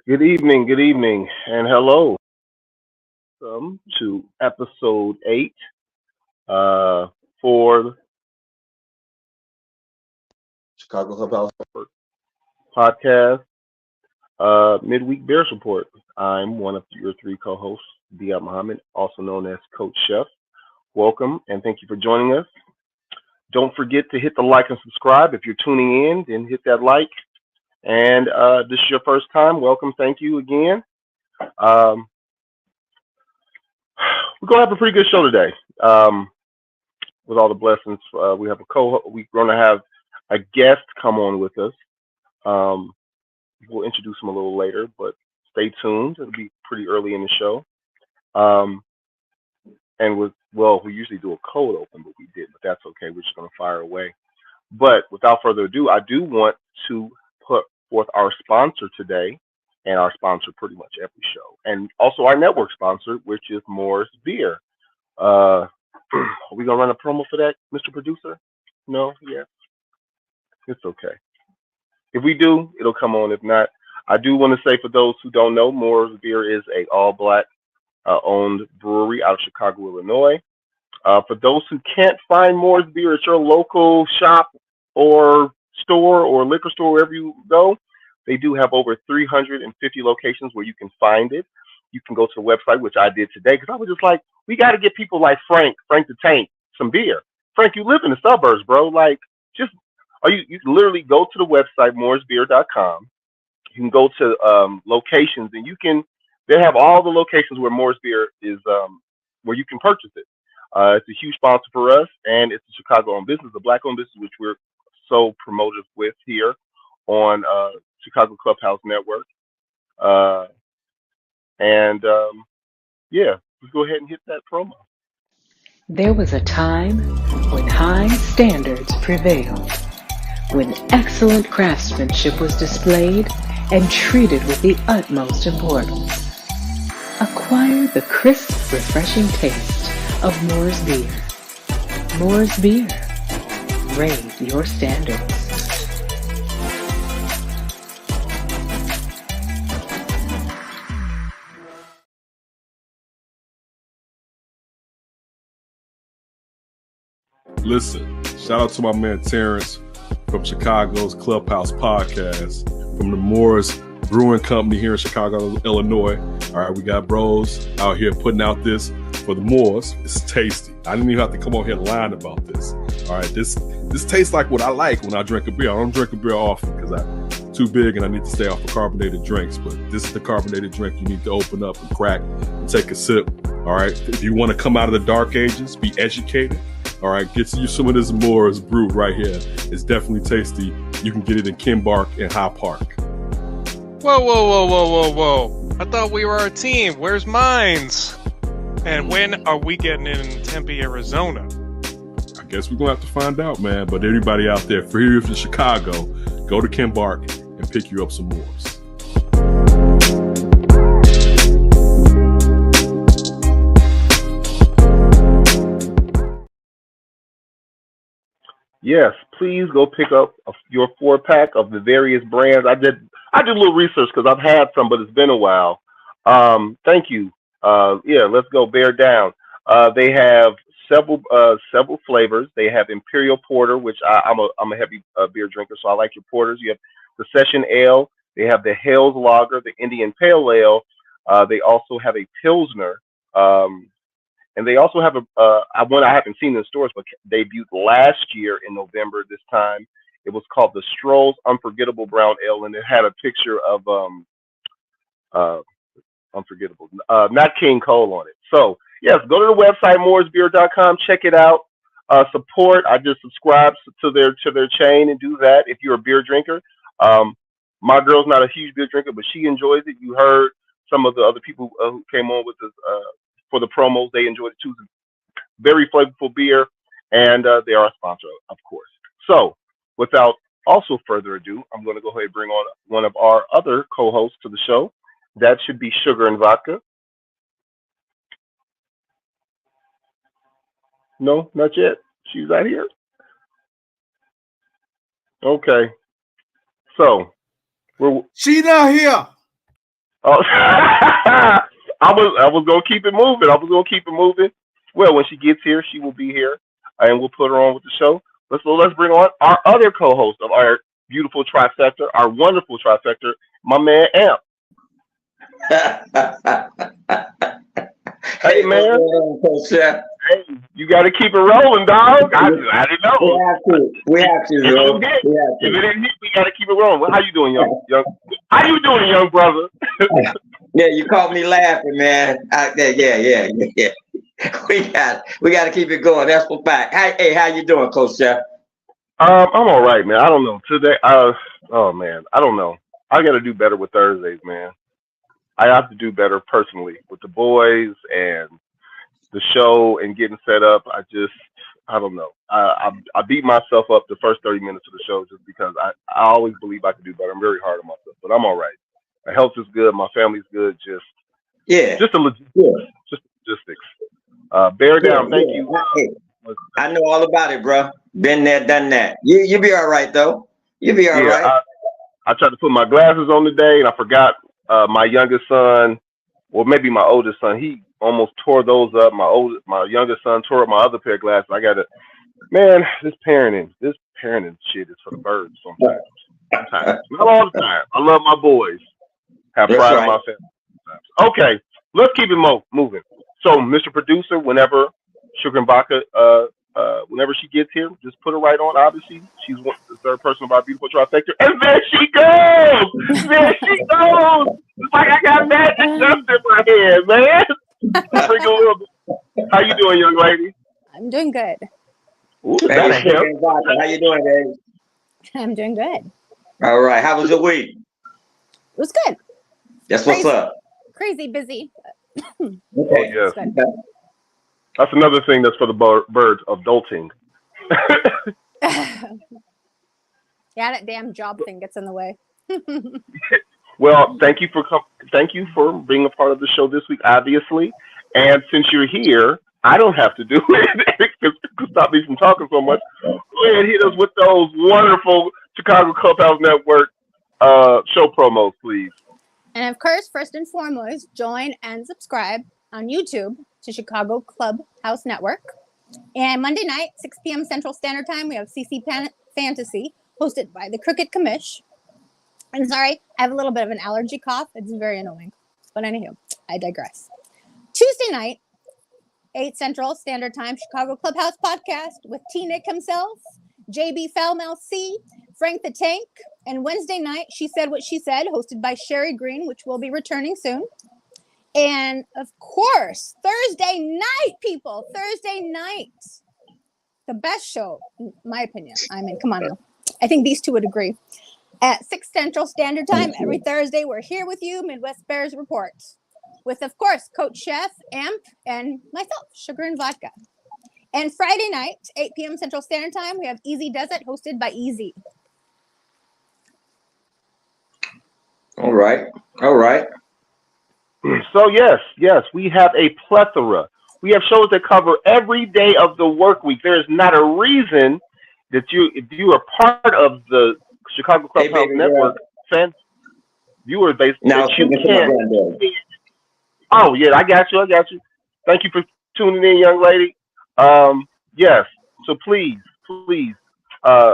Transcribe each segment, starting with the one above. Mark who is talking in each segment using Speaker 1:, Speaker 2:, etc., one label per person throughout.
Speaker 1: good evening, and hello. Welcome to episode 8 for
Speaker 2: Chicago Clubhouse.
Speaker 1: podcast Midweek Bears Report. I'm one of your three co-hosts, Dia Muhammad, also known as Coach Chef. Welcome, and thank you for joining us. Don't forget to hit the like and subscribe. If you're tuning in, then hit that like. And this is your first time, welcome, thank you again. Um, we're gonna have a pretty good show today. With all the blessings. We have a we're going to have a guest come on with us. Um, we'll introduce him a little later, but stay tuned. It'll be pretty early in the show. Um, and we usually do a cold open, but we did, but that's okay. We're just going to fire away. But without further ado, I do want to put forth our sponsor today, and our sponsor pretty much every show, and also our network sponsor, which is Moore's Beer. Uh, are we gonna run a promo for that, Mr. Producer? No, yeah, it's okay. If we do, it'll come on. If not, I do want to say for those who don't know, Moore's Beer is a all black owned brewery out of Chicago, Illinois. For those who can't find Moore's Beer at your local shop or store or liquor store, wherever you go, they do have over 350 locations where you can find it. You can go to the website, which I did today, because I was just like, we got to get people like Frank the Tank, some beer. Frank, you live in the suburbs, bro. Like, just, you can literally go to the website, mooresbeer.com. You can go to locations, and they have all the locations where Moore's Beer is, where you can purchase it. It's a huge sponsor for us, and it's a Chicago-owned business, a black-owned business, which we're so promotive with here on Chicago Clubhouse Network. Uh, and yeah, let's go ahead and hit that promo.
Speaker 3: There was a time when high standards prevailed, when excellent craftsmanship was displayed and treated with the utmost importance. Acquire the crisp, refreshing taste of Moore's Beer. Moore's Beer. Raise your standards.
Speaker 4: Listen, shout out to my man Terrence from Chicago's Clubhouse podcast, from the Moore's Brewing Company here in Chicago, Illinois. All right, we got bros out here putting out this for the Moors. It's tasty. I didn't even have to come on here lying about this. All right, this tastes like what I like when I drink a beer. I don't drink a beer often because I'm too big and I need to stay off of carbonated drinks. But this is the carbonated drink you need to open up and crack and take a sip. All right, if you want to come out of the dark ages, be educated. All right, get you some of this Moore's brew right here. It's definitely tasty. You can get it in Kimbark and High Park.
Speaker 5: Whoa. I thought we were a team. Where's Mines? And when are we getting in Tempe, Arizona?
Speaker 4: I guess we're going to have to find out, man. But everybody out there, for here from Chicago, go to Kimbark and pick you up some Moore's.
Speaker 1: Yes, please go pick up your 4-pack of the various brands. I did a little research because I've had some, but it's been a while. Thank you. Yeah, let's go bear down. They have several flavors. They have Imperial Porter, which I'm a heavy beer drinker, so I like your porters. You have the Session Ale. They have the Hales Lager, the Indian Pale Ale. They also have a Pilsner. And they also have one I haven't seen in stores, but debuted last year in November this time. It was called the Stroll's Unforgettable Brown Ale, and it had a picture of Unforgettable, not King Cole on it. So, yes, go to the website, mooresbeer.com, check it out. Support. I just subscribe to their chain and do that if you're a beer drinker. My girl's not a huge beer drinker, but she enjoys it. You heard some of the other people who came on with us for the promos. They enjoyed it too. Very flavorful beer, and they are a sponsor, of course. So, without also further ado, I'm going to go ahead and bring on one of our other co-hosts to the show. That should be Sugar and Vodka. No, not yet. She's out here. Okay. So,
Speaker 6: She not here.
Speaker 1: Oh, I was gonna keep it moving. I was gonna keep it moving. Well, when she gets here, she will be here, and we'll put her on with the show. Let's bring on our other co-host of our beautiful trifecta, our wonderful trifecta, my man Amp. Hey man, hey, you got to keep it rolling, dog. I didn't know.
Speaker 2: We have to, bro.
Speaker 1: If it didn't hit, we got to keep it rolling. Well, how you doing, young? How you doing, young brother?
Speaker 2: Yeah, you caught me laughing, man. Yeah. We got to keep it going. That's for fact. Hey, how you doing, Coach Chef?
Speaker 1: I'm all right, man. I don't know today. Oh man, I don't know. I got to do better with Thursdays, man. I have to do better personally with the boys and the show and getting set up. I don't know. I beat myself up the first 30 minutes of the show just because I always believe I can do better. I'm very hard on myself, but I'm all right. My health is good. My family's good. Just the logistics. Bear down. Thank you.
Speaker 2: Hey, I know all about it, bro. Been there, done that. You be all right though. You be all right.
Speaker 1: I tried to put my glasses on today and I forgot. My youngest son, or maybe my oldest son, he almost tore those up. My youngest son tore up my other pair of glasses. This parenting shit is for the birds sometimes. Not all the time. I love my boys. Have pride in my family. Okay, let's keep it moving. So, Mr. Producer, whenever Sugar and Vodka, whenever she gets here, just put her right on. Obviously, she's the third person of our beautiful trifecta, and there she goes. There she goes. It's like I got magic dust in my head, man. Bring a little bit. How you doing, young lady?
Speaker 6: I'm doing good.
Speaker 1: Ooh,
Speaker 2: Hey, Sugar and Vodka, how you doing, baby?
Speaker 6: I'm doing good.
Speaker 2: All right. How was your week?
Speaker 6: It was good.
Speaker 2: That's what's up.
Speaker 6: Crazy busy.
Speaker 2: Okay.
Speaker 1: Oh, yes.
Speaker 6: Good.
Speaker 1: That's another thing that's for the birds, adulting.
Speaker 6: Yeah, that damn job thing gets in the way.
Speaker 1: Well, thank you for being a part of the show this week, obviously. And since you're here, I don't have to do it because stop me from talking so much. Go ahead and hit us with those wonderful Chicago Clubhouse Network show promos, please.
Speaker 6: And of course, first and foremost, join and subscribe on YouTube to Chicago Clubhouse Network. And Monday night, 6 p.m. Central Standard Time, we have CCP Fantasy, hosted by the Crooked Commish. And sorry, I have a little bit of an allergy cough. It's very annoying. But anywho, I digress. Tuesday night, 8 Central Standard Time, Chicago Clubhouse Podcast with T-Nick himself, JB Falmel C, Frank the Tank. And Wednesday night, She Said What She Said, hosted by Sherry Green, which will be returning soon. And of course, Thursday night, people, Thursday night, the best show, in my opinion. I mean, come on now. I think these two would agree. At 6 Central Standard Time, every Thursday, we're here with you, Midwest Bears Report, with, of course, Coach Chef, Amp, and myself, Sugar and Vodka. And Friday night, 8 p.m. Central Standard Time, we have Easy Does It, hosted by Easy.
Speaker 2: All right.
Speaker 1: So yes, we have a plethora. We have shows that cover every day of the work week. There is not a reason that if you are part of the Chicago Clubhouse Network fan viewer base,
Speaker 2: now
Speaker 1: that you can. Oh yeah, I got you. Thank you for tuning in, young lady. Yes. So please,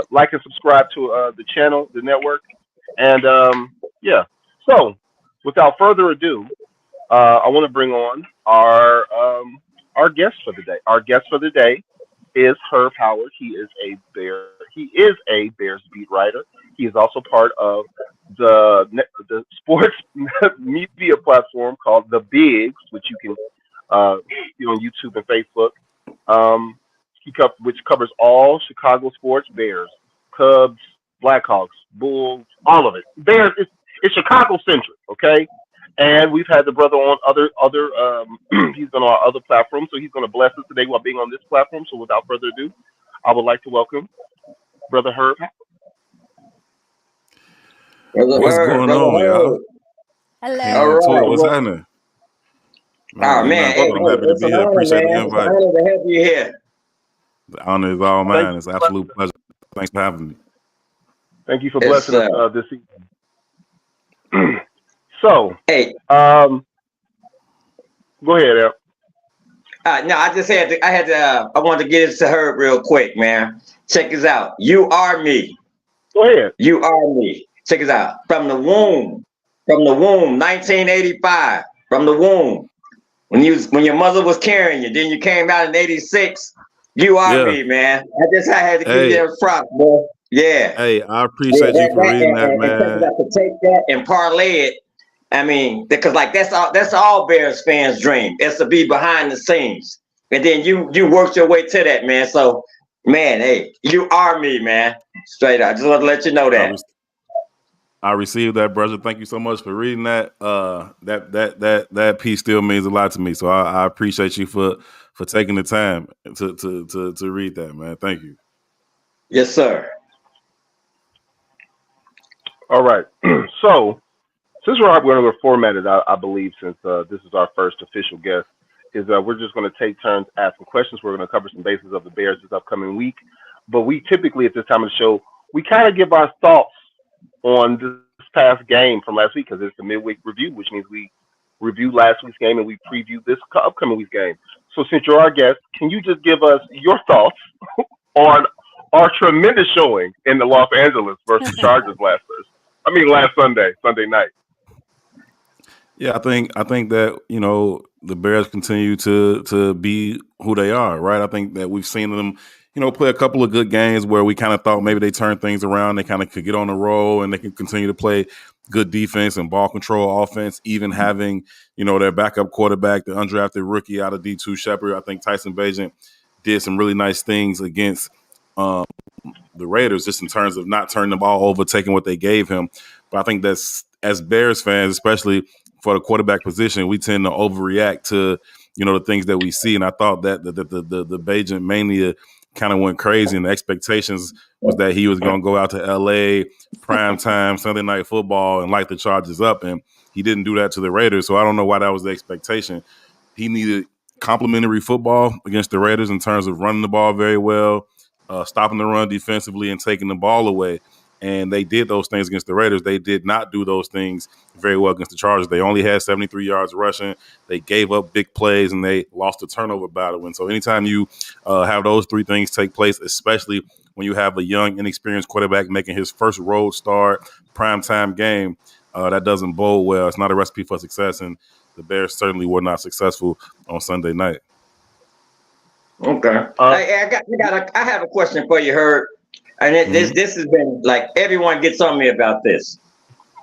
Speaker 1: like and subscribe to the channel, the network, and yeah. So without further ado, I want to bring on our guest for the day. Our guest for the day is Herb Howard. He is a Bears beat writer. He is also part of the sports media platform called The Bigs, which you can see on YouTube and Facebook. Which covers all Chicago sports: Bears, Cubs, Blackhawks, Bulls, all of it. Bears. It's Chicago centric, okay? And we've had the brother on other he's been on our other platforms, so he's going to bless us today while being on this platform. So without further ado, I would like to welcome Brother Herb.
Speaker 7: What's going on, y'all?
Speaker 6: Hello.
Speaker 2: All right.
Speaker 7: What's happening?
Speaker 2: Oh man,
Speaker 7: I'm happy to be here. Appreciate the invite.
Speaker 2: It's an honor to have you here.
Speaker 7: The honor is all mine. It's an absolute pleasure. Thanks for having me.
Speaker 1: Thank you for blessing us this evening. So,
Speaker 2: Hey,
Speaker 1: go ahead, Al.
Speaker 2: no, I just had to. I wanted to get it to her real quick, man. Check this out. You are me.
Speaker 1: Go ahead.
Speaker 2: You are me. Check this out. From the womb, 1985. From the womb, when your mother was carrying you, then you came out in '86. You are
Speaker 7: Yeah.
Speaker 2: me, man. I had to give
Speaker 7: Hey.
Speaker 2: you a props, bro. Yeah.
Speaker 7: Hey, I appreciate you for reading that,
Speaker 2: and
Speaker 7: man.
Speaker 2: to take that and parlay it. I mean, because like that's all Bears fans' dream. It's to be behind the scenes, and then you worked your way to that, man. So, man, hey, you are me, man. Straight up. Just want to let you know that.
Speaker 7: I received that, brother. Thank you so much for reading that. That piece still means a lot to me. So I appreciate you for taking the time to read that, man. Thank you.
Speaker 2: Yes, sir.
Speaker 1: All right. So, since we're going to format it, I believe, since this is our first official guest, is we're just going to take turns asking questions. We're going to cover some bases of the Bears this upcoming week. But we typically, at this time of the show, we kind of give our thoughts on this past game from last week because it's the midweek review, which means we reviewed last week's game and we previewed this upcoming week's game. So, since you're our guest, can you just give us your thoughts on our tremendous showing in the Los Angeles versus Chargers last Sunday night?
Speaker 7: Yeah, I think that the Bears continue to be who they are, right? I think that we've seen them, play a couple of good games where we kind of thought maybe they turned things around. They kind of could get on the roll and they can continue to play good defense and ball control offense, even having their backup quarterback, the undrafted rookie out of D2 Shepherd. I think Tyson Bagent did some really nice things against the Raiders, just in terms of not turning the ball over, taking what they gave him. But I think that's, as Bears fans, especially for the quarterback position, we tend to overreact to, the things that we see. And I thought that the Bagent mania kind of went crazy, and the expectations was that he was going to go out to LA, prime time, Sunday night football, and light the Chargers up. And he didn't do that to the Raiders. So I don't know why that was the expectation. He needed complimentary football against the Raiders in terms of running the ball very well, stopping the run defensively, and taking the ball away. And they did those things against the Raiders. They did not do those things very well against the Chargers. They only had 73 yards rushing. They gave up big plays, and they lost the turnover battle. And so anytime you have those three things take place, especially when you have a young, inexperienced quarterback making his first road start, primetime game, that doesn't bode well. It's not a recipe for success, and the Bears certainly were not successful on Sunday night.
Speaker 2: Okay. I have a question for you, Herb. And this has been like, everyone gets on me about this.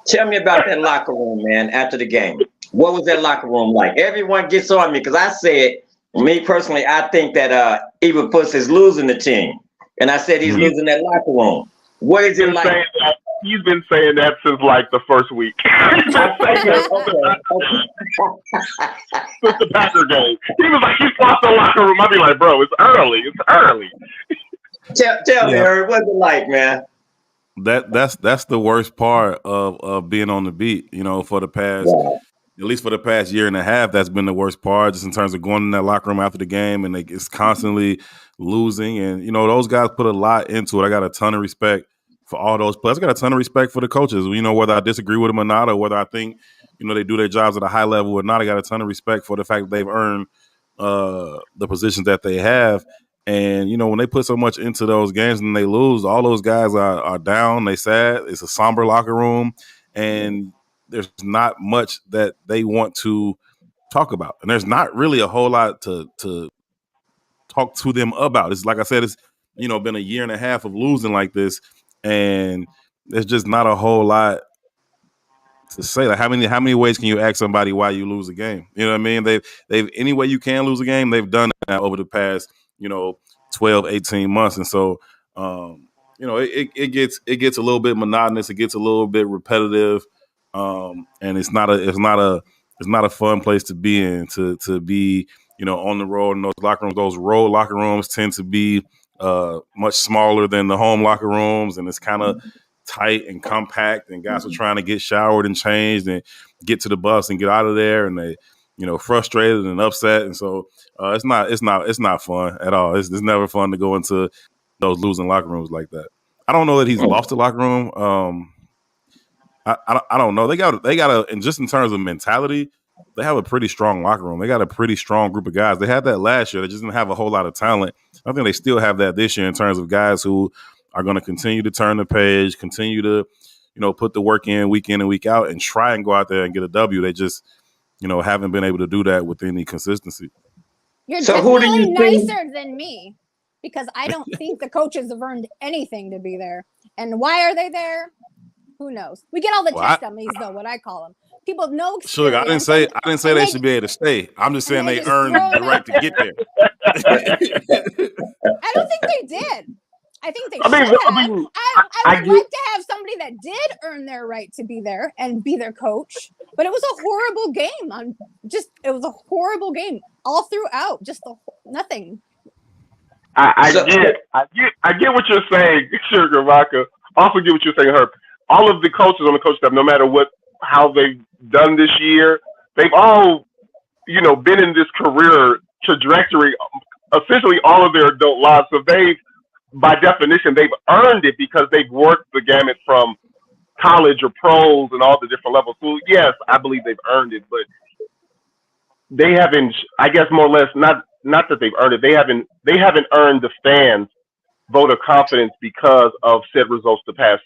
Speaker 2: Tell me about that locker room, man, after the game. What was that locker room like? Everyone gets on me because I said, me personally, I think that Eberflus is losing the team. And I said he's losing that locker room. What is it like?
Speaker 1: He's been saying that since like the first week. Since the Packer game. He was like, he's lost the locker room. I'd be like, bro, it's early.
Speaker 2: Tell me, Herb, what's it like, man?
Speaker 7: That's the worst part of being on the beat, for the past, at least for the past year and a half. That's been the worst part, just in terms of going in that locker room after the game, and it's constantly losing. And those guys put a lot into it. I got a ton of respect for all those players. I got a ton of respect for the coaches. Whether I disagree with them or not, or whether I think they do their jobs at a high level or not, I got a ton of respect for the fact that they've earned the positions that they have. And, when they put so much into those games and they lose, all those guys are down. They sad. It's a somber locker room. And there's not much that they want to talk about. And there's not really a whole lot to talk to them about. It's like I said, it's, been a year and a half of losing like this. And there's just not a whole lot to say. Like, how many ways can you ask somebody why you lose a game? You know what I mean? They've any way you can lose a game, they've done that over the past 12, 18 months. And so, it gets a little bit monotonous. It gets a little bit repetitive. And it's not a fun place to be in, to be, on the road in those locker rooms. Those road locker rooms tend to be much smaller than the home locker rooms. And it's kind of tight and compact, and guys are trying to get showered and changed and get to the bus and get out of there. And they, frustrated and upset. And so it's not fun at all. It's never fun to go into those losing locker rooms like that. I don't know that he's lost the locker room. I don't know. They got and just in terms of mentality, they have a pretty strong locker room. They got a pretty strong group of guys. They had that last year. They just didn't have a whole lot of talent. I think they still have that this year in terms of guys who are going to continue to turn the page, continue to, put the work in and week out and try and go out there and get a W. They just, haven't been able to do that with any consistency.
Speaker 6: You're definitely nicer than me because I don't think the coaches have earned anything to be there. And why are they there? Who knows? We get all the test dummies, though, what I don't know.
Speaker 7: Sure, I didn't say they should be able to stay. I'm just saying they earned the right to get there.
Speaker 6: I don't think they did. I think they should have. I would like to have somebody that did earn their right to be there and be their coach. But it was a horrible game. It was a horrible game all throughout. Just nothing.
Speaker 1: I get what you're saying, Sugar Raka. Also get what you're saying, Herb. All of the coaches on the coach staff, no matter how they've done this year, they've all, been in this career trajectory essentially all of their adult lives. So by definition, they've earned it because they've worked the gamut from college or pros and all the different levels. So yes, I believe they've earned it, but they haven't, I guess more or less, not that they've earned it. They haven't earned the fans' vote of confidence because of said results the past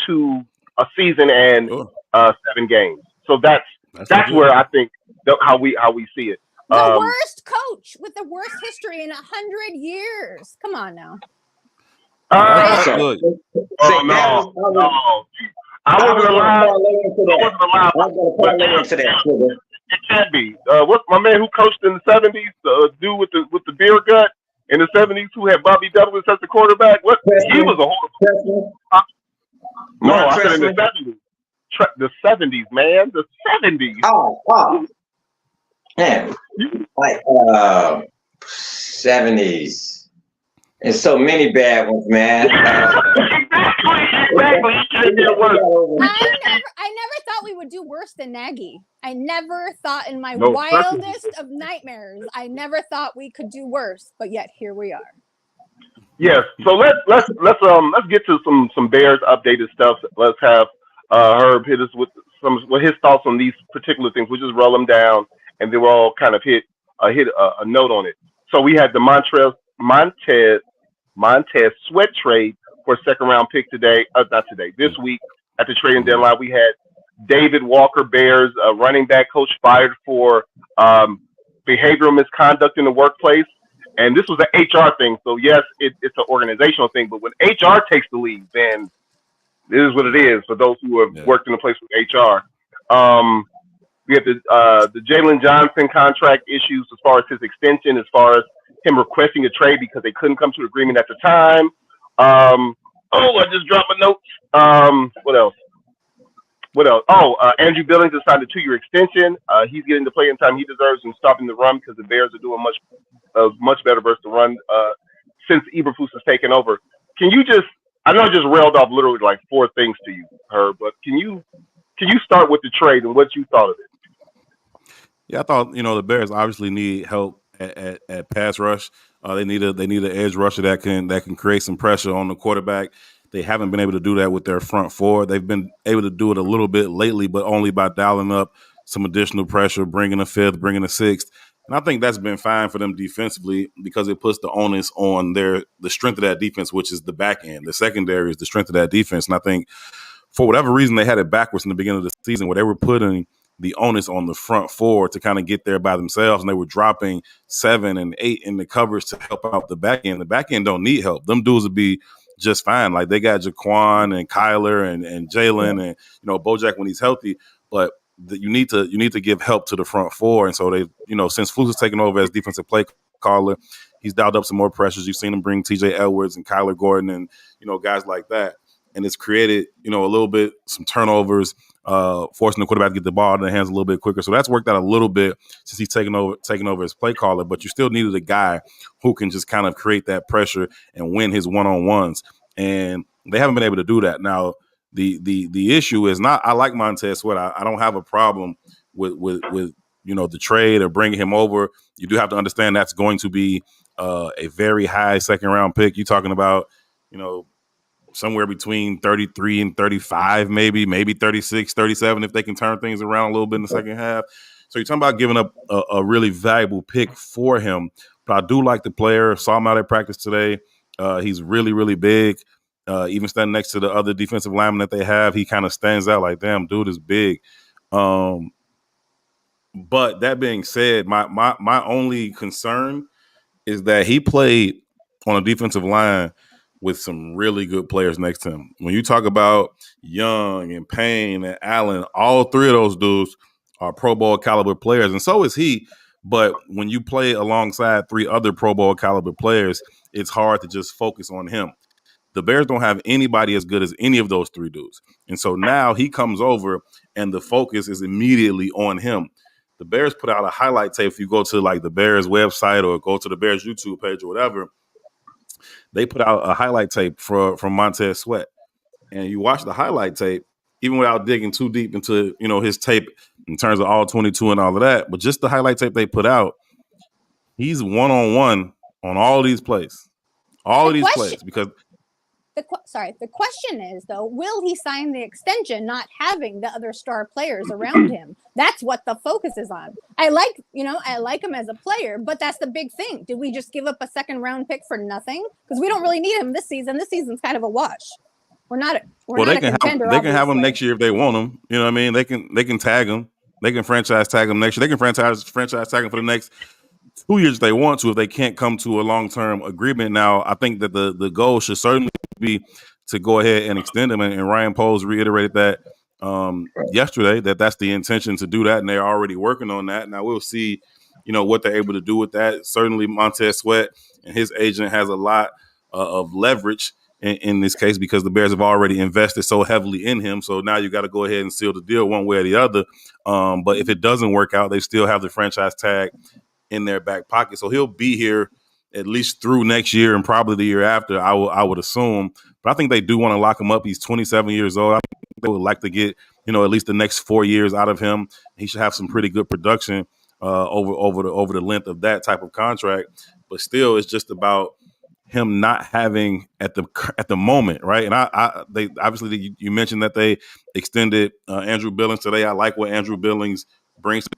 Speaker 1: a season and 7 games. So that's where I think how we see it.
Speaker 6: The worst coach with the worst history in 100 years. Come on now.
Speaker 1: No. I wasn't allowed. It can't be. What's my man who coached in the 70s? The dude with the beer gut in the 70s who had Bobby Douglas as the quarterback. What? He was a horrible. No, I said in the 70s. The 70s, man. The 70s.
Speaker 2: Oh. Man. Like 70s. And so many bad ones, man.
Speaker 6: Exactly. I never thought we would do worse than Nagy. I never thought in my wildest of nightmares, I never thought we could do worse, but yet here we are.
Speaker 1: Yes. So let's get to some Bears updated stuff. Let's have Herb hit us with his thoughts on these particular things. We'll just roll them down, and then we'll all kind of hit a note on it. So we had the Montez Sweat trade for a second-round pick this week at the trading deadline. We had David Walker, Bears running back coach, fired for behavioral misconduct in the workplace. And this was an HR thing. So, yes, it's an organizational thing. But when HR takes the lead, then it is what it is for those who have worked in a place with HR. We have the Jalen Johnson contract issues as far as his extension, as far as him requesting a trade because they couldn't come to an agreement at the time. I just dropped my notes. What else? Andrew Billings has signed a 2-year extension. He's getting the playing time he deserves and stopping the run because the Bears are doing much better versus the run since Eberflus has taken over. I know I just railed off literally like 4 things to you, Herb, but can you start with the trade and what you thought of it?
Speaker 7: Yeah, I thought, the Bears obviously need help at pass rush. They need an edge rusher that can create some pressure on the quarterback. They haven't been able to do that with their front 4. They've been able to do it a little bit lately, but only by dialing up some additional pressure, bringing a 5th, bringing a 6th. And I think that's been fine for them defensively because it puts the onus on the strength of that defense, which is the back end. The secondary is the strength of that defense. And I think for whatever reason, they had it backwards in the beginning of the season where they were putting the onus on the front 4 to kind of get there by themselves. And they were dropping 7 and 8 in the coverage to help out the back end. The back end don't need help. Them dudes would be just fine. Like they got Jaquan and Kyler and Jalen and, Bojack when he's healthy, but you need to give help to the front 4. And so they, since Flus has taken over as defensive play caller, he's dialed up some more pressures. You've seen him bring TJ Edwards and Kyler Gordon and, guys like that. And it's created, a little bit, some turnovers, forcing the quarterback to get the ball in the hands a little bit quicker. So that's worked out a little bit since he's taken over as play caller. But you still needed a guy who can just kind of create that pressure and win his one-on-ones. And they haven't been able to do that. Now, the issue is not – I like Montez Sweat. I don't have a problem with the trade or bringing him over. You do have to understand that's going to be a very high second-round pick. You're talking about, somewhere between 33 and 35, maybe 36, 37 if they can turn things around a little bit in the second half. So you're talking about giving up a really valuable pick for him. But I do like the player. Saw him out at practice today. He's really, really big. Even standing next to the other defensive lineman that they have, he kind of stands out like, damn, dude is big. But that being said, my only concern is that he played on a defensive line with some really good players next to him. When you talk about Young and Payne and Allen, all three of those dudes are Pro Bowl caliber players, and so is he. But when you play alongside three other Pro Bowl caliber players, it's hard to just focus on him. The Bears don't have anybody as good as any of those three dudes. And so now he comes over and the focus is immediately on him. The Bears put out a highlight tape. If you go to like the Bears website or go to the Bears YouTube page or whatever, they put out a highlight tape from Montez Sweat. And you watch the highlight tape, even without digging too deep into, his tape in terms of all 22 and all of that. But just the highlight tape they put out, he's one-on-one on all these plays. All of these plays because
Speaker 6: the question is, though, will he sign the extension not having the other star players around him? That's what the focus is on. I like him as a player, but that's the big thing. Did we just give up a second round pick for nothing? Because we don't really need him this season. This season's kind of a wash. We're not a contender.
Speaker 7: They can have him next year if they want him. You know what I mean? They can tag him. They can franchise tag him next year. They can franchise tag him for the next 2 years if they want to, if they can't come to a long-term agreement. Now, I think that the goal should certainly be to go ahead and extend him. And Ryan Poles reiterated that yesterday, that's the intention to do that, and they're already working on that. Now, we'll see, what they're able to do with that. Certainly, Montez Sweat and his agent has a lot of leverage in this case because the Bears have already invested so heavily in him. So now you got to go ahead and seal the deal one way or the other. But if it doesn't work out, they still have the franchise tag in their back pocket. So he'll be here at least through next year and probably the year after, I would assume. But I think they do want to lock him up. He's 27 years old. I think they would like to get, at least the next 4 years out of him. He should have some pretty good production over the length of that type of contract. But still, it's just about him not having at the moment, right? And they obviously, you mentioned that they extended Andrew Billings today. I like what Andrew Billings brings to the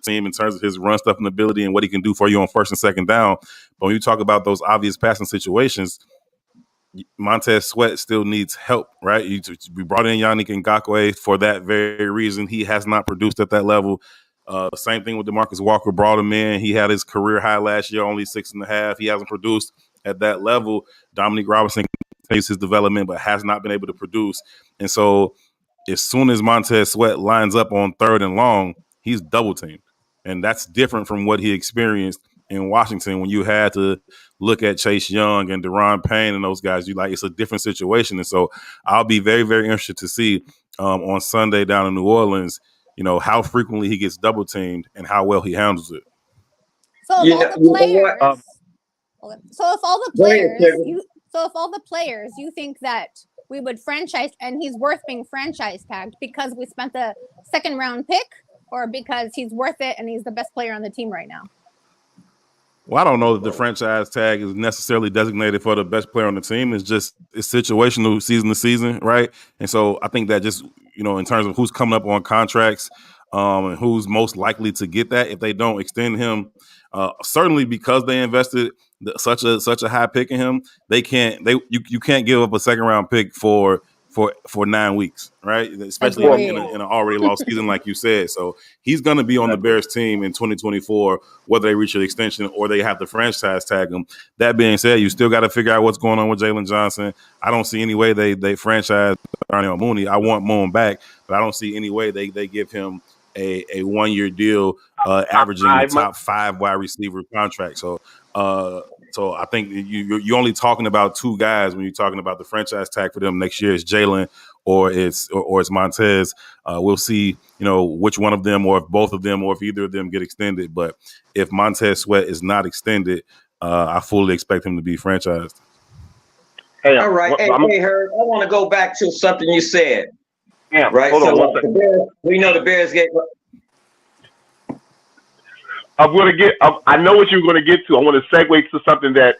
Speaker 7: team in terms of his run stuffing ability and what he can do for you on first and second down. But when you talk about those obvious passing situations, Montez Sweat still needs help, right? We brought in Yannick Ngakoue for that very reason. He has not produced at that level. Same thing with DeMarcus Walker, brought him in. He had his career high last year, only 6.5. He hasn't produced at that level. Dominique Robinson continues his development, but has not been able to produce. And so as soon as Montez Sweat lines up on third and long, he's double teamed. And that's different from what he experienced in Washington when you had to look at Chase Young and Deron Payne and those guys. It's a different situation. And so I'll be very, very interested to see on Sunday down in New Orleans, how frequently he gets double teamed and how well he handles it.
Speaker 6: So if all the players you think that we would franchise and he's worth being franchise tagged because we spent the second round pick or because he's worth it and he's the best player on the team right now?
Speaker 7: Well, I don't know that the franchise tag is necessarily designated for the best player on the team. It's situational season to season, right? And so I think that just, in terms of who's coming up on contracts and who's most likely to get that if they don't extend him, certainly because they invested such a high pick in him, you can't give up a second round pick for 9 weeks, right? Especially in an already lost season, like you said. So he's going to be on the Bears team in 2024, whether they reach an extension or they have to franchise tag him. That being said, you still got to figure out what's going on with Jalen Johnson. I don't see any way they franchise Darnell Mooney. I want Moon back, but I don't see any way they give him a 1 year deal, averaging the top 5 wide receiver contract. So I think you're only talking about two guys when you're talking about the franchise tag for them next year. It's Jalen or it's Montez. We'll see, which one of them or if both of them or if either of them get extended. But if Montez Sweat is not extended, I fully expect him to be franchised.
Speaker 2: Hey, all right. Hey, Herb, I want to go back to something you said.
Speaker 1: Yeah,
Speaker 2: right.
Speaker 1: Hold on one
Speaker 2: second. We know the Bears get.
Speaker 1: I know what you're going to get to. I want to segue to something that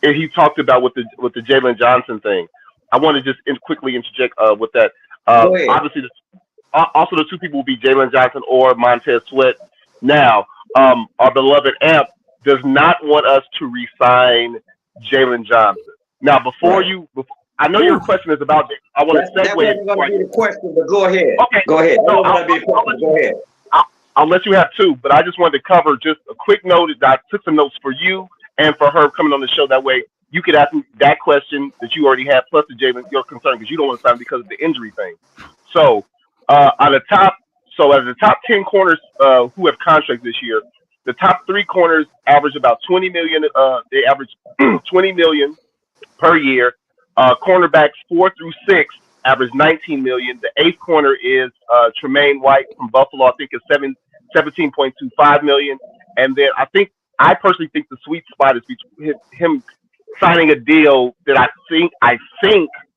Speaker 1: he talked about with the Jalen Johnson thing. I want to just quickly interject with that.
Speaker 2: Go ahead.
Speaker 1: Obviously, also the two people will be Jalen Johnson or Montez Sweat. Now, our beloved Amp does not want us to resign Jalen Johnson. Now, before
Speaker 2: Right.
Speaker 1: I know your question is about. I want to
Speaker 2: That
Speaker 1: segue it.
Speaker 2: wasn't going to be the question, but go ahead.
Speaker 1: Okay.
Speaker 2: Go ahead. That
Speaker 1: No,
Speaker 2: wasn't going to be the question. Go ahead.
Speaker 1: I'll let you have two, but I just wanted to cover just a quick note. I took some notes for you and for her coming on the show. That way, you could ask me that question that you already had, plus the Jalen, your concern, because you don't want to sign because of the injury thing. So, at the top 10 corners who have contracts this year, the top three corners average about 20 million. They average 20 million per year. Cornerbacks 4 through 6 average 19 million. The eighth corner is Tremaine White from Buffalo. I think is 17.25 million. And then I personally think the sweet spot is between him signing a deal that I think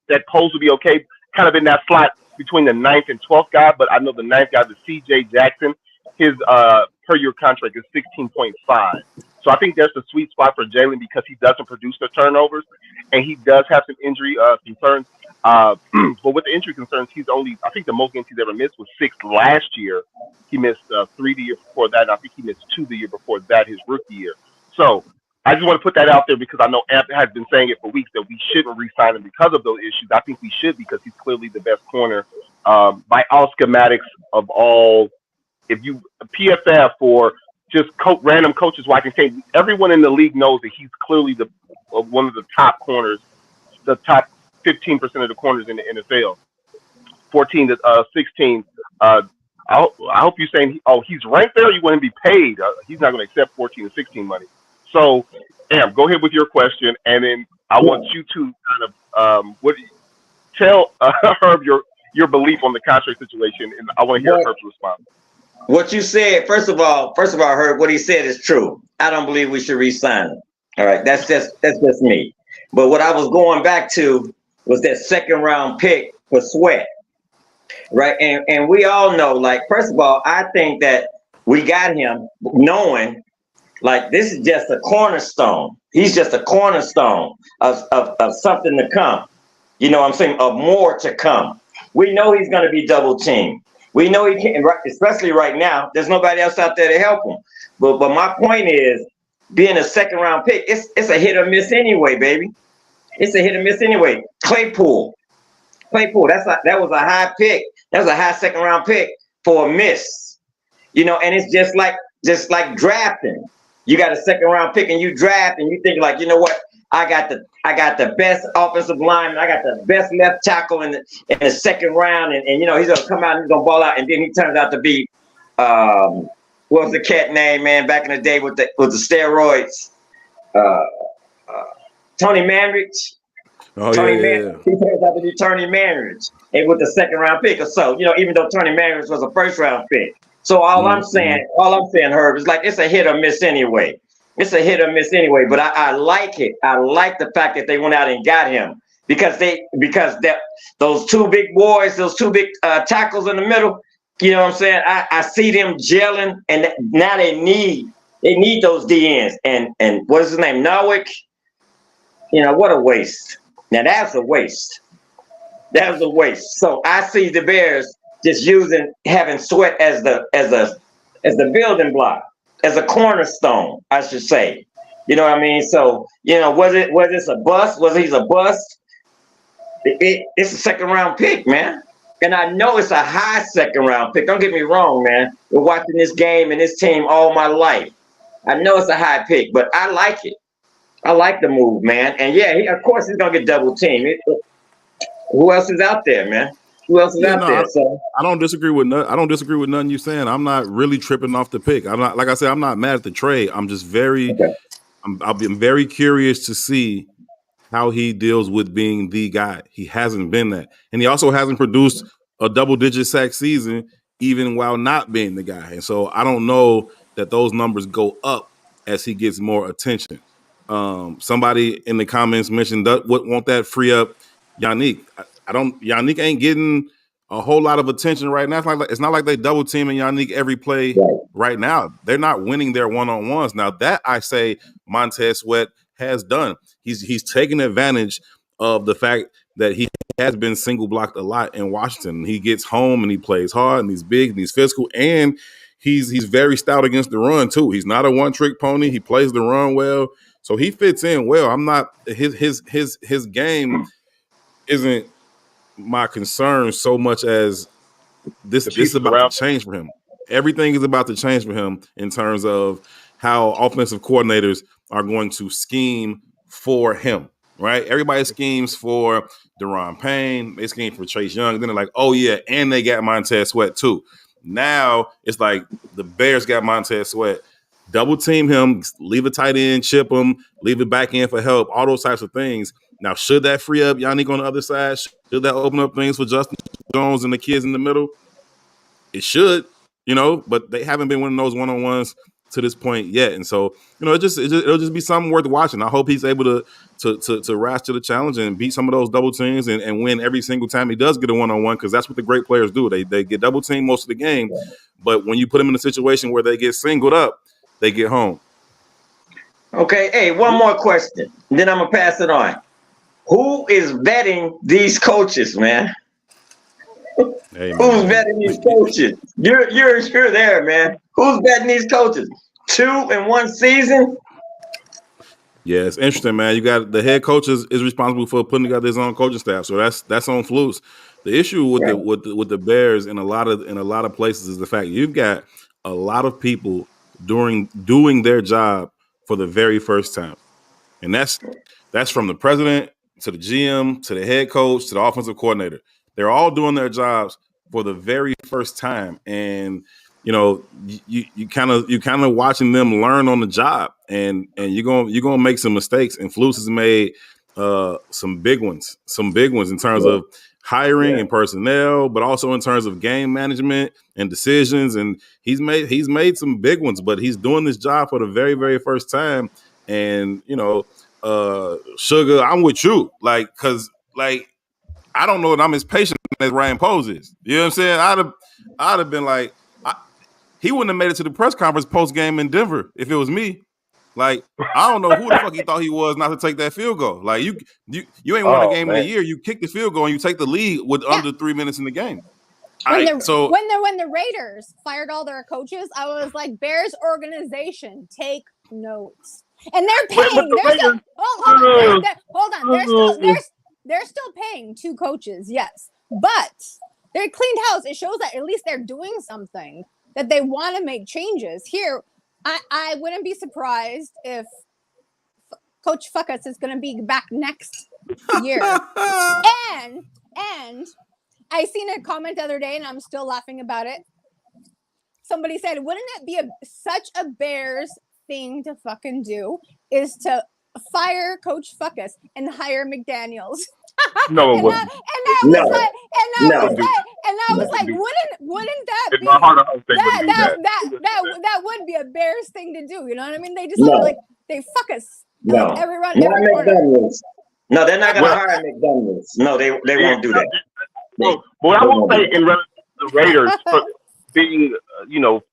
Speaker 1: that Poles would be okay, kind of in that slot between the 9th and 12th guy. But I know the 9th guy, the C.J. Jackson, his per year contract is 16.5. So I think that's the sweet spot for Jalen because he doesn't produce the turnovers and he does have some injury concerns. But with the injury concerns, I think the most games he's ever missed was 6 last year. He missed 3 the year before that. And I think he missed 2 the year before that, his rookie year. So I just want to put that out there because I know Amp has been saying it for weeks that we shouldn't re-sign him because of those issues. I think we should because he's clearly the best corner by all schematics of all. If you PFF or just random coaches watching tape, everyone in the league knows that he's clearly one of the top corners, the top 15% of the corners in the NFL. 14 to 16. I hope you're saying, he's ranked there. You want him to be paid. He's not going to accept 14 to 16 money. So, Am, go ahead with your question, and then I want you to kind of tell Herb your belief on the contract situation, and I want to hear Herb's response.
Speaker 2: What you said, first of all, Herb, what he said is true. I don't believe we should re-sign him. All right, that's just me. But what I was going back to was that second round pick for Sweat, right? And we all know, like, first of all, I think that we got him knowing, like, this is just a cornerstone. He's just a cornerstone of something to come. You know what I'm saying? Of more to come. We know he's going to be double teamed. We know he can, especially right now. There's nobody else out there to help him. But my point is, being a second round pick, it's a hit or miss anyway, baby. It's a hit or miss anyway. Claypool. That was a high pick. That was a high second round pick for a miss. You know, and it's just like drafting. You got a second round pick and you draft and you think, like, you know what? I got the best offensive lineman. I got the best left tackle in the second round, and you know he's gonna come out and he's gonna ball out, and then he turns out to be what was the cat name, man, back in the day with the steroids? Tony Manrich.
Speaker 7: Yeah.
Speaker 2: He turns out to be Tony Manrich, and with the second round pick or so. You know, even though Tony Manrich was a first round pick. So all I'm saying, Herb, is like it's a hit or miss anyway. It's a hit or miss anyway, but I like it. I like the fact that they went out and got him because those two big boys, those two big tackles in the middle. You know what I'm saying? I see them gelling, and now they need those DNs. And what is his name? Nowick. You know, what a waste. Now that's a waste. That was a waste. So I see the Bears just having Sweat as the building block. As a cornerstone, I should say. You know what I mean? So, you know, was this a bust? Was he a bust? It's a second round pick, man. And I know it's a high second round pick. Don't get me wrong, man. We're watching this game and this team all my life. I know it's a high pick, but I like it. I like the move, man. And yeah, of course he's gonna get double teamed. Who else is out there, man? Who else is out there? So
Speaker 7: I don't disagree with nothing you're saying. I'm not really tripping off the pick. I'm not, like I said, I'm not mad at the trade. I'm just I'll be very curious to see how he deals with being the guy. He hasn't been that, and he also hasn't produced a double-digit sack season, even while not being the guy. And so I don't know that those numbers go up as he gets more attention. Somebody in the comments mentioned won't that free up Yannick? Yannick ain't getting a whole lot of attention right now. It's not like they double teaming Yannick every play right now. They're not winning their one-on-ones. Now that I say Montez Sweat has done. He's taken advantage of the fact that he has been single blocked a lot in Washington. He gets home and he plays hard and he's big and he's physical and he's very stout against the run too. He's not a one-trick pony. He plays the run well, so he fits in well. I'm not his game isn't my concern so much as this is about to change for him. Everything is about to change for him in terms of how offensive coordinators are going to scheme for him, right? Everybody schemes for Deron Payne. They scheme for Chase Young. Then they're like, oh, yeah, and they got Montez Sweat too. Now it's like the Bears got Montez Sweat. Double team him, leave a tight end, chip him, leave it back in for help, all those types of things. Now, should that free up Yannick on the other side? Should that open up things for Justin Jones and the kids in the middle? It should, but they haven't been winning those one-on-ones to this point yet. And so, it'll just be something worth watching. I hope he's able to rise to the challenge and beat some of those double teams and win every single time he does get a one-on-one, because that's what the great players do. They get double teamed most of the game, but when you put them in a situation where they get singled up, they get home.
Speaker 2: Okay, hey, one more question, then I'm going to pass it on. Who is vetting these coaches, man?
Speaker 7: Hey, man.
Speaker 2: Who's vetting these coaches? You're there, man. Who's vetting these coaches? 2 in 1 season?
Speaker 7: Yeah, it's interesting, man. You got the head coach is responsible for putting together his own coaching staff, so that's on Flus. The issue with the Bears in a lot of places is the fact you've got a lot of people doing their job for the very first time, and that's from the president to the GM to the head coach to the offensive coordinator. They're all doing their jobs for the very first time, and you kind of watching them learn on the job, and you're gonna make some mistakes. And Flus has made some big ones in terms of hiring and personnel, but also in terms of game management and decisions. And he's made some big ones, but he's doing this job for the very, very first time. And Sugar, I'm with you, because I don't know that I'm as patient as Ryan Poles is. You know what I'm saying? I'd have been like, he wouldn't have made it to the press conference post game in Denver if it was me. I don't know who the fuck he thought he was not to take that field goal. You ain't won a game in a year. You kick the field goal and you take the lead with under 3 minutes in the game.
Speaker 6: When the Raiders fired all their coaches, I was like, Bears organization, take notes. And they're paying. Hold on. They're still paying 2 coaches, yes, but they're cleaned house. It shows that at least they're doing something, that they want to make changes. Here, I wouldn't be surprised if Coach Fuckus is going to be back next year. and I seen a comment the other day, and I'm still laughing about it. Somebody said, wouldn't it be such a Bears thing to fucking do is to fire Coach Fuckus and hire McDaniels?
Speaker 1: No, it wouldn't.
Speaker 6: I was like, wouldn't that be that would be a Bears thing to do? You know what I mean? They just they fuck us.
Speaker 2: No,
Speaker 6: everyone.
Speaker 2: McDaniels. No, they're not going to hire McDaniels. No, they won't do that.
Speaker 1: Well, I will say in relation to the Raiders, for being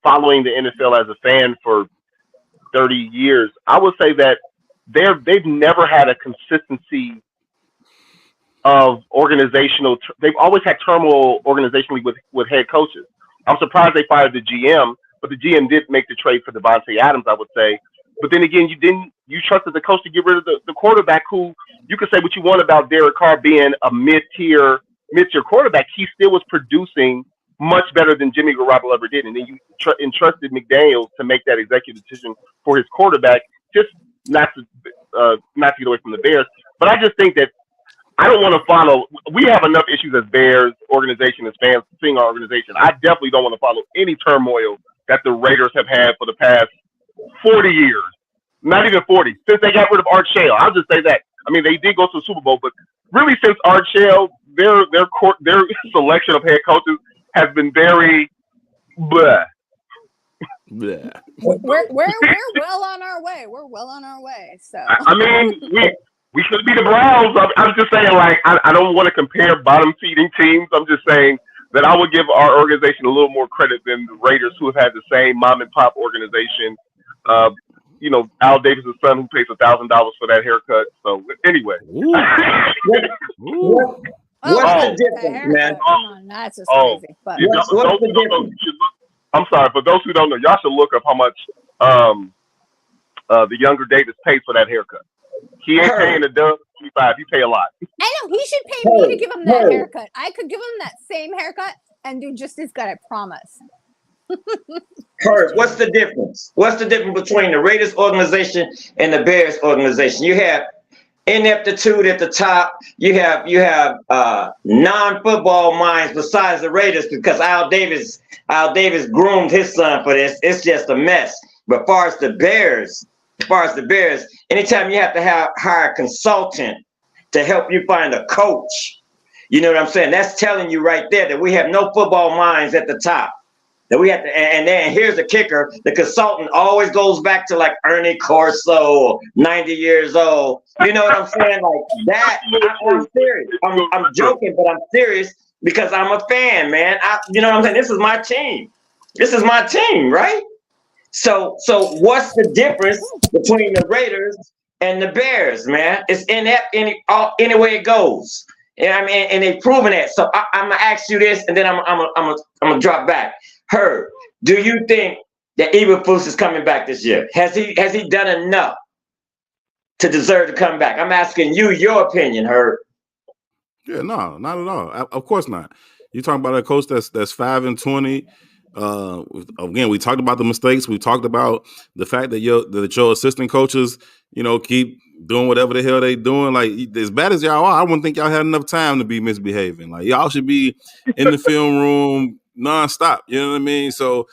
Speaker 1: following the NFL as a fan for 30 years, I would say that they've never had a consistency of organizational. They've always had turmoil organizationally with head coaches. I'm surprised they fired the GM, but the GM did make the trade for Devontae Adams, I would say. But then again, you trusted the coach to get rid of the quarterback, who you could say what you want about Derek Carr being a mid-tier quarterback. He still was producing much better than Jimmy Garoppolo ever did. And then you entrusted McDaniels to make that executive decision for his quarterback, just not to get away from the Bears. But I just think that I don't want to follow. We have enough issues as Bears organization, as fans, seeing our organization. I definitely don't want to follow any turmoil that the Raiders have had for the past 40 years. Not even 40. Since they got rid of Art Shell. I'll just say that. I mean, they did go to the Super Bowl, but really since Art Shell, their selection of head coaches has been very blah.
Speaker 7: Blah.
Speaker 6: We're well on our way. We're well on our way. So
Speaker 1: I mean, we should be the Browns. I'm just saying, I don't want to compare bottom feeding teams. I'm just saying that I would give our organization a little more credit than the Raiders, who have had the same mom and pop organization Al Davis' son who pays $1,000 for that haircut. So anyway.
Speaker 2: What's the difference, man?
Speaker 6: Come on, that's just crazy. But
Speaker 2: what's the difference?
Speaker 1: I'm sorry, for those who don't know, y'all should look up how much the younger Davis pays for that haircut. He ain't paying a dub 25. He pay a lot.
Speaker 6: I know he should pay me to give him that haircut. I could give him that same haircut and do just as good. I promise.
Speaker 2: Kurt, what's the difference? What's the difference between the Raiders organization and the Bears organization? You have ineptitude at the top. You have non-football minds besides the Raiders, because Al Davis groomed his son for this. It's just a mess. But as far as the Bears, anytime you have to hire a consultant to help you find a coach, you know what I'm saying? That's telling you right there that we have no football minds at the top. That we have to, and then here's the kicker: the consultant always goes back to like Ernie Corso, 90 years old. You know what I'm saying? Like that. I'm serious. I'm joking, but I'm serious because I'm a fan, man. You know what I'm saying? This is my team. This is my team, right? So what's the difference between the Raiders and the Bears, man? It's inept any way it goes. Yeah, I mean, and they've proven that. So I'm gonna ask you this, and then I'm gonna drop back. Herb, do you think that Eberflus is coming back this year? Has he done enough to deserve to come back? I'm asking you your opinion, Herb.
Speaker 7: Yeah, no, not at all. Of course not. You're talking about a coach that's 5-20. Again, we talked about the mistakes. We talked about the fact that your assistant coaches, keep doing whatever the hell they doing. Like, as bad as y'all are, I wouldn't think y'all had enough time to be misbehaving. Like, y'all should be in the film room nonstop. You know what I mean? So,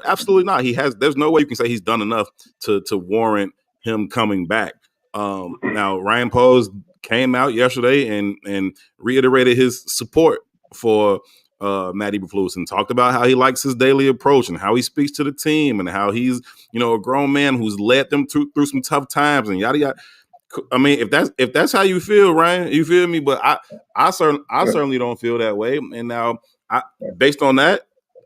Speaker 7: absolutely not. There's no way you can say he's done enough to warrant him coming back. Now, Ryan Poles came out yesterday and reiterated his support for Matt Eberflus and talked about how he likes his daily approach and how he speaks to the team and how he's, a grown man who's led them through some tough times and yada yada. I mean, if that's how you feel, Ryan, you feel me? But I certainly don't feel that way. And now, based on that,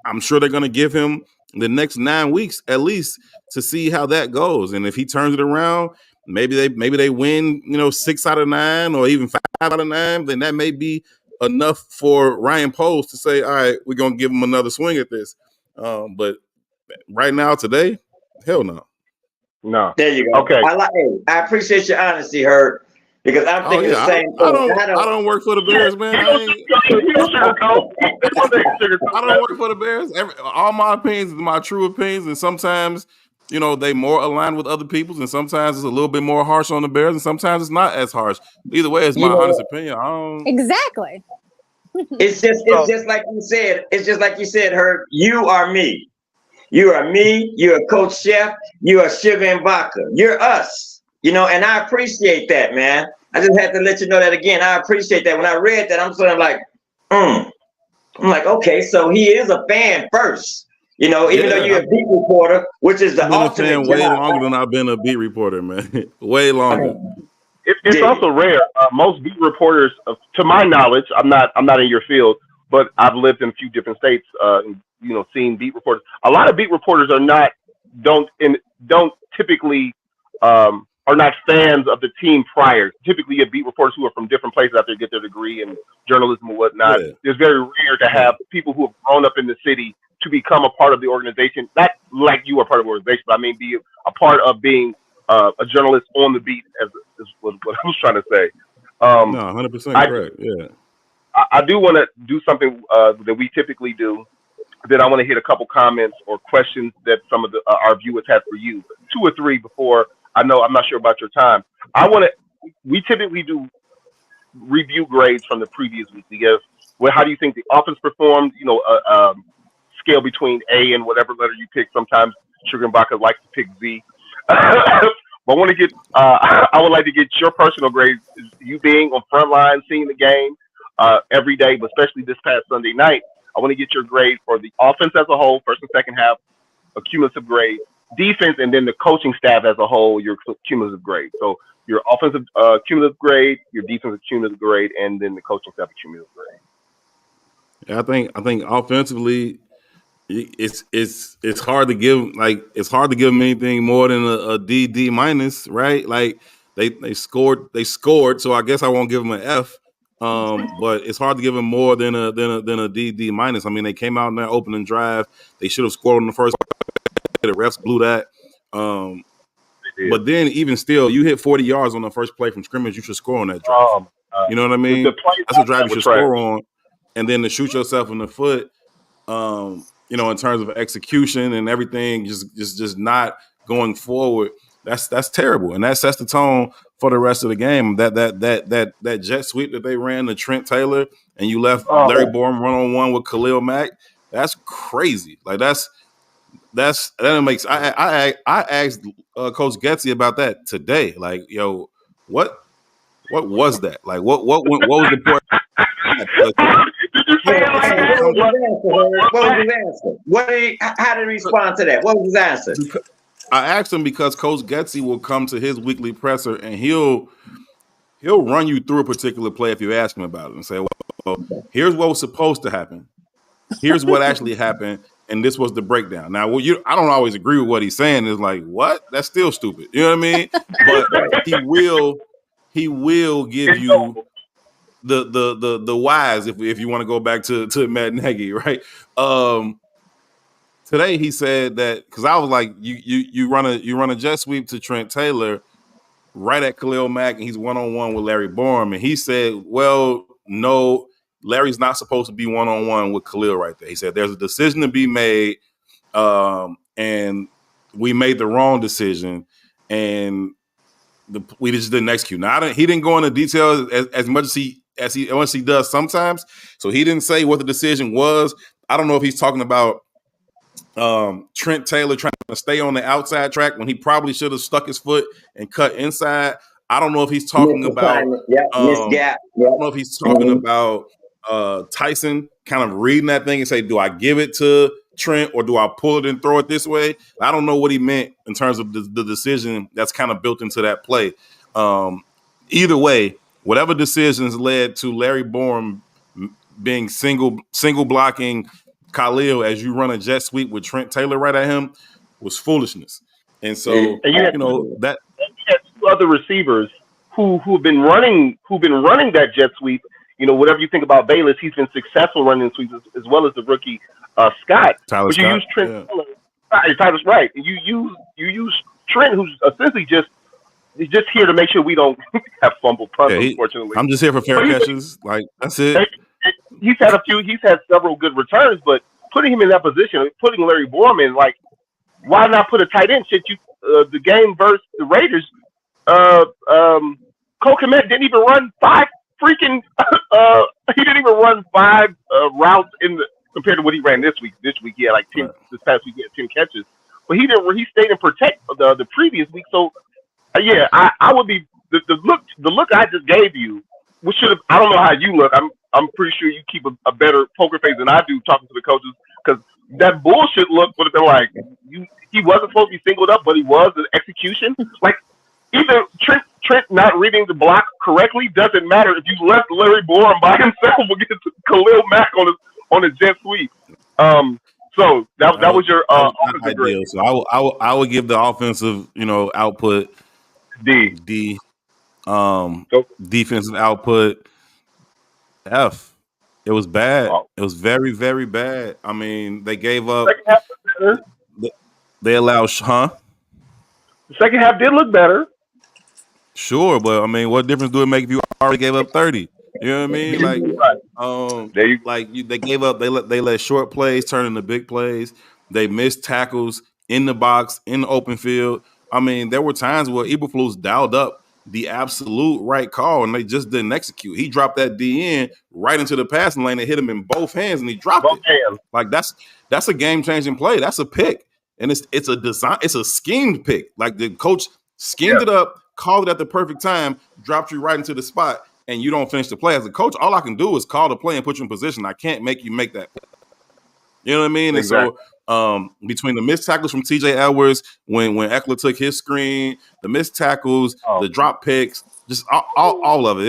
Speaker 7: I'm sure they're going to give him the next 9 weeks at least to see how that goes. And if he turns it around, maybe they win, 6 out of 9 or even 5 out of 9. Then that may be enough for Ryan Poles to say, all right, we're going to give him another swing at this. But right now, today, hell no.
Speaker 1: No.
Speaker 2: There you go.
Speaker 1: Okay.
Speaker 2: I appreciate your honesty, Herb, because I'm thinking the same thing.
Speaker 7: I don't work for the Bears, man. I don't work for the Bears. All my opinions are my true opinions, and sometimes, they more aligned with other people's, and sometimes it's a little bit more harsh on the Bears, and sometimes it's not as harsh. Either way, it's my honest opinion.
Speaker 6: Exactly.
Speaker 2: It's just like you said. It's just like you said, Herb. You are me. You are me. You're Coach Chef. You are Sugar and Vodka. You're us. And I appreciate that, man. I just had to let you know that again. I appreciate that. When I read that, I'm sort of like, I'm like, okay, so he is a fan first. Even though you're a beat reporter, which is the ultimate
Speaker 7: way longer than I've been a beat reporter, man. Way longer.
Speaker 1: It's also rare. Most beat reporters, to my knowledge, I'm not in your field, but I've lived in a few different states. Seeing beat reporters. A lot of beat reporters don't typically are not fans of the team prior. Typically, you have beat reporters who are from different places after they get their degree in journalism and whatnot. Yeah. It's very rare to have people who have grown up in the city to become a part of the organization. Not like you are part of the organization, but I mean be a part of being a journalist on the beat, is what I was trying to say.
Speaker 7: No, 100% correct. Yeah.
Speaker 1: I do want to do something that we typically do. Then I want to hit a couple comments or questions that some of our viewers have for you. 2 or 3 before I know. I'm not sure about your time. We typically do review grades from the previous week. How do you think the offense performed? Scale between A and whatever letter you pick. Sometimes Sugar and Vodka likes to pick Z. But I would like to get your personal grades. You being on front line, seeing the game every day, but especially this past Sunday night. I want to get your grade for the offense as a whole, first and second half, a cumulative grade, defense, and then the coaching staff as a whole, your cumulative grade. So your offensive cumulative grade, your defensive cumulative grade, and then the coaching staff cumulative grade.
Speaker 7: Yeah, I think offensively, it's hard to give them anything more than a D minus, right? Like they scored, so I guess I won't give them an F. But it's hard to give them more than a D minus. I mean, they came out in their opening drive. They should have scored on the first. The refs blew that. But then even still, you hit 40 yards on the first play from scrimmage, you should score on that drive. You know what I mean? That's a drive you should score on. And then to shoot yourself in the foot, you know, in terms of execution and everything, just not going forward. That's terrible, and that sets the tone for the rest of the game. That jet sweep that they ran to Trent Taylor, and you left Larry Borum 1-on-1 with Khalil Mack. That's crazy. Like that makes. I asked Coach Getsy about that today. Like, yo, what was that? Like, what was the point?
Speaker 2: What was his answer? How did he respond to that? What was his answer?
Speaker 7: I asked him because Coach Getsy will come to his weekly presser and he'll run you through a particular play if you ask him about it and say, well, here's what was supposed to happen. Here's what actually happened. And this was the breakdown. Now, I don't always agree with what he's saying. It's like, what? That's still stupid. You know what I mean? But he will give you the whys if you want to go back to Matt Nagy, right? Today he said that because I was like, you run a jet sweep to Trent Taylor right at Khalil Mack, and he's 1-on-1 with Larry Borum, and he said, well, no, Larry's not supposed to be 1-on-1 with Khalil right there. He said there's a decision to be made, and we made the wrong decision, and we just didn't execute. Now he didn't go into details as much as he does sometimes. So he didn't say what the decision was. I don't know if he's talking about Trent Taylor trying to stay on the outside track when he probably should have stuck his foot and cut inside. I don't know if he's talking about I don't know if he's talking about Tyson kind of reading that thing and say, do I give it to Trent or do I pull it and throw it this way? I don't know what he meant in terms of the decision that's kind of built into that play. Either way, whatever decisions led to Larry Borum being single blocking Khalil as you run a jet sweep with Trent Taylor right at him was foolishness. And so that
Speaker 1: you had two other receivers who've been running that jet sweep. You know, whatever you think about Bayless, he's been successful running sweeps as well as the rookie Scott.
Speaker 7: But
Speaker 1: you use Trent Taylor. Tyler's right. You use Trent, who's essentially he's just here to make sure we don't have fumble punts. Unfortunately,
Speaker 7: I'm just here for fair catches. Like that's it.
Speaker 1: He's had several good returns, but putting him in that position, putting Larry Borum in, like, why not put a tight end? Shit, the game versus the Raiders, Cole Kmet didn't even run five freaking. He didn't even run five routes compared to what he ran this week. This week he had like 10. This past week he had 10 catches, but he didn't. He stayed in protect the previous week. So yeah, I would be the look I just gave you. Which should have. I don't know how you look. I'm pretty sure you keep a better poker face than I do talking to the coaches, because that bullshit look would have been like he wasn't supposed to be singled up, but he was. The execution, like either Trent not reading the block correctly doesn't matter if you left Larry Borum by himself against Khalil Mack on a jet sweep. So that was your offensive grade.
Speaker 7: So I would give the offensive output D. Defensive output F. It was bad. It was very, very bad. I mean, they gave up.
Speaker 1: Second half was better.
Speaker 7: They allowed,
Speaker 1: The second half did look better.
Speaker 7: Sure, but I mean, what difference do it make if you already gave up 30? You know what I mean? Like, they gave up. They let short plays turn into big plays. They missed tackles in the box, in the open field. I mean, there were times where Eberflus dialed up the absolute right call, and they just didn't execute. He dropped that DN right into the passing lane and hit him in both hands, and he dropped it. Like that's a game-changing play. That's a pick, and it's a design. It's a schemed pick. Like the coach schemed it up, called it at the perfect time, dropped you right into the spot, and you don't finish the play. As a coach, all I can do is call the play and put you in position. I can't make you make that play. You know what I mean? Exactly. And so between the missed tackles from TJ Edwards, when Eckler took his screen, the missed tackles, the drop picks, just all of it.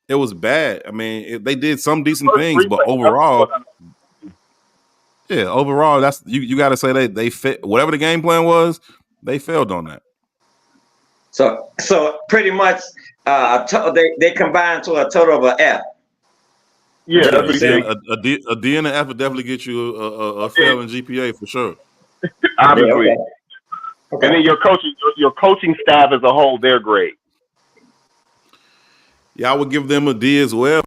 Speaker 7: It was bad. I mean, they did some decent things, but overall, Yeah, overall, that's you got to say they fit whatever the game plan was. They failed on that.
Speaker 2: So pretty much, they combined to a total of an F.
Speaker 1: Yeah, that's what he said.
Speaker 7: A D and an F would definitely get you a fail in GPA for sure.
Speaker 1: Obviously.
Speaker 2: Yeah, okay.
Speaker 1: And then your coaching staff as a whole, they're great.
Speaker 7: Yeah, I would give them a D as well.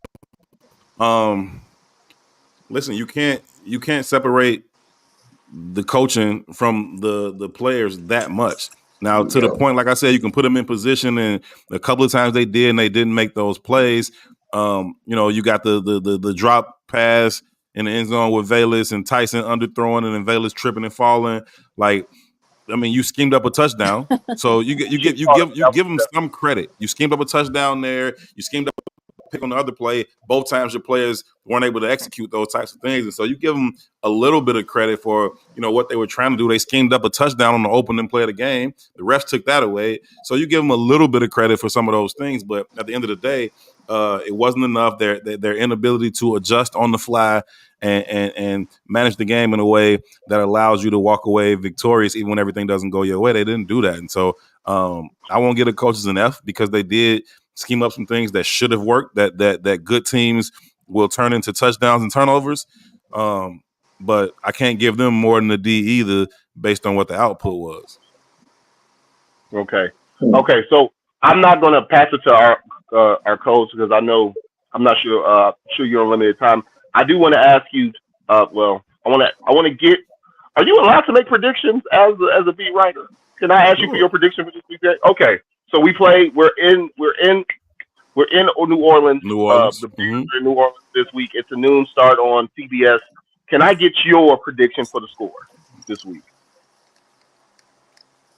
Speaker 7: Listen, you can't separate the coaching from the players that much. Now, to the point, like I said, you can put them in position, and a couple of times they did, and they didn't make those plays. You got the drop pass in the end zone with Velus and Tyson underthrowing, and then Velus tripping and falling. Like, I mean, you schemed up a touchdown, so you give them some credit. You schemed up a touchdown there. You schemed up a pick on the other play. Both times your players weren't able to execute those types of things, and so you give them a little bit of credit for what they were trying to do. They schemed up a touchdown on the opening play of the game. The refs took that away, so you give them a little bit of credit for some of those things. But at the end of the day, it wasn't enough. Their inability to adjust on the fly and manage the game in a way that allows you to walk away victorious even when everything doesn't go your way. They didn't do that. And so I won't give the coaches an F because they did scheme up some things that should have worked, that good teams will turn into touchdowns and turnovers. But I can't give them more than a D either based on what the output was.
Speaker 1: Okay. So I'm not going to pass it to our coach because I'm not sure you're on limited time. I do want to ask you. I want to get. Are you allowed to make predictions as a beat writer? Can I ask you for your prediction for this weekend? Okay. So we play. We're in New Orleans.
Speaker 7: New Orleans.
Speaker 1: The Bears are in New Orleans this week. It's a noon start on CBS. Can I get your prediction for the score this week?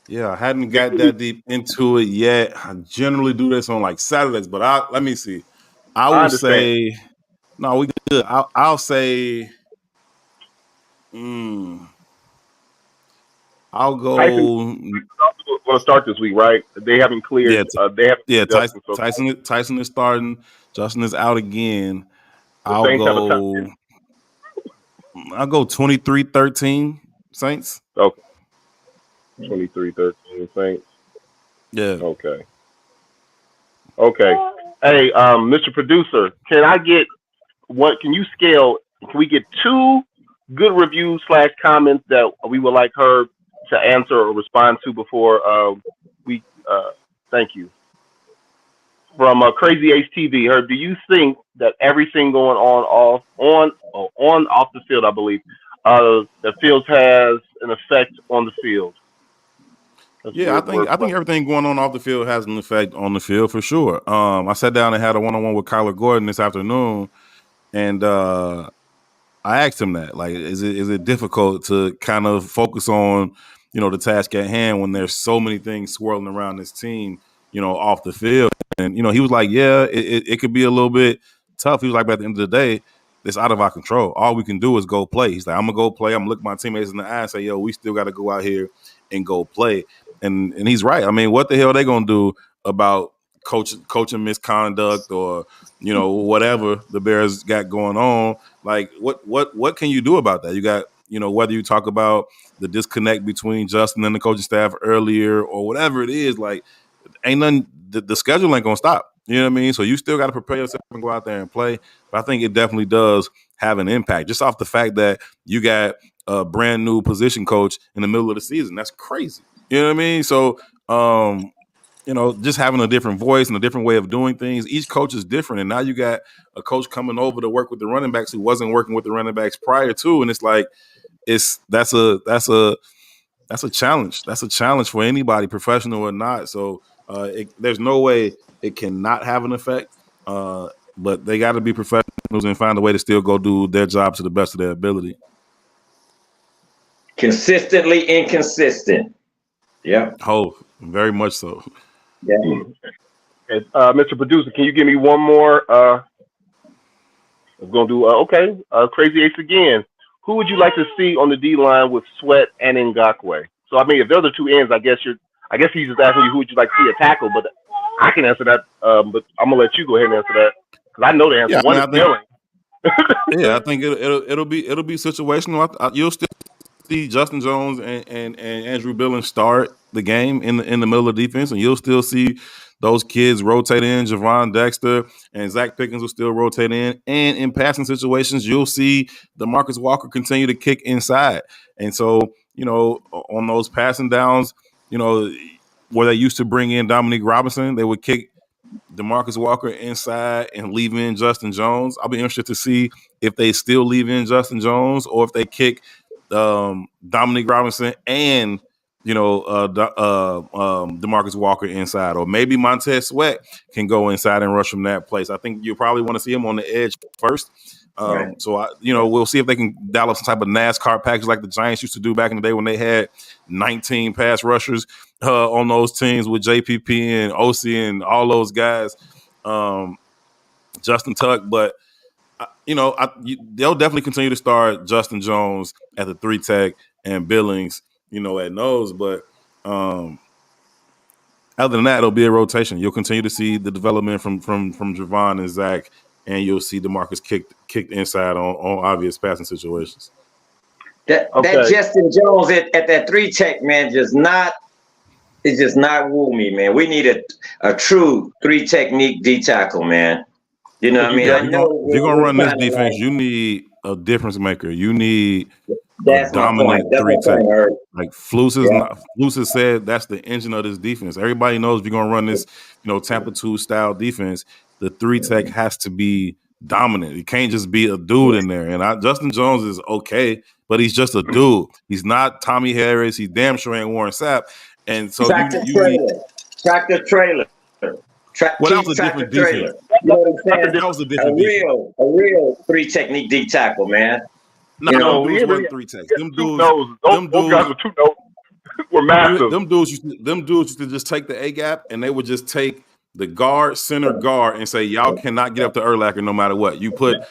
Speaker 7: Yeah, I hadn't got that deep into it yet. I generally do this on like Saturdays, but let me see. I will say, no, we good. I'll say, I'll go.
Speaker 1: Going to start this week, right? They haven't cleared.
Speaker 7: Tyson is starting. Justin is out again. I'll go 23-13 Saints.
Speaker 1: Okay. 23-13 Saints.
Speaker 7: Yeah.
Speaker 1: Okay. Hey, Mr. Producer, can you scale? Can we get 2 good reviews / comments that we would like her to answer or respond to before we? Thank you. From Crazy Ace TV, her. Do you think that everything going on off the field, I believe, that Fields has an effect on the field?
Speaker 7: I think everything going on off the field has an effect on the field for sure. I sat down and had a one-on-one with Kyler Gordon this afternoon, and I asked him that, like, is it difficult to kind of focus on, the task at hand when there's so many things swirling around this team, off the field? And, he was like, yeah, it could be a little bit tough. He was like, but at the end of the day, it's out of our control. All we can do is go play. He's like, I'm going to go play. I'm going to look my teammates in the eye and say, yo, we still got to go out here and go play. And he's right. I mean, what the hell are they going to do about coaching misconduct or, whatever the Bears got going on? Like, what can you do about that? You got, whether you talk about the disconnect between Justin and the coaching staff earlier or whatever it is, like, ain't nothing, the schedule ain't going to stop. You know what I mean? So you still got to prepare yourself and go out there and play. But I think it definitely does have an impact just off the fact that you got a brand new position coach in the middle of the season. That's crazy. You know what I mean? So, just having a different voice and a different way of doing things. Each coach is different. And now you got a coach coming over to work with the running backs who wasn't working with the running backs prior to. And it's like, that's a challenge. That's a challenge for anybody, professional or not. So there's no way it cannot have an effect. But they got to be professionals and find a way to still go do their job to the best of their ability.
Speaker 2: Consistently inconsistent. Yeah.
Speaker 7: Oh, very much so.
Speaker 2: Yeah.
Speaker 1: And, Mr. Producer, can you give me one more? I'm going to do, Crazy Ace again. Who would you like to see on the D-line with Sweat and Ngakoue? So, I mean, if they're the two ends, I guess he's just asking you who would you like to see a tackle, but I can answer that. But I'm going to let you go ahead and answer that because I know the answer. One is Milling.
Speaker 7: Yeah, I think it'll be situational. You'll still see Justin Jones and Andrew Billings start the game in the middle of defense, and you'll still see those kids rotate in. Javon Dexter and Zach Pickens will still rotate in, and in passing situations, you'll see DeMarcus Walker continue to kick inside. And so, on those passing downs, where they used to bring in Dominique Robinson, they would kick DeMarcus Walker inside and leave in Justin Jones. I'll be interested to see if they still leave in Justin Jones or if they kick Dominique Robinson and DeMarcus Walker inside, or maybe Montez Sweat can go inside and rush from that place. I think you probably want to see him on the edge first.
Speaker 2: Right.
Speaker 7: So we'll see if they can dial up some type of NASCAR package like the Giants used to do back in the day when they had 19 pass rushers on those teams with JPP and OC and all those guys, Justin Tuck. But they'll definitely continue to start Justin Jones at the 3 tech and Billings, at nose. But other than that, it'll be a rotation. You'll continue to see the development from Javon and Zach, and you'll see DeMarcus kicked inside on obvious passing situations.
Speaker 2: That Justin Jones at that 3 tech, man, just not woo me, man. We need a true 3 technique D tackle, man. You know what I mean?
Speaker 7: If you're gonna run this defense, you need a difference maker. You need a dominant 3 tech. Like Flus has said, that's the engine of this defense. Everybody knows if you're gonna run this, Tampa 2 style defense, the 3 tech has to be dominant. It can't just be a dude in there. And Justin Jones is okay, but he's just a dude. He's not Tommy Harris. He damn sure ain't Warren Sapp. And so
Speaker 2: tractor trailer.
Speaker 7: That was a different defense.
Speaker 2: You know what I'm saying?
Speaker 7: That was a different defense.
Speaker 2: A real 3 technique D tackle, man.
Speaker 7: No, them dudes weren't 3 techs. Them dudes
Speaker 1: guys were 2 nose. Were massive.
Speaker 7: Them dudes used to just take the A gap, and they would just take the center guard, and say, y'all cannot get up to Urlacher no matter what. You put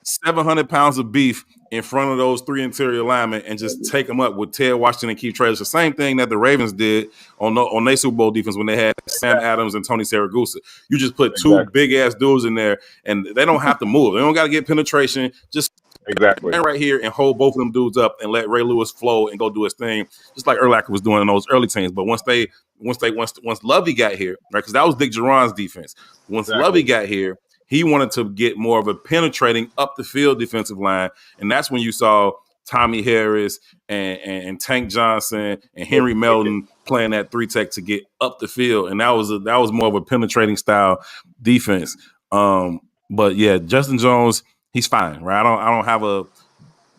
Speaker 7: 700 pounds of beef in front of those 3 interior linemen and just take them up with Ted Washington and Keith Traylor. The same thing that the Ravens did on their Super Bowl defense when they had Sam Adams and Tony Saragusa. You just put 2 big-ass dudes in there, and they don't have to move. They don't got to get penetration. Just stand right here and hold both of them dudes up and let Ray Lewis flow and go do his thing, just like Urlacher was doing in those early teams. But once Lovey got here, right, because that was Dick Geron's defense. Once Lovey got here, he wanted to get more of a penetrating up the field defensive line, and that's when you saw Tommy Harris and Tank Johnson and Henry Melton playing that 3 tech to get up the field, and that was more of a penetrating style defense. But yeah, Justin Jones, he's fine, right? I don't have a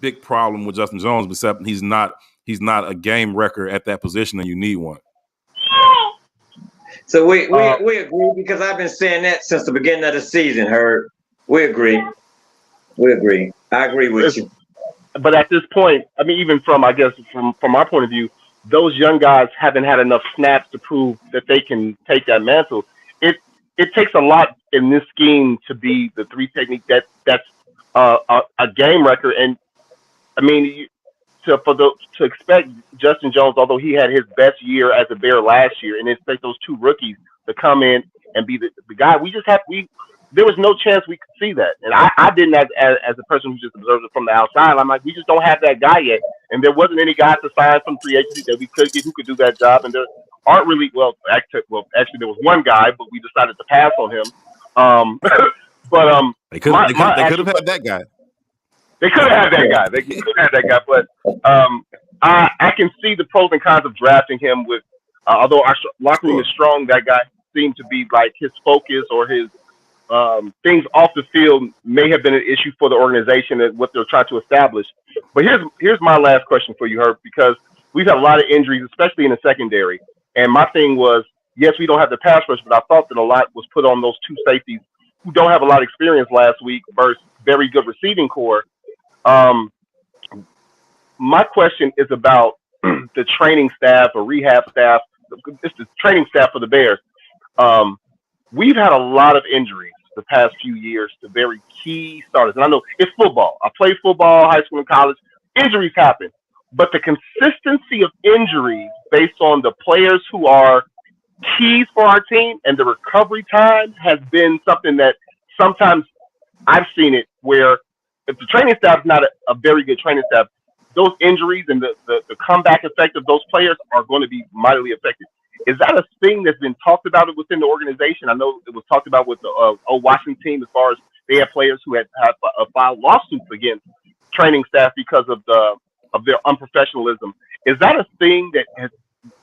Speaker 7: big problem with Justin Jones, except he's not a game wrecker at that position, and you need one.
Speaker 2: So we agree, because I've been saying that since the beginning of the season. Herb, we agree. I agree with you.
Speaker 1: But at this point, I mean, even from my point of view, those young guys haven't had enough snaps to prove that they can take that mantle. It takes a lot in this scheme to be the 3 technique that's a game record. And I mean, to expect Justin Jones, although he had his best year as a Bear last year, and expect those 2 rookies to come in and be the guy, there was no chance we could see that. And I didn't, as a person who just observed it from the outside. I'm like, we just don't have that guy yet. And there wasn't any guys to sign from free agency that we could get who could do that job. And there aren't really, actually there was one guy, but we decided to pass on him.
Speaker 7: They could have had that guy.
Speaker 1: They could have had that guy. But I can see the pros and cons of drafting him with, although our locker room is strong, that guy seemed to be like his focus or his things off the field may have been an issue for the organization and what they're trying to establish. But here's my last question for you, Herb, because we've had a lot of injuries, especially in the secondary. And my thing was, yes, we don't have the pass rush, but I thought that a lot was put on those 2 safeties who don't have a lot of experience last week versus very good receiving core. My question is about the training staff or rehab staff. It's the training staff for the Bears. We've had a lot of injuries the past few years to very key starters. And I know it's football. I played football, high school and college. Injuries happen. But the consistency of injuries based on the players who are keys for our team and the recovery time has been something that sometimes I've seen it where if the training staff is not a very good training staff, those injuries and the comeback effect of those players are going to be mightily affected. Is that a thing that's been talked about within the organization? I know it was talked about with the old Washington team as far as they had players who had filed lawsuits against training staff because of their unprofessionalism. Is that a thing that has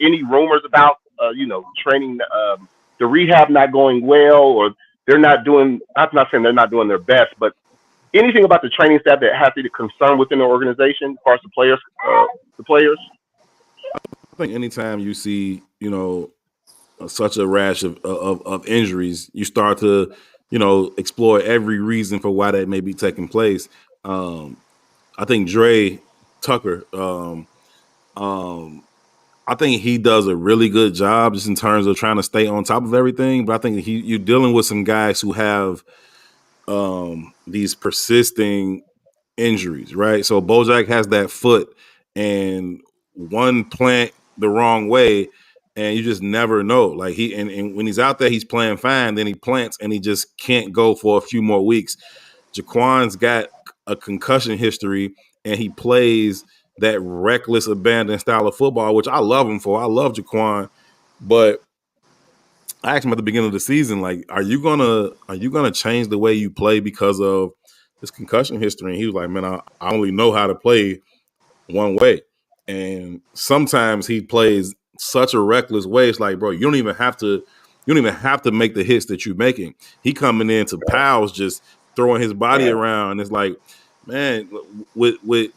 Speaker 1: any rumors about training the rehab not going well, or they're not doing? I'm not saying they're not doing their best, but anything about the training staff that has to be concern within the organization as far as the players, the players.
Speaker 7: I think anytime you see, such a rash of injuries, you start to, explore every reason for why that may be taking place. I think Dre Tucker, I think he does a really good job just in terms of trying to stay on top of everything. But I think you're dealing with some guys who have these persisting injuries, right? So Bojack has that foot and one plant the wrong way, and you just never know. Like and when he's out there, he's playing fine. Then he plants and he just can't go for a few more weeks. Jaquan's got a concussion history, and he plays that reckless, abandoned style of football, which I love him for. I love Jaquan, but I asked him at the beginning of the season, like, are you gonna change the way you play because of this concussion history? And he was like, man, I only know how to play one way. And sometimes he plays such a reckless way. It's like, bro, you don't even have to make the hits that you're making. He coming into pals, just throwing his body around. It's like, man, with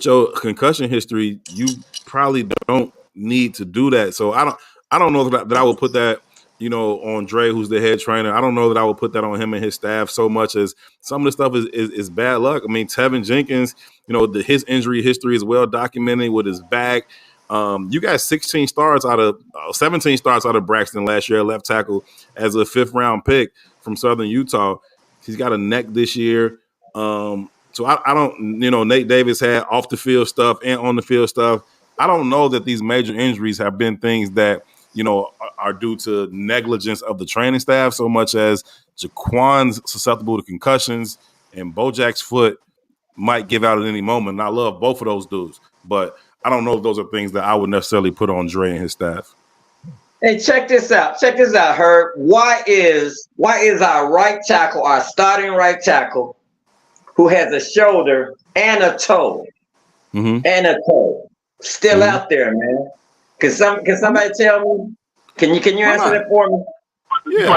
Speaker 7: your concussion history, you probably don't need to do that. So I don't know that I would put that, on Dre, who's the head trainer. I don't know that I would put that on him and his staff so much as some of the stuff is bad luck. I mean, Tevin Jenkins, his injury history is well documented with his back. You got 17 starts out of Braxton last year, left tackle, as a 5th round pick from Southern Utah. He's got a neck this year. So I don't, Nate Davis had off the field stuff and on the field stuff. I don't know that these major injuries have been things that, are due to negligence of the training staff so much as Jaquan's susceptible to concussions and Bojack's foot might give out at any moment. And I love both of those dudes, but I don't know if those are things that I would necessarily put on Dre and his staff.
Speaker 2: Hey, check this out, Herb. Why is our right tackle, our starting right tackle, who has a shoulder and a toe, still out there, man? Can somebody tell me? Can you answer that for me?
Speaker 7: Yeah,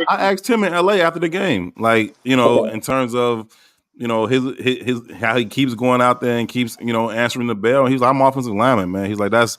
Speaker 7: I asked him in LA after the game, like, in terms of, his how he keeps going out there and keeps, answering the bell. And he's like, I'm offensive lineman, man. He's like, because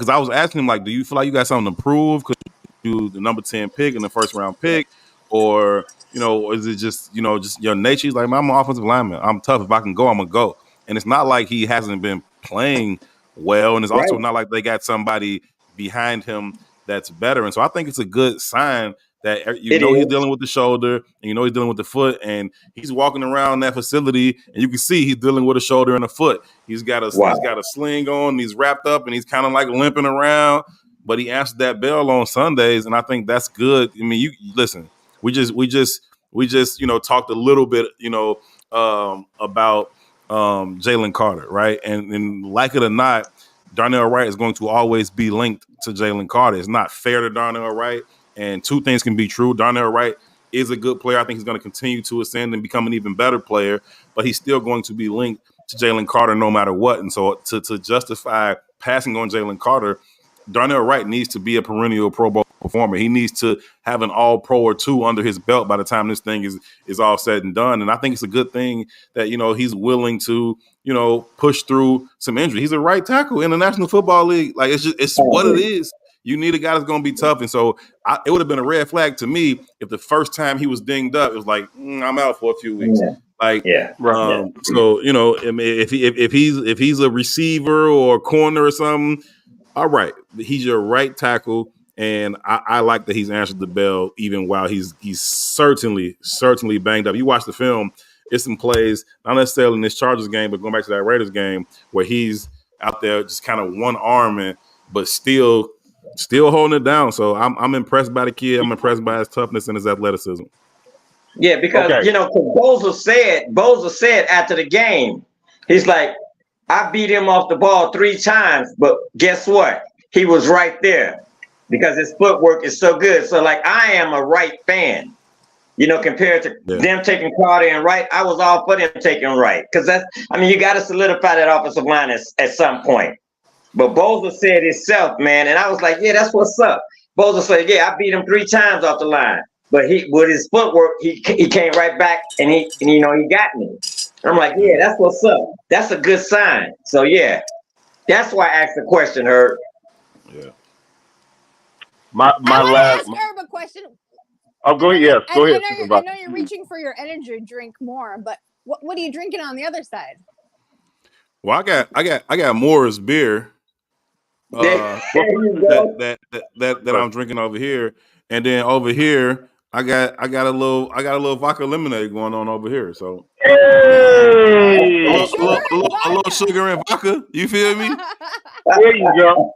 Speaker 7: I was asking him, like, do you feel like you got something to prove? Because you the number 10 pick and the 1st round pick, or is it just your nature? He's like, man, I'm an offensive lineman. I'm tough. If I can go, I'm gonna go. And it's not like he hasn't been playing well, and it's also not like they got somebody behind him that's better. And so I think it's a good sign that he's dealing with the shoulder, and he's dealing with the foot, and he's walking around that facility, and you can see he's dealing with a shoulder and a foot. He's got a sling on, he's wrapped up, and he's kind of like limping around. But he answered that bell on Sundays, and I think that's good. I mean, you listen. We just talked a little bit about Jalen Carter, right? And like it or not, Darnell Wright is going to always be linked to Jalen Carter. It's not fair to Darnell Wright, and two things can be true. Darnell Wright is a good player. I think he's going to continue to ascend and become an even better player, but he's still going to be linked to Jalen Carter no matter what. And so to justify passing on Jalen Carter, Darnell Wright needs to be a perennial Pro Bowl performer. He needs to have an all-pro or two under his belt by the time this thing is all said and done. And I think it's a good thing that, he's willing to, push through some injury. He's a right tackle in the National Football League. Like, it's what it is. You need a guy that's going to be tough. And so it would have been a red flag to me if the first time he was dinged up, it was like, I'm out for a few weeks. Yeah. So, if he's a receiver or a corner or something, all right, he's your right tackle, and I like that he's answered the bell even while he's certainly banged up. You watch the film, it's some plays, not necessarily in this Chargers game, but going back to that Raiders game where he's out there just kind of one arming, but still holding it down. So I'm impressed by the kid. I'm impressed by his toughness and his athleticism.
Speaker 2: Yeah, because
Speaker 1: Okay.
Speaker 2: Boza said after the game, he's like, I beat him off the ball 3 times, but guess what? He was right there because his footwork is so good. So like, I am a right fan. Compared to them taking Carter and Wright, I was all for them taking Wright because you got to solidify that offensive line at some point. But Boza said himself, man, and I was like, yeah, that's what's up. Boza said, yeah, I beat him 3 times off the line, but with his footwork, he came right back and he got me. I'm like, yeah, that's what's up. That's a good sign. So yeah, that's why I asked the question, Herb.
Speaker 7: Yeah.
Speaker 1: My last.
Speaker 6: Ask Herb a question.
Speaker 1: Oh, go ahead. Yes, go ahead.
Speaker 6: I know you're reaching for your energy drink more, but what are you drinking on the other side?
Speaker 7: Well, I got Moore's beer. That I'm drinking over here, and then over here I got a little vodka lemonade going on over here. So
Speaker 1: hey!
Speaker 7: a little sugar and vodka. You feel me?
Speaker 1: There you go.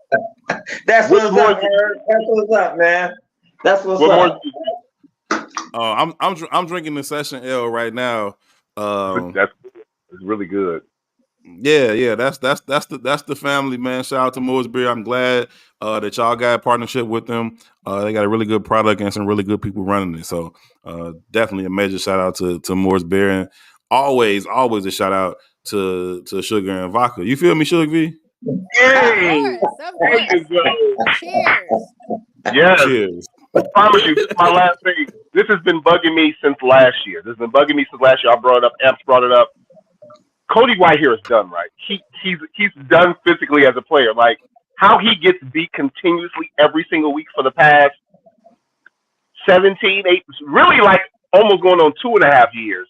Speaker 2: That's what's up, Herb. That's what's up, man. That's what's up.
Speaker 7: I'm drinking the Session Ale right now.
Speaker 1: That's really good.
Speaker 7: Yeah, that's the family, man. Shout out to Moore's Beer. I'm glad that y'all got a partnership with them. They got a really good product and some really good people running it. So definitely a major shout out to Moore's Beer, and always a shout out to Sugar and Vodka. You feel me, Sugar V?
Speaker 1: Hey,
Speaker 6: of course.
Speaker 1: There you go.
Speaker 6: Cheers.
Speaker 1: Yes.
Speaker 7: Cheers.
Speaker 1: I promise you, this is my last thing. This has been bugging me since last year. I brought it up. Amps brought it up. Cody Whitehair is done, right? He's done physically as a player. Like how he gets beat continuously every single week for the past 17, 8, really like almost going on 2.5 years.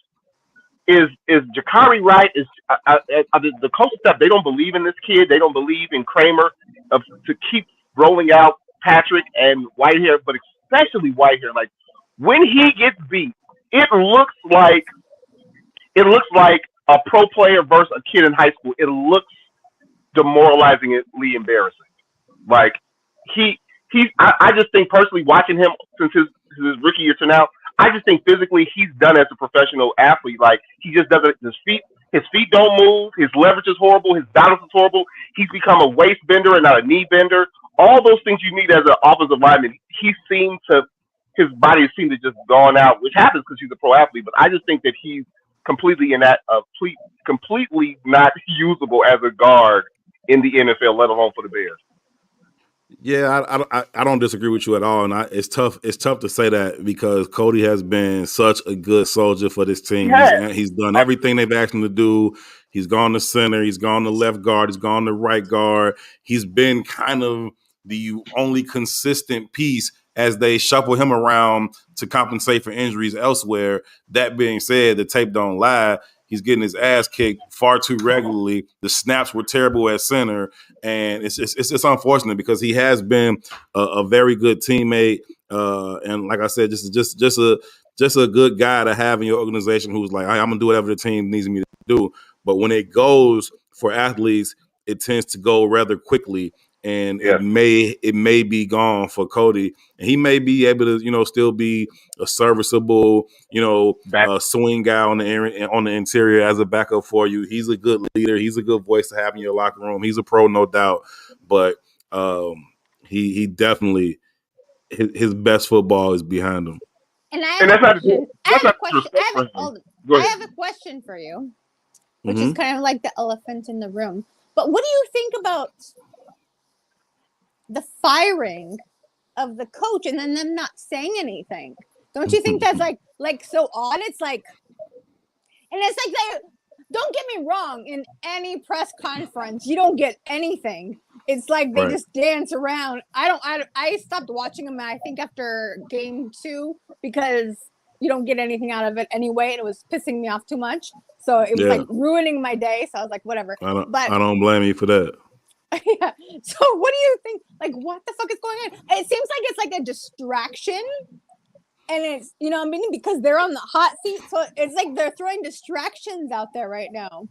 Speaker 1: Is Jakari Wright? Is the coaching staff? They don't believe in this kid. They don't believe in Kramer to keep rolling out Patrick and Whitehair, but especially Whitehair. Like when he gets beat, it looks like a pro player versus a kid in high school. It looks demoralizingly embarrassing. Like I just think personally watching him since his rookie year to now, I just think physically he's done as a professional athlete. Like he just doesn't. His feet don't move. His leverage is horrible. His balance is horrible. He's become a waist bender and not a knee bender. All those things you need as an offensive lineman. His body seemed to just gone out, which happens because he's a pro athlete. But I just think that he's completely completely not usable as a guard in the NFL, let alone for the Bears.
Speaker 7: Yeah, I don't disagree with you at all, and it's tough to say that because Cody has been such a good soldier for this team. He's done everything they've asked him to do. He's gone to center, he's gone to left guard, he's gone to right guard. He's been kind of the only consistent piece as they shuffle him around to compensate for injuries elsewhere. That being said, the tape don't lie. He's getting his ass kicked far too regularly. The snaps were terrible at center, and it's unfortunate because he has been a very good teammate, and like I said, just a good guy to have in your organization who's like, I'm gonna do whatever the team needs me to do. But when it goes for athletes, it tends to go rather quickly. And it may be gone for Cody, and he may be able to, still be a serviceable, swing guy on the interior as a backup for you. He's a good leader. He's a good voice to have in your locker room. He's a pro, no doubt. But he definitely his best football is behind him.
Speaker 6: And I have a question for you, which is kind of like the elephant in the room. But what do you think about the firing of the coach and then them not saying anything? Don't you think that's like so odd? It's like, and it's like don't get me wrong, in any press conference you don't get anything. It's like they just dance around. I stopped watching them, I think after game 2, because you don't get anything out of it anyway, and it was pissing me off too much. So it was like ruining my day. So I was like, whatever. I
Speaker 7: don't blame you for that.
Speaker 6: Yeah. So what do you think? Like, what the fuck is going on? It seems like it's like a distraction, and it's because they're on the hot seat. So it's like they're throwing distractions out there right now,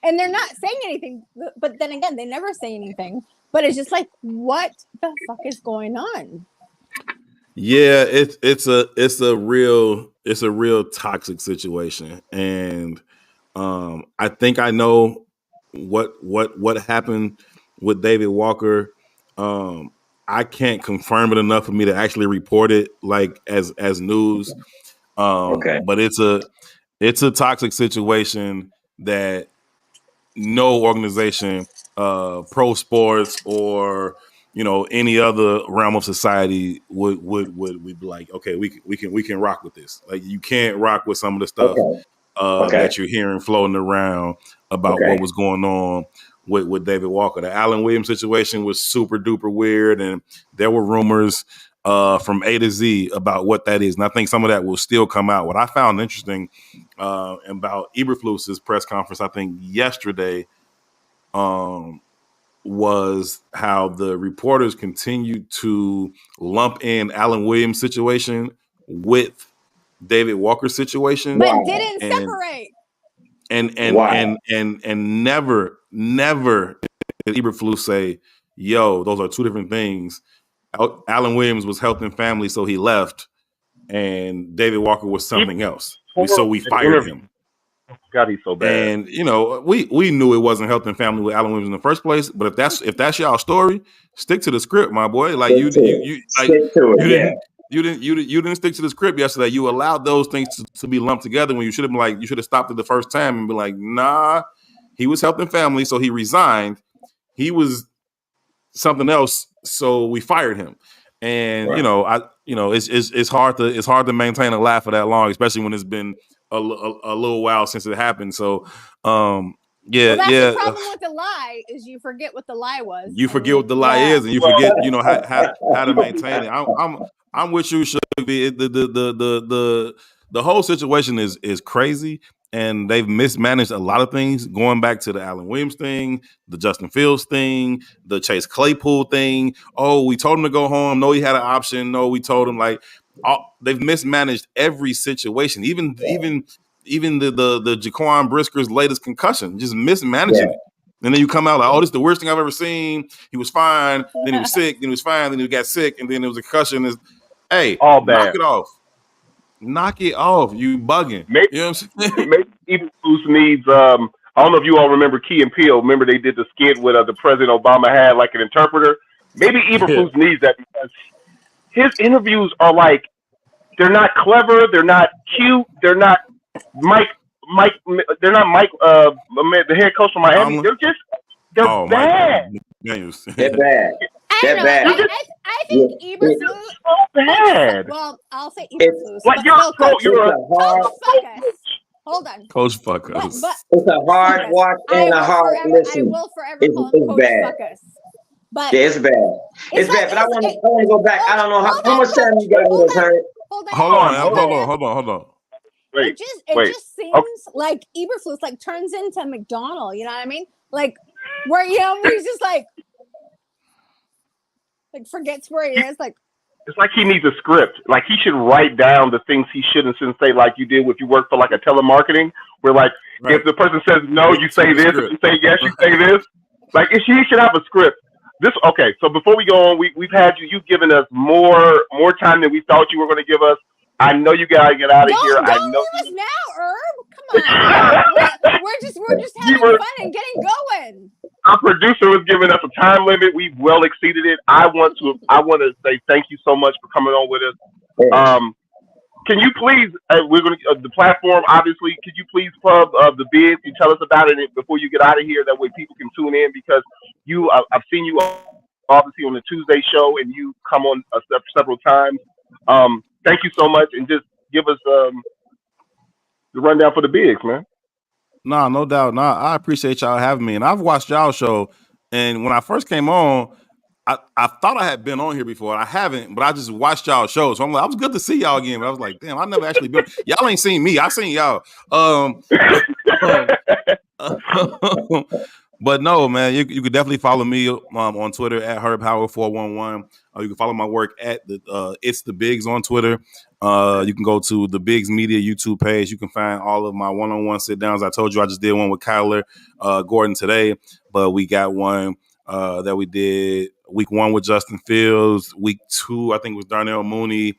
Speaker 6: and they're not saying anything. But then again, they never say anything. But it's just like, what the fuck is going on?
Speaker 7: Yeah, it's a real toxic situation, and I think I know what happened with David Walker. I can't confirm it enough for me to actually report it like as news.
Speaker 2: Okay.
Speaker 7: But it's a toxic situation that no organization, pro sports or any other realm of society would be like, okay, we can rock with this. Like, you can't rock with some of the stuff that you're hearing floating around about what was going on with David Walker. The Allen Williams situation was super duper weird, and there were rumors from A to Z about what that is, and I think some of that will still come out. What I found interesting about Eberflus's press conference, I think yesterday, was how the reporters continued to lump in Allen Williams' situation with David Walker's situation,
Speaker 6: but didn't separate.
Speaker 7: And never did Eberflus say, "Yo, those are two different things." Allen Williams was health and family, so he left, and David Walker was something else. So we fired him.
Speaker 1: God, he's so bad.
Speaker 7: And we knew it wasn't health and family with Allen Williams in the first place. But if that's y'all story, stick to the script, my boy. Like you didn't stick to the script yesterday. You allowed those things to be lumped together when you should have stopped it the first time and be like, nah, he was health and family, so he resigned. He was something else, so we fired him. And it's hard to maintain a laugh for that long, especially when it's been a little while since it happened. So
Speaker 6: The problem with the lie is you forget what the lie was.
Speaker 7: You forget what the lie is, and you forget how to maintain it. I'm with you, Suge. The whole situation is crazy, and they've mismanaged a lot of things. Going back to the Allen Williams thing, the Justin Fields thing, the Chase Claypool thing. Oh, we told him to go home. No, he had an option. No, we told him they've mismanaged every situation. Even the Jaquan Brisker's latest concussion, just mismanaging it. And then you come out like, oh, this is the worst thing I've ever seen. He was fine. Then he was sick. Then he was fine. Then he got sick. And then there was a concussion. Hey,
Speaker 1: all bad.
Speaker 7: Knock it off. Knock it off. You bugging.
Speaker 1: Maybe,
Speaker 7: you know what I'm saying?
Speaker 1: Maybe Eberflus needs, I don't know if you all remember Key and Peele. Remember they did the skit with the President Obama had like an interpreter? Maybe Eberflus needs that because his interviews are like, they're not clever. They're not cute. They're not they're not Mike, the head coach from Miami. They're bad.
Speaker 2: They're bad. They're bad.
Speaker 6: I think Eberflus
Speaker 1: so bad.
Speaker 6: Well, I'll say Eberflus.
Speaker 1: Like
Speaker 6: Hold on.
Speaker 7: Coach fuck us.
Speaker 6: But
Speaker 2: it's a hard watch and a hard listen.
Speaker 6: I will forever call him Coach
Speaker 2: bad.
Speaker 6: Fuck us. But
Speaker 2: it's bad. It's bad. But I want to go back. I don't know how much time you got with us, Hurt.
Speaker 7: Hold on.
Speaker 6: It just seems like Eberflus like turns into McDonald. You know what I mean? Like where he's just like forgets where he is. Like
Speaker 1: it's like he needs a script. Like he should write down the things he should and shouldn't say. Like you did if you work for like a telemarketing, where like if the person says no, you say this. If you say yes, you say this. Like he should have a script. So before we go on, we've had you've given us more time than we thought you were going to give us. I know you gotta get out of here.
Speaker 6: Don't leave us now, Herb. Come on. we're just having fun and getting going.
Speaker 1: Our producer was giving us a time limit. We've well exceeded it. I want to say thank you so much for coming on with us. Can you please? We're going to the platform. Obviously, could you please plug the bids? You tell us about it before you get out of here. That way, people can tune in because I've seen you obviously on the Tuesday show, and you come on several times. Thank you so much, and just give us the rundown for the bigs, man.
Speaker 7: Nah, no doubt. Nah, I appreciate y'all having me, and I've watched y'all show. And when I first came on, I thought I had been on here before. I haven't, but I just watched y'all show. So I'm like, I was good to see y'all again. But I was like, damn, I never actually been. Y'all ain't seen me. I seen y'all. But no, man, you could definitely follow me on Twitter at HerbHoward411. You can follow my work at It's the Bigs on Twitter. You can go to the Bigs Media YouTube page. You can find all of my one-on-one sit-downs. I told you I just did one with Kyler Gordon today, but we got one that we did week 1 with Justin Fields. Week 2, I think, was Darnell Mooney.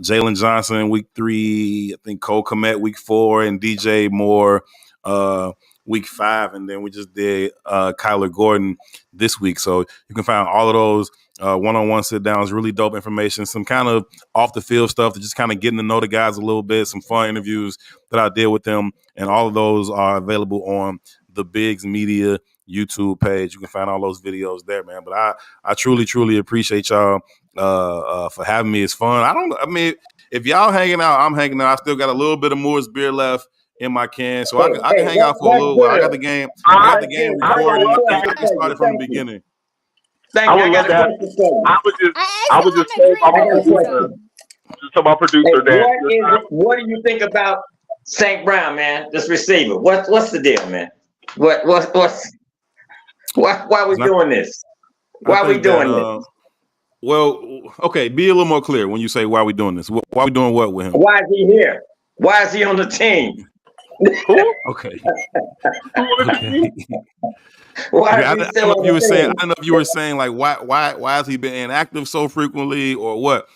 Speaker 7: Jalen Johnson week 3. I think Cole Kmet week 4, and DJ Moore week 5. And then we just did Kyler Gordon this week. So you can find all of those one-on-one sit-downs, really dope information, some kind of off-the-field stuff to just kind of getting to know the guys a little bit, some fun interviews that I did with them. And all of those are available on the Biggs Media YouTube page. You can find all those videos there, man. But I truly, truly appreciate y'all for having me. It's fun. I mean, if y'all hanging out, I'm hanging out. I still got a little bit of Moore's beer left in my can, so I can hang out for a little while. I got the game recorded. I started from the beginning.
Speaker 2: Thank you.
Speaker 1: I was just saying to my producer that.
Speaker 2: What do you think about St. Brown, man? This receiver. What's the deal, man? Why are we doing this? Why are we doing this?
Speaker 7: Well, okay, be a little more clear when you say why are we doing this. Why are we doing what with him?
Speaker 2: Why is he here? Why is he on the team?
Speaker 7: Okay.
Speaker 2: I
Speaker 7: don't know if you were saying like why has he been inactive so frequently or what?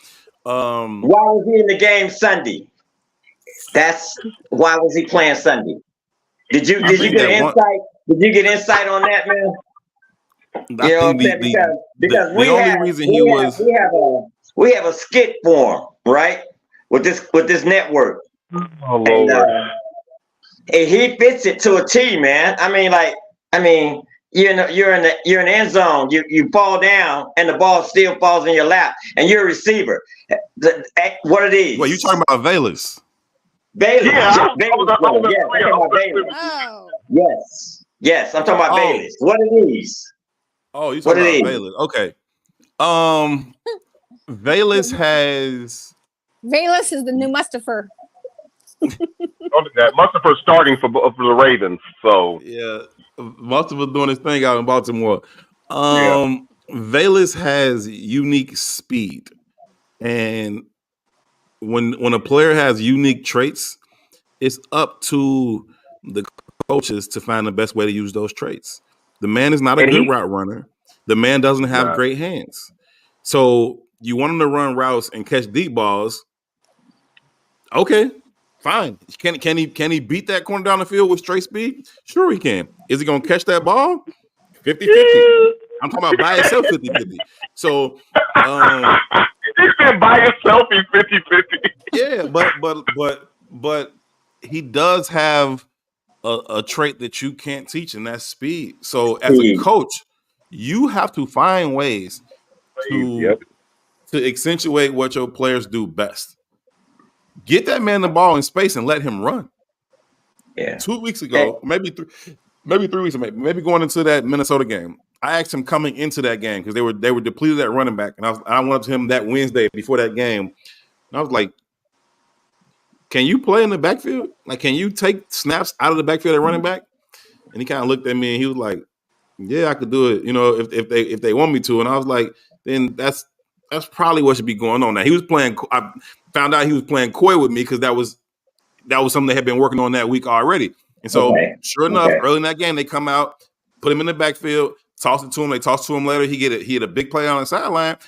Speaker 2: Why was he in the game Sunday? That's why was he playing Sunday? Did you get insight? Did you get insight on that, man? Because we have a skit for him, right? With this network.
Speaker 1: Oh, Lord.
Speaker 2: And he fits it to a T, man. You're in the end zone. You fall down and the ball still falls in your lap, and you're a receiver. What are these?
Speaker 7: Well, you talking about Halas?
Speaker 2: Bayless. Yes, I'm talking about Bayless. What are these?
Speaker 7: Oh, you talking about Bayless? Okay. Bayless
Speaker 6: is the new Mustafa.
Speaker 1: Mustafa starting for the Ravens. So
Speaker 7: yeah, Mustafa doing his thing out in Baltimore. Bayless has unique speed, and when a player has unique traits, it's up to the coaches to find the best way to use those traits. The man is not a good route runner. The man doesn't have great hands. So you want him to run routes and catch deep balls. Okay, fine. Can he beat that corner down the field with straight speed? Sure he can. Is he going to catch that ball? 50-50. I'm talking about by himself 50-50. So
Speaker 1: he said by himself he's 50-50.
Speaker 7: Yeah, but he does have a trait that you can't teach, and that's speed. So as a coach, you have to find ways to accentuate what your players do best. Get that man the ball in space and let him run.
Speaker 2: Yeah.
Speaker 7: 2 weeks ago, maybe 3 weeks ago, maybe going into that Minnesota game, I asked him coming into that game because they were depleted at running back, and I went up to him that Wednesday before that game, and I was like, can you play in the backfield? Like, can you take snaps out of the backfield at running back? And he kind of looked at me and he was like, yeah, I could do it, if they want me to. And I was like, then that's probably what should be going on now. I found out he was playing coy with me because that was something they had been working on that week already. And so sure enough, early in that game, they come out, put him in the backfield, toss it to him. They toss to him later. He had a big play on the sideline.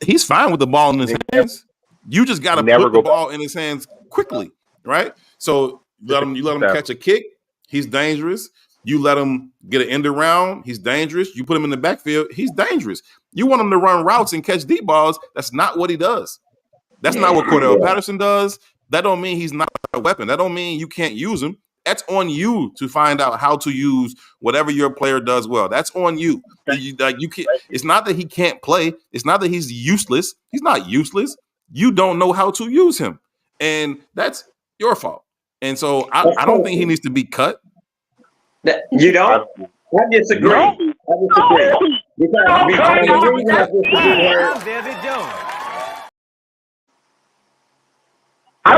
Speaker 7: He's fine with the ball in his hands. You just got to put the ball in his hands quickly, right? So you let him catch a kick. He's dangerous. You let him get an end around. He's dangerous. You put him in the backfield. He's dangerous. You want him to run routes and catch deep balls. That's not what he does. That's not what Cordell Patterson does. That don't mean he's not a weapon. That don't mean you can't use him. That's on you to find out how to use whatever your player does well. That's on you. You can't, it's not that he can't play. It's not that he's useless. He's not useless. You don't know how to use him, and that's your fault. And so I don't think he needs to be cut.
Speaker 2: You don't? I disagree.
Speaker 1: I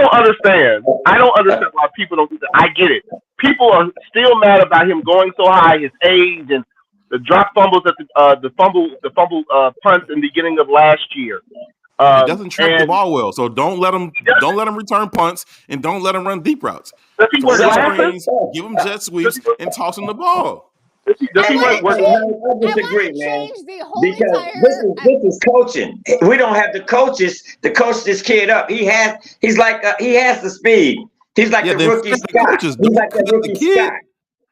Speaker 1: don't understand why people don't do that. I get it. People are still mad about him going so high, his age, and the drop fumbles at the fumble punts in the beginning of last year.
Speaker 7: He doesn't track the ball well, so don't let him return punts and don't let him run deep routes.
Speaker 1: Give
Speaker 7: Give him jet sweeps and toss him the ball.
Speaker 1: Does he run?
Speaker 2: I disagree, man.
Speaker 6: Change the whole
Speaker 2: Because
Speaker 6: entire,
Speaker 2: this is coaching. We don't have the coaches to coach this kid up. He has the speed. He's like the rookie Scott. He's like the rookie Scott.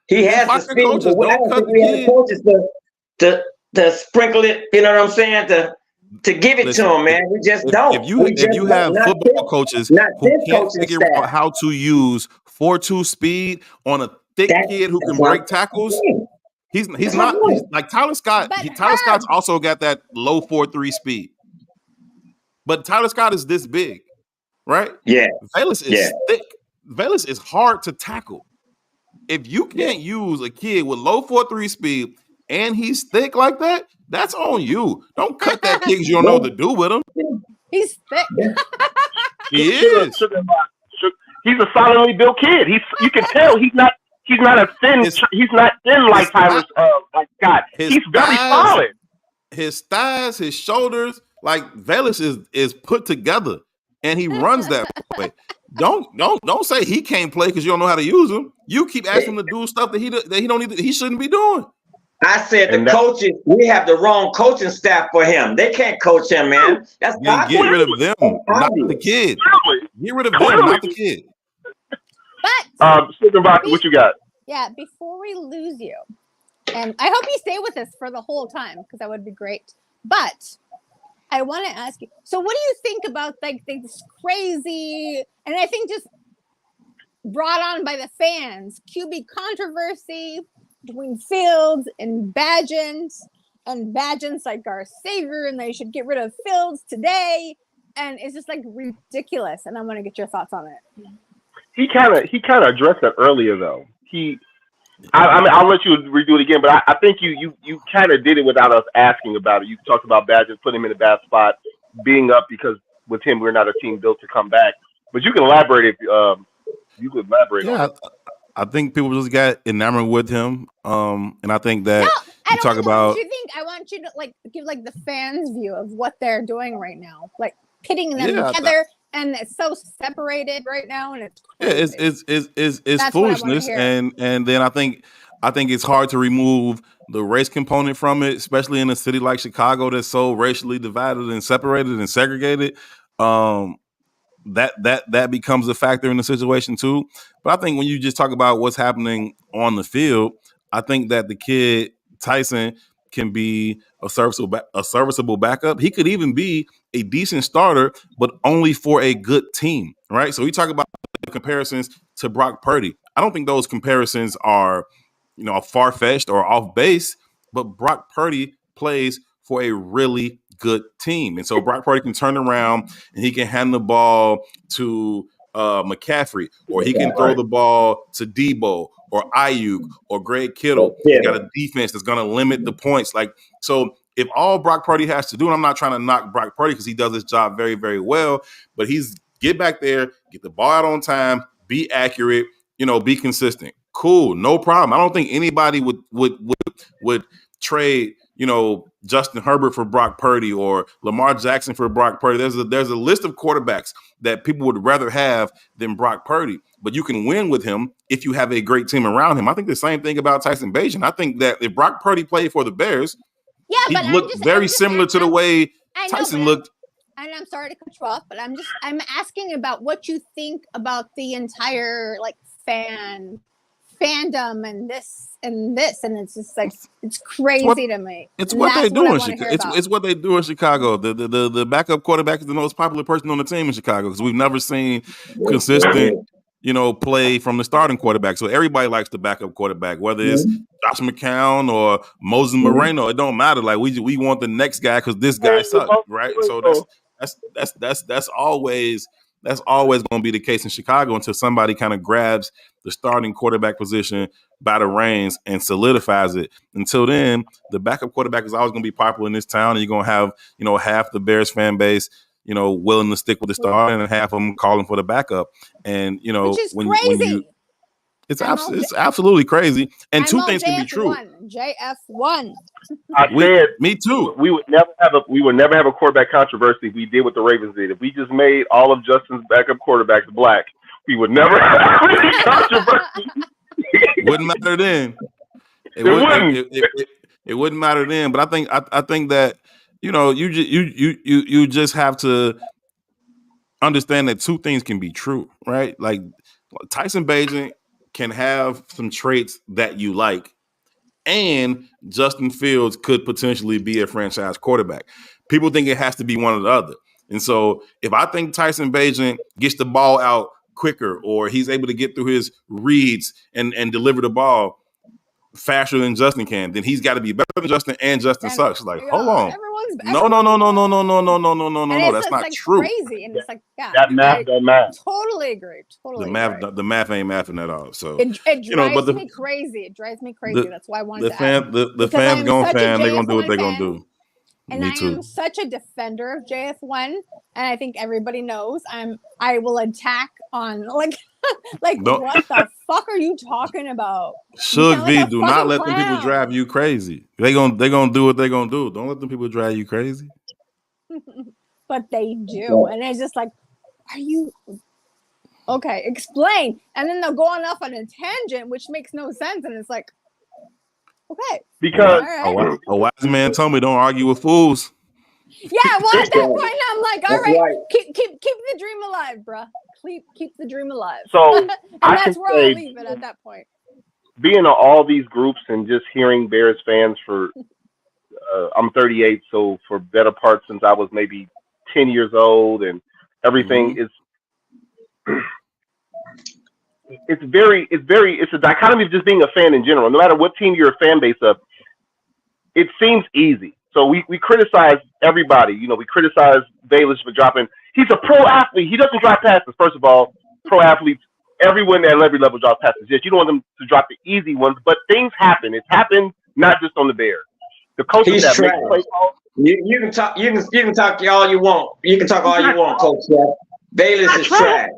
Speaker 2: He has the speed.
Speaker 7: Coaches,
Speaker 2: but I don't think we have the coaches to sprinkle it. You know what I'm saying? To give it to him, man. We just don't.
Speaker 7: If you have football coaches who can't figure out how to use 4.2 speed on a thick kid who can break tackles, he's not like Tyler Scott. Tyler Scott's also got that low 4.3 speed, but Tyler Scott is this big, right?
Speaker 2: Yeah.
Speaker 7: Velus is thick. Velus is hard to tackle. If you can't use a kid with low 4.3 speed and he's thick like that, that's on you. Don't cut that kid because you don't know what to do with him.
Speaker 6: He's thick.
Speaker 7: He is.
Speaker 1: He's a solidly built kid. You can tell he's not a thin. He's not thin like Tyler's. Like Scott. He's very solid.
Speaker 7: His thighs, his shoulders, like Velus is put together, and he runs that way. Don't say he can't play because you don't know how to use him. You keep asking him to do stuff that he don't need. He shouldn't be doing.
Speaker 2: I said coaches, we have the wrong coaching staff for him. They can't coach him, man. That's
Speaker 7: get rid of them, not the kid. Get rid of them, not the kid.
Speaker 6: But
Speaker 1: what you got?
Speaker 6: Yeah, before we lose you, and I hope you stay with us for the whole time because that would be great. But I want to ask you. So, what do you think about like this crazy, and I think just brought on by the fans, QB controversy between Fields and Bagent, and Bagent's like our savior, and they should get rid of Fields today, and it's just like ridiculous. And I want to get your thoughts on it.
Speaker 1: He kind of addressed that earlier though. I mean, I'll let you redo it again, but I think you kind of did it without us asking about it. You talked about Badgers, putting him in a bad spot, being up because with him we're not a team built to come back. But you can elaborate if you could elaborate.
Speaker 7: Yeah, on it. I think people just got enamored with him, and I think that you talk about.
Speaker 6: What you think? I want you to like give like the fans' view of what they're doing right now, like pitting them together. And it's so separated right now, and it's crazy.
Speaker 7: It's foolishness, and then I think it's hard to remove the race component from it, especially in a city like Chicago that's so racially divided and separated and segregated. That becomes a factor in the situation too. But I think when you just talk about what's happening on the field, I think that the kid Tyson can be a serviceable backup. He could even be a decent starter, but only for a good team, right? So we talk about the comparisons to Brock Purdy. I don't think those comparisons are, far-fetched or off base, but Brock Purdy plays for a really good team. And so Brock Purdy can turn around and he can hand the ball to McCaffrey, or he can throw the ball to Debo or Ayuk or Greg Kittle. He's got a defense that's going to limit the points. So if all Brock Purdy has to do, and I'm not trying to knock Brock Purdy because he does his job very, very well, but he's get back there, get the ball out on time, be accurate, be consistent. Cool, no problem. I don't think anybody would trade, Justin Herbert for Brock Purdy or Lamar Jackson for Brock Purdy. There's a list of quarterbacks that people would rather have than Brock Purdy, but you can win with him if you have a great team around him. I think the same thing about Tyson Bagent. I think that if Brock Purdy played for the Bears, he looked very similar to the way Tyson looked.
Speaker 6: And I'm sorry to cut you off, but I'm asking about what you think about the entire fandom and this, and it's just like it's crazy to me.
Speaker 7: It's what they do in Chicago. It's what they do in Chicago. The backup quarterback is the most popular person on the team in Chicago because we've never seen consistent, play from the starting quarterback. So everybody likes the backup quarterback, whether it's Josh McCown or Moses Moreno. It don't matter. Like we want the next guy because this guy sucks, right? So that's always going to be the case in Chicago until somebody kind of grabs the starting quarterback position by the reins and solidifies it. Until then, the backup quarterback is always going to be popular in this town, and you're going to have, half the Bears fan base, willing to stick with the starter and half of them calling for the backup. And,
Speaker 6: which is crazy.
Speaker 7: It's absolutely crazy. And two things can be true.
Speaker 6: JF1.
Speaker 7: Me too.
Speaker 1: We would never have a quarterback controversy if we did what the Ravens did. If we just made all of Justin's backup quarterbacks black, we would never have any controversy.
Speaker 7: Wouldn't matter then. it wouldn't matter then. But I think that you just have to understand that two things can be true, right? Like Tyson Bagent can have some traits that you like, and Justin Fields could potentially be a franchise quarterback. People think it has to be one or the other. And so if I think Tyson Bagent gets the ball out quicker, or he's able to get through his reads and deliver the ball faster than Justin can, then he's got to be better than Justin, and Justin sucks. Like, hold on. No. That's not true.
Speaker 6: Crazy. And it's like, yeah.
Speaker 1: That math.
Speaker 6: Totally agree. Totally
Speaker 7: the math
Speaker 6: agree.
Speaker 7: the math ain't mathing at all. So
Speaker 6: it drives me crazy. It drives me crazy. That's why I wanted to ask.
Speaker 7: The fans gonna fan, they're gonna do what they're gonna do.
Speaker 6: And I am such a defender of JF1, and I think everybody knows I will attack on like what the fuck are you talking about?
Speaker 7: Suge V, do not let them people drive you crazy. They gonna do what they gonna do. Don't let them people drive you crazy.
Speaker 6: But they do, and it's just like, are you okay? Explain, and then they'll go off on a tangent, which makes no sense, and it's like, okay,
Speaker 1: because
Speaker 7: a wise man told me don't argue with fools.
Speaker 6: Yeah, well, at that point, I'm like, all right, keep the dream alive, bruh. Keep the dream alive.
Speaker 1: So
Speaker 6: and that's where I'll leave it at that point.
Speaker 1: Being on all these groups and just hearing Bears fans for, I'm 38, so for better part since I was maybe 10 years old, and everything is. It's a dichotomy of just being a fan in general. No matter what team you're a fan base of, it seems easy. So we criticize everybody. We criticize Bayless for dropping. He's a pro athlete. He doesn't drop passes. First of all, pro athletes, everyone at every level drops passes. Yes, you don't want them to drop the easy ones, but things happen. It's happened not just on the Bears. The coaches that make play calls.
Speaker 2: You can talk. You can talk all you want. You can talk all you want, Coach. Bayless is trash.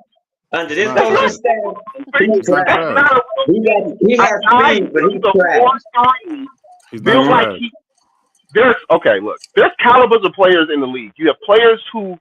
Speaker 2: Under this Bayless staff, he's trash. He has speed, but he's trash.
Speaker 1: Feel like there's calibers of players in the league. You have players who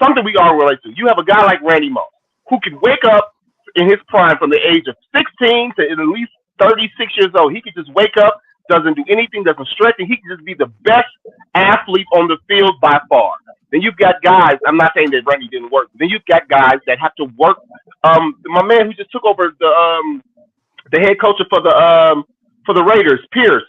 Speaker 1: something we all relate to. You have a guy like Randy Moss who can wake up in his prime from the age of 16 to at least 36 years old. He could just wake up, doesn't do anything, doesn't stretch, and he can just be the best athlete on the field by far. Then you've got guys, I'm not saying that Randy didn't work, but then you've got guys that have to work. My man who just took over the head coach for the Raiders, Pierce.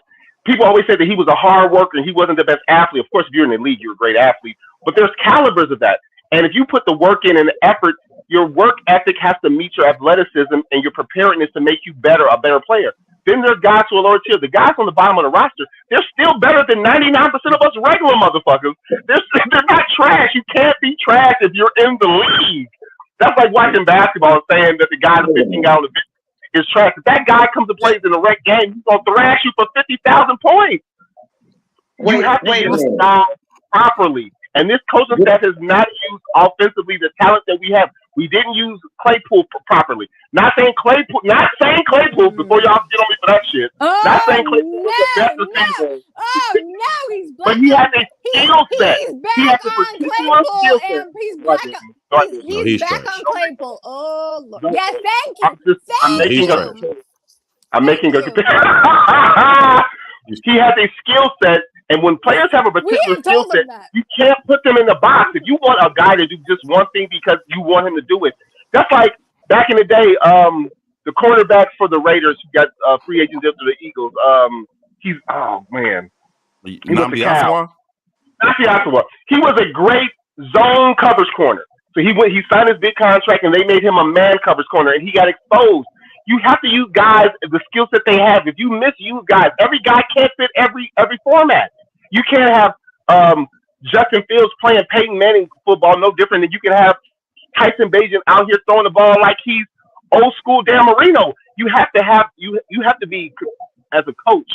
Speaker 1: People always say that he was a hard worker and he wasn't the best athlete. Of course, if you're in the league, you're a great athlete. But there's calibers of that. And if you put the work in and the effort, your work ethic has to meet your athleticism and your preparedness to make you a better player. Then there's guys who are lower tier. The guys on the bottom of the roster, they're still better than 99% of us regular motherfuckers. They're not trash. You can't be trash if you're in the league. That's like watching basketball and saying that the guy that's 15 out of the bench is trash. If that guy comes and plays in a rec game, he's gonna thrash you for 50,000 points. You have to use the guy properly. And this coaching staff has not used offensively the talent that we have. We didn't use Claypool properly. Not saying Claypool before y'all get on me for that shit. Not saying Claypool was the best receiver.
Speaker 6: He's black.
Speaker 1: But he has a skill set.
Speaker 6: He has a particular skill set. He's back on Claypool. Oh, Lord. Yes, thank you.
Speaker 1: I'm making a He has a skill set. And when players have a particular skill set, you can't put them in the box. If you want a guy to do just one thing because you want him to do it, that's like back in the day, the cornerback for the Raiders who got free agent deal to the Eagles. He was He was a great zone coverage corner. So he signed his big contract and they made him a man coverage corner and he got exposed. You have to use guys the skill set they have. If you misuse guys, every guy can't fit every format. You can't have Justin Fields playing Peyton Manning football no different than you can have Tyson Bagent out here throwing the ball like he's old school Dan Marino. You have to be, as a coach,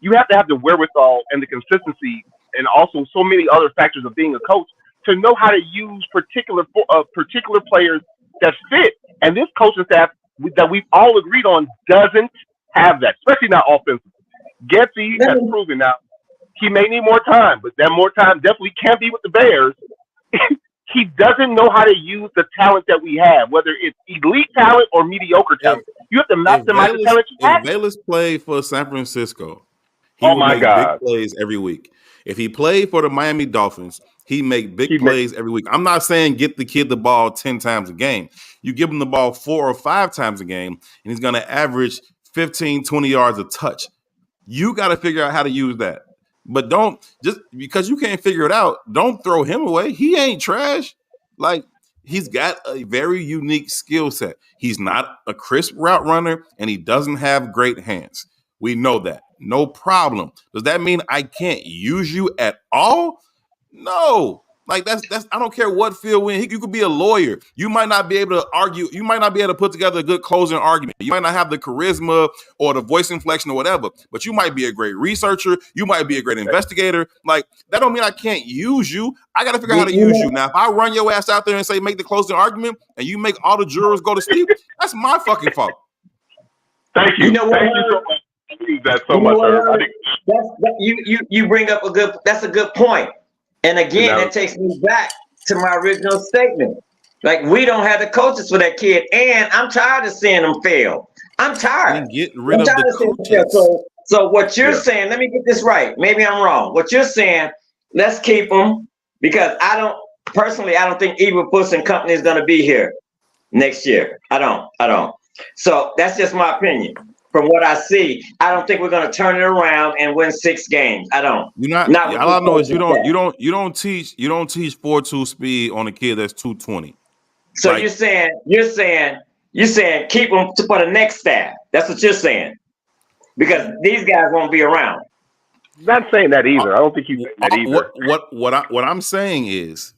Speaker 1: you have to have the wherewithal and the consistency and also so many other factors of being a coach to know how to use particular players that fit. And this coaching staff that we've all agreed on doesn't have that, especially not offensively. Getsy has proven now he may need more time, but that more time definitely can't be with the Bears. He doesn't know how to use the talent that we have, whether it's elite talent or mediocre talent. You have to maximize the talent you have.
Speaker 7: If Bayless played for San Francisco, he
Speaker 1: Oh
Speaker 7: would
Speaker 1: my
Speaker 7: make
Speaker 1: God.
Speaker 7: big plays every week. If he played for the Miami Dolphins, he make big plays every week. I'm not saying get the kid the ball 10 times a game. You give him the ball 4 or 5 times a game, and he's going to average 15, 20 yards a touch. You got to figure out how to use that. But don't, just because you can't figure it out, don't throw him away. He ain't trash. Like, he's got a very unique skill set. He's not a crisp route runner, and he doesn't have great hands. We know that. No problem. Does that mean I can't use you at all? No. Like, that's I don't care what field we're in. You could be a lawyer. You might not be able to argue. You might not be able to put together a good closing argument. You might not have the charisma or the voice inflection or whatever, but you might be a great researcher. You might be a great investigator. Like, that don't mean I can't use you. I got to figure out how to use you. Now, if I run your ass out there and say, make the closing argument, and you make all the jurors go to sleep, that's my fucking fault.
Speaker 1: Thank you.
Speaker 2: You know what?
Speaker 1: Thank you so much. I need that so much, Herb.
Speaker 2: You bring up that's a good point. And again, that takes me back to my original statement. Like, we don't have the coaches for that kid, and I'm tired of seeing them fail. I'm tired.
Speaker 7: Get rid of the coaches.
Speaker 2: So what you're saying, let me get this right. Maybe I'm wrong. What you're saying, let's keep them, because I don't think Eberflus and company is going to be here next year. I don't. So that's just my opinion. From what I see, I don't think we're going to turn it around and win 6 games. I don't.
Speaker 7: All I know is you don't teach 4.2 speed on a kid that's 220.
Speaker 2: So you're saying keep them for the next staff. That's what you're saying, because these guys won't be around.
Speaker 1: I'm not saying that either. I don't think you say that either.
Speaker 7: What I'm saying is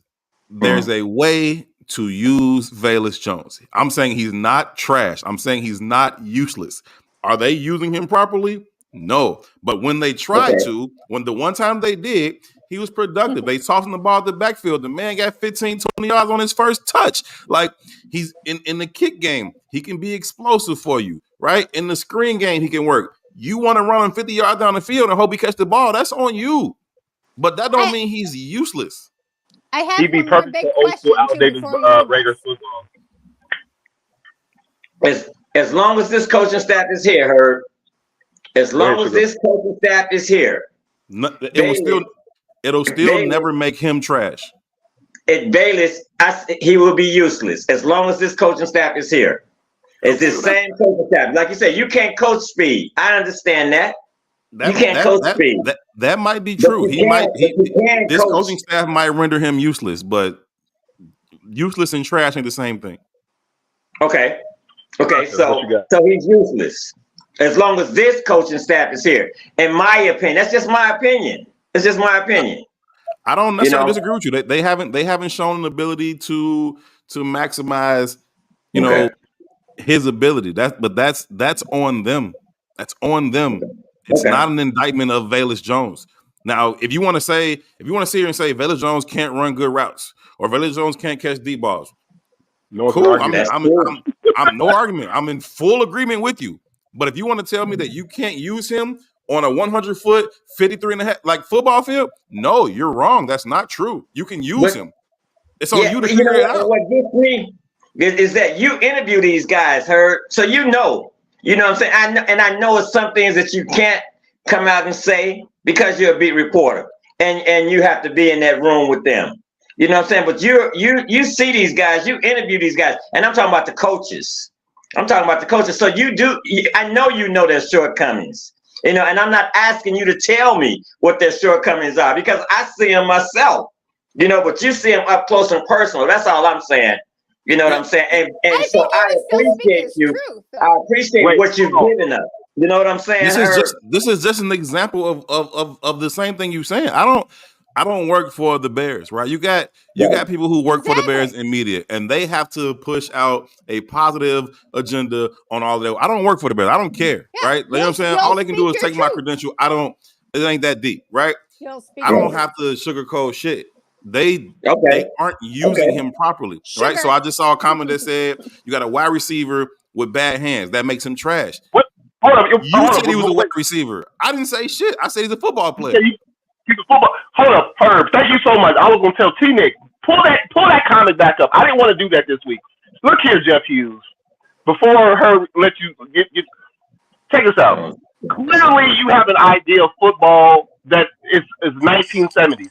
Speaker 7: there's a way to use Velus Jones. I'm saying he's not trash. I'm saying he's not useless. Are they using him properly? No. But when they tried to, when the one time they did, he was productive. They tossed him the ball at the backfield. The man got 15, 20 yards on his first touch. Like, he's in the kick game, he can be explosive for you, right? In the screen game, he can work. You want to run him 50 yards down the field and hope he catch the ball, that's on you. But that don't mean he's useless.
Speaker 6: I have
Speaker 1: He'd be perfect for old school outdated Raiders football.
Speaker 2: As long as this coaching staff is here, Herb. As long as this coaching staff is here,
Speaker 7: it'll still never make him trash.
Speaker 2: Bayless, he will be useless as long as this coaching staff is here. It's the same coaching staff. Like you said, you can't coach speed. I understand that. You can't coach speed.
Speaker 7: That might be true. This coaching staff might render him useless, but useless and trash ain't the same thing.
Speaker 2: Okay, so he's useless as long as this coaching staff is here. In my opinion, that's just my opinion. It's just my opinion.
Speaker 7: I don't necessarily disagree with you. They haven't shown an ability to maximize, his ability. That's on them. That's on them. It's not an indictment of Velus Jones. Now, if you want to sit here and say Velus Jones can't run good routes or Velus Jones can't catch deep balls, cool. I'm no argument. I'm in full agreement with you. But if you want to tell me that you can't use him on a 100-foot, 53.5 like football field, no, you're wrong. That's not true. You can use him. It's on you to figure it out.
Speaker 2: What gets me is that you interview these guys, Herb, so you know what I'm saying. I know it's some things that you can't come out and say because you're a beat reporter and you have to be in that room with them. You know what I'm saying? But you see these guys, you interview these guys, and I'm talking about the coaches. So I know you know their shortcomings, and I'm not asking you to tell me what their shortcomings are because I see them myself, but you see them up close and personal. That's all I'm saying. You know what I'm saying? And so I appreciate you. I appreciate what you've given us. You know what I'm saying?
Speaker 7: This is just an example of the same thing you're saying. I don't work for the Bears, right? You got people who work for the Bears in media, and they have to push out a positive agenda on all of that. I don't work for the Bears. I don't care, right? You know what I'm saying? All they can do is take my credential. It ain't that deep, right? I don't have to sugarcoat shit. They aren't using him properly, right? So I just saw a comment that said you got a wide receiver with bad hands. That makes him trash.
Speaker 1: What? Hold up.
Speaker 7: You said he was a wide receiver. I didn't say shit. I said he's a football player.
Speaker 1: He's a football. Hold up, Herb. Thank you so much. I was gonna tell T-Nick, pull that comment back up. I didn't want to do that this week. Look here, Jeff Hughes. before her let you get take us out. Clearly, you have an idea of football that is 1970s.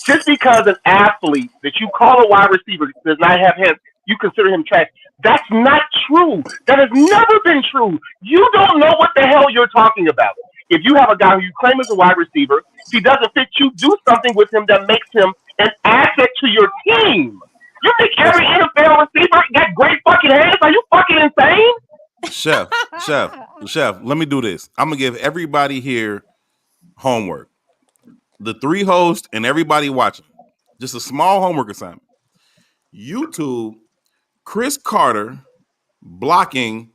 Speaker 1: Just because an athlete that you call a wide receiver does not have hands, you consider him trash. That's not true. That has never been true. You don't know what the hell you're talking about. If you have a guy who you claim is a wide receiver, if he doesn't fit you, do something with him that makes him an asset to your team. You think every NFL receiver got great fucking hands? Are you fucking insane?
Speaker 7: Chef, let me do this. I'm going to give everybody here homework. The 3 hosts and everybody watching, just a small homework assignment. YouTube Chris Carter blocking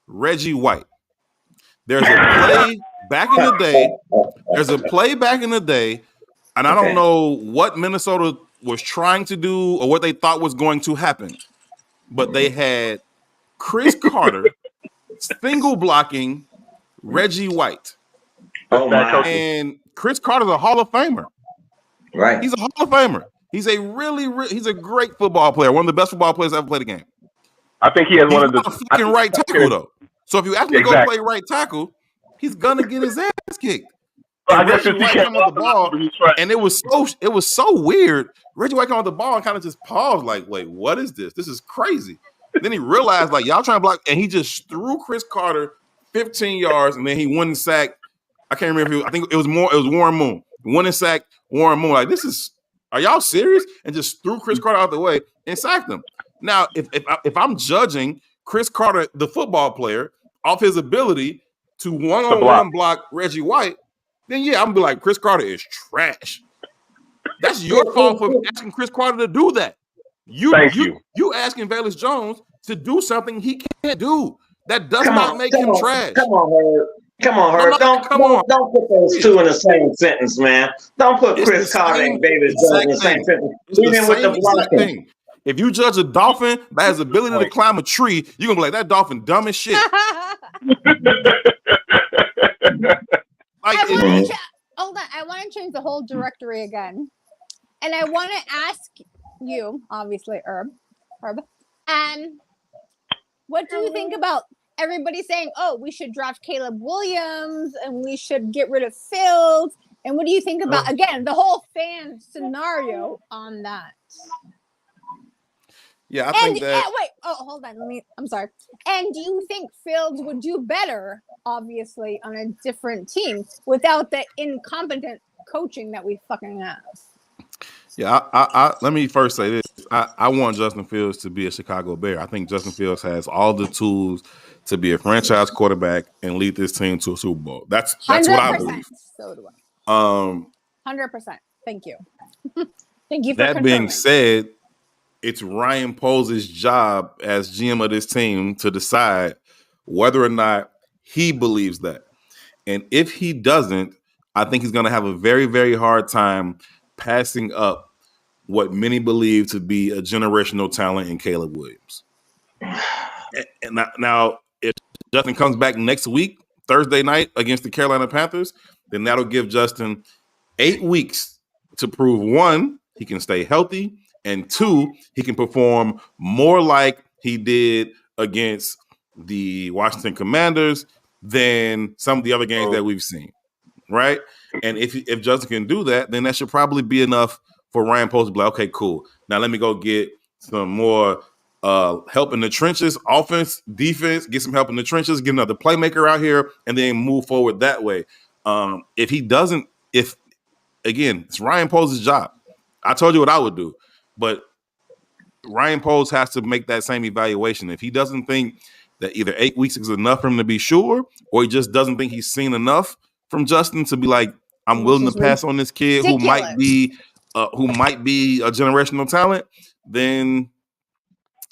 Speaker 7: Reggie White. There's a play back in the day. And I don't know what Minnesota was trying to do or what they thought was going to happen. But they had Chris Carter single blocking Reggie White. And Chris Carter's a Hall of Famer.
Speaker 2: Right.
Speaker 7: He's a Hall of Famer. He's a he's a great football player. One of the best football players ever played the game.
Speaker 1: I think he has one of the
Speaker 7: fucking right tackle though. So if you ask him to go play right tackle, he's gonna get his ass kicked. And Reggie White come off the ball, and it was so weird. Reggie White come off the ball and kind of just paused, like, "Wait, what is this? This is crazy." Then he realized, like, y'all trying to block, and he just threw Chris Carter 15 yards, and then he won the sack. I can't remember. I think it was Warren Moon. Won and sacked Warren Moon. Like, are y'all serious? And just threw Chris Carter out the way and sacked him. Now, if I'm judging Chris Carter, the football player, off his ability to one-on-one block Reggie White, then yeah, I'm gonna be like, Chris Carter is trash. That's your fault for asking Chris Carter to do that. You asking Velus Jones to do something he can't do. That does not make him trash.
Speaker 2: Come on, Herb. Don't put those two in the same sentence, man. Don't put Chris Carter and Velus Jones in the same sentence. Even with the blocking.
Speaker 7: If you judge a dolphin by his ability to climb a tree, you're gonna be like, that dolphin dumb as shit.
Speaker 6: Hold on, I want to change the whole directory again, and I want to ask you, obviously, Herb, what do you think about everybody saying, "Oh, we should draft Caleb Williams and we should get rid of Fields"? And what do you think about again the whole fan scenario on that?
Speaker 7: Yeah, I think that.
Speaker 6: Wait, hold on. I'm sorry. And do you think Fields would do better, obviously, on a different team without the incompetent coaching that we fucking have?
Speaker 7: Yeah, I let me first say this. I want Justin Fields to be a Chicago Bear. I think Justin Fields has all the tools to be a franchise quarterback and lead this team to a Super Bowl. That's what I believe.
Speaker 6: So do I. 100%. Thank you. Thank you for
Speaker 7: that
Speaker 6: confirming.
Speaker 7: Being said, it's Ryan Poles' job as GM of this team to decide whether or not he believes that. And if he doesn't, I think he's going to have a very, very hard time passing up what many believe to be a generational talent in Caleb Williams. And now, if Justin comes back next week, Thursday night against the Carolina Panthers, then that'll give Justin 8 weeks to prove, 1, he can stay healthy, and 2, he can perform more like he did against the Washington Commanders than some of the other games that we've seen, right? And if Justin can do that, then that should probably be enough for Ryan Poles to be like, okay, cool. Now let me go get some more help in the trenches, offense, defense, get some help in the trenches, get another playmaker out here, and then move forward that way. If he doesn't, again, it's Ryan Poles' job. I told you what I would do. But Ryan Poles has to make that same evaluation. If he doesn't think that either 8 weeks is enough for him to be sure, or he just doesn't think he's seen enough from Justin to be like, I'm willing to pass on this kid who might be a generational talent, then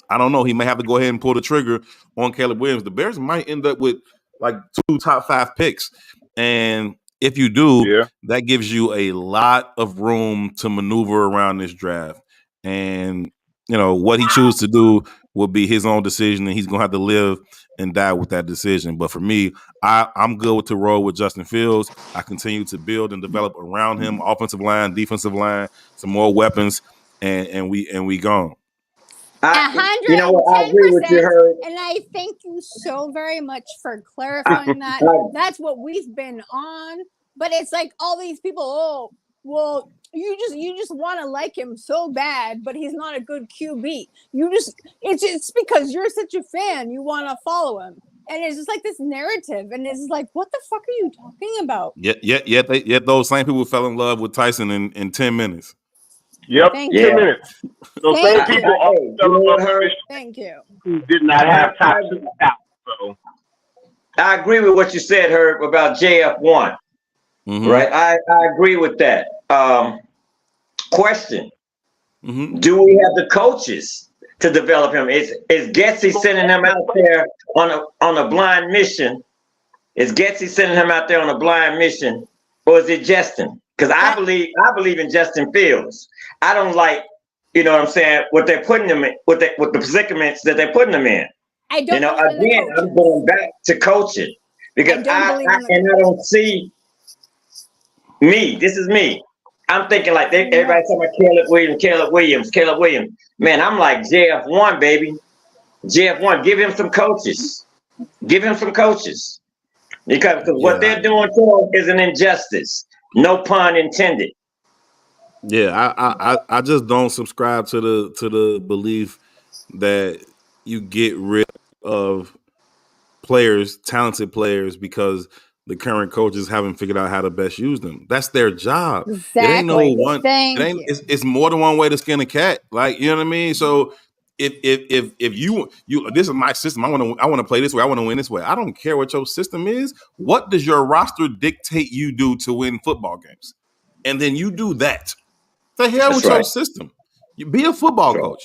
Speaker 7: I don't know. He may have to go ahead and pull the trigger on Caleb Williams. The Bears might end up with like 2 top 5 picks. And if you do, that gives you a lot of room to maneuver around this draft. And, you know, what he chooses to do will be his own decision, and he's going to have to live and die with that decision. But for me, I'm good to roll with Justin Fields. I continue to build and develop around him, offensive line, defensive line, some more weapons, and we gone.
Speaker 2: You know what? I agree with you,
Speaker 6: 110%.
Speaker 2: Herb.
Speaker 6: And I thank you so very much for clarifying that. That's what we've been on. But it's like all these people, oh, well, you just want to like him so bad, but he's not a good QB. It's because you're such a fan, you want to follow him. And it's just like this narrative, and it's like, what the fuck are you talking about?
Speaker 7: Yet those same people fell in love with Tyson in 10 minutes.
Speaker 1: Yep,
Speaker 6: Thank
Speaker 1: 10
Speaker 6: you.
Speaker 1: minutes. Those
Speaker 6: Thank
Speaker 1: same
Speaker 6: you.
Speaker 1: people all fell in love with
Speaker 6: Thank you.
Speaker 1: who did not have Tyson out. So
Speaker 2: I agree with what you said, Herb, about JF1.
Speaker 7: Mm-hmm.
Speaker 2: Right? I agree with that. Question.
Speaker 7: Mm-hmm.
Speaker 2: Do we have the coaches to develop him? Is Getsy sending him out there on a blind mission? Is Getsy sending him out there on a blind mission, or is it Justin? Because I believe in Justin Fields. I don't like, you know what I'm saying, what they're putting him in, with the predicaments that they're putting him in.
Speaker 6: I don't.
Speaker 2: You know,
Speaker 6: believe in the
Speaker 2: again, I'm
Speaker 6: coaches.
Speaker 2: going back to coaching because I don't see me. This is me. I'm thinking like everybody's talking about Caleb Williams. Man, I'm like JF1, baby. JF1, give him some coaches. Give him some coaches. Because what they're doing to him is an injustice. No pun intended.
Speaker 7: Yeah, I just don't subscribe to the belief that you get rid of players, talented players, because the current coaches haven't figured out how to best use them. That's their job.
Speaker 6: Exactly.
Speaker 7: It ain't no one.
Speaker 6: Thank
Speaker 7: it ain't.
Speaker 6: you.
Speaker 7: It's more than one way to skin a cat. Like, you know what I mean. So if you this is my system. I want to play this way. I want to win this way. I don't care what your system is. What does your roster dictate you do to win football games? And then you do that. The hell with your system. You be a football coach.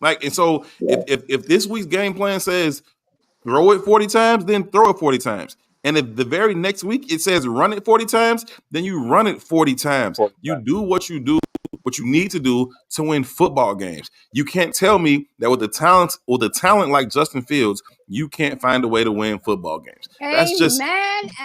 Speaker 7: Like, and so if this week's game plan says throw it 40 times, then throw it 40 times. And if the very next week it says run it 40 times, then you run it 40 times. You do what you need to do to win football games. You can't tell me that with the talent like Justin Fields, you can't find a way to win football games. That's just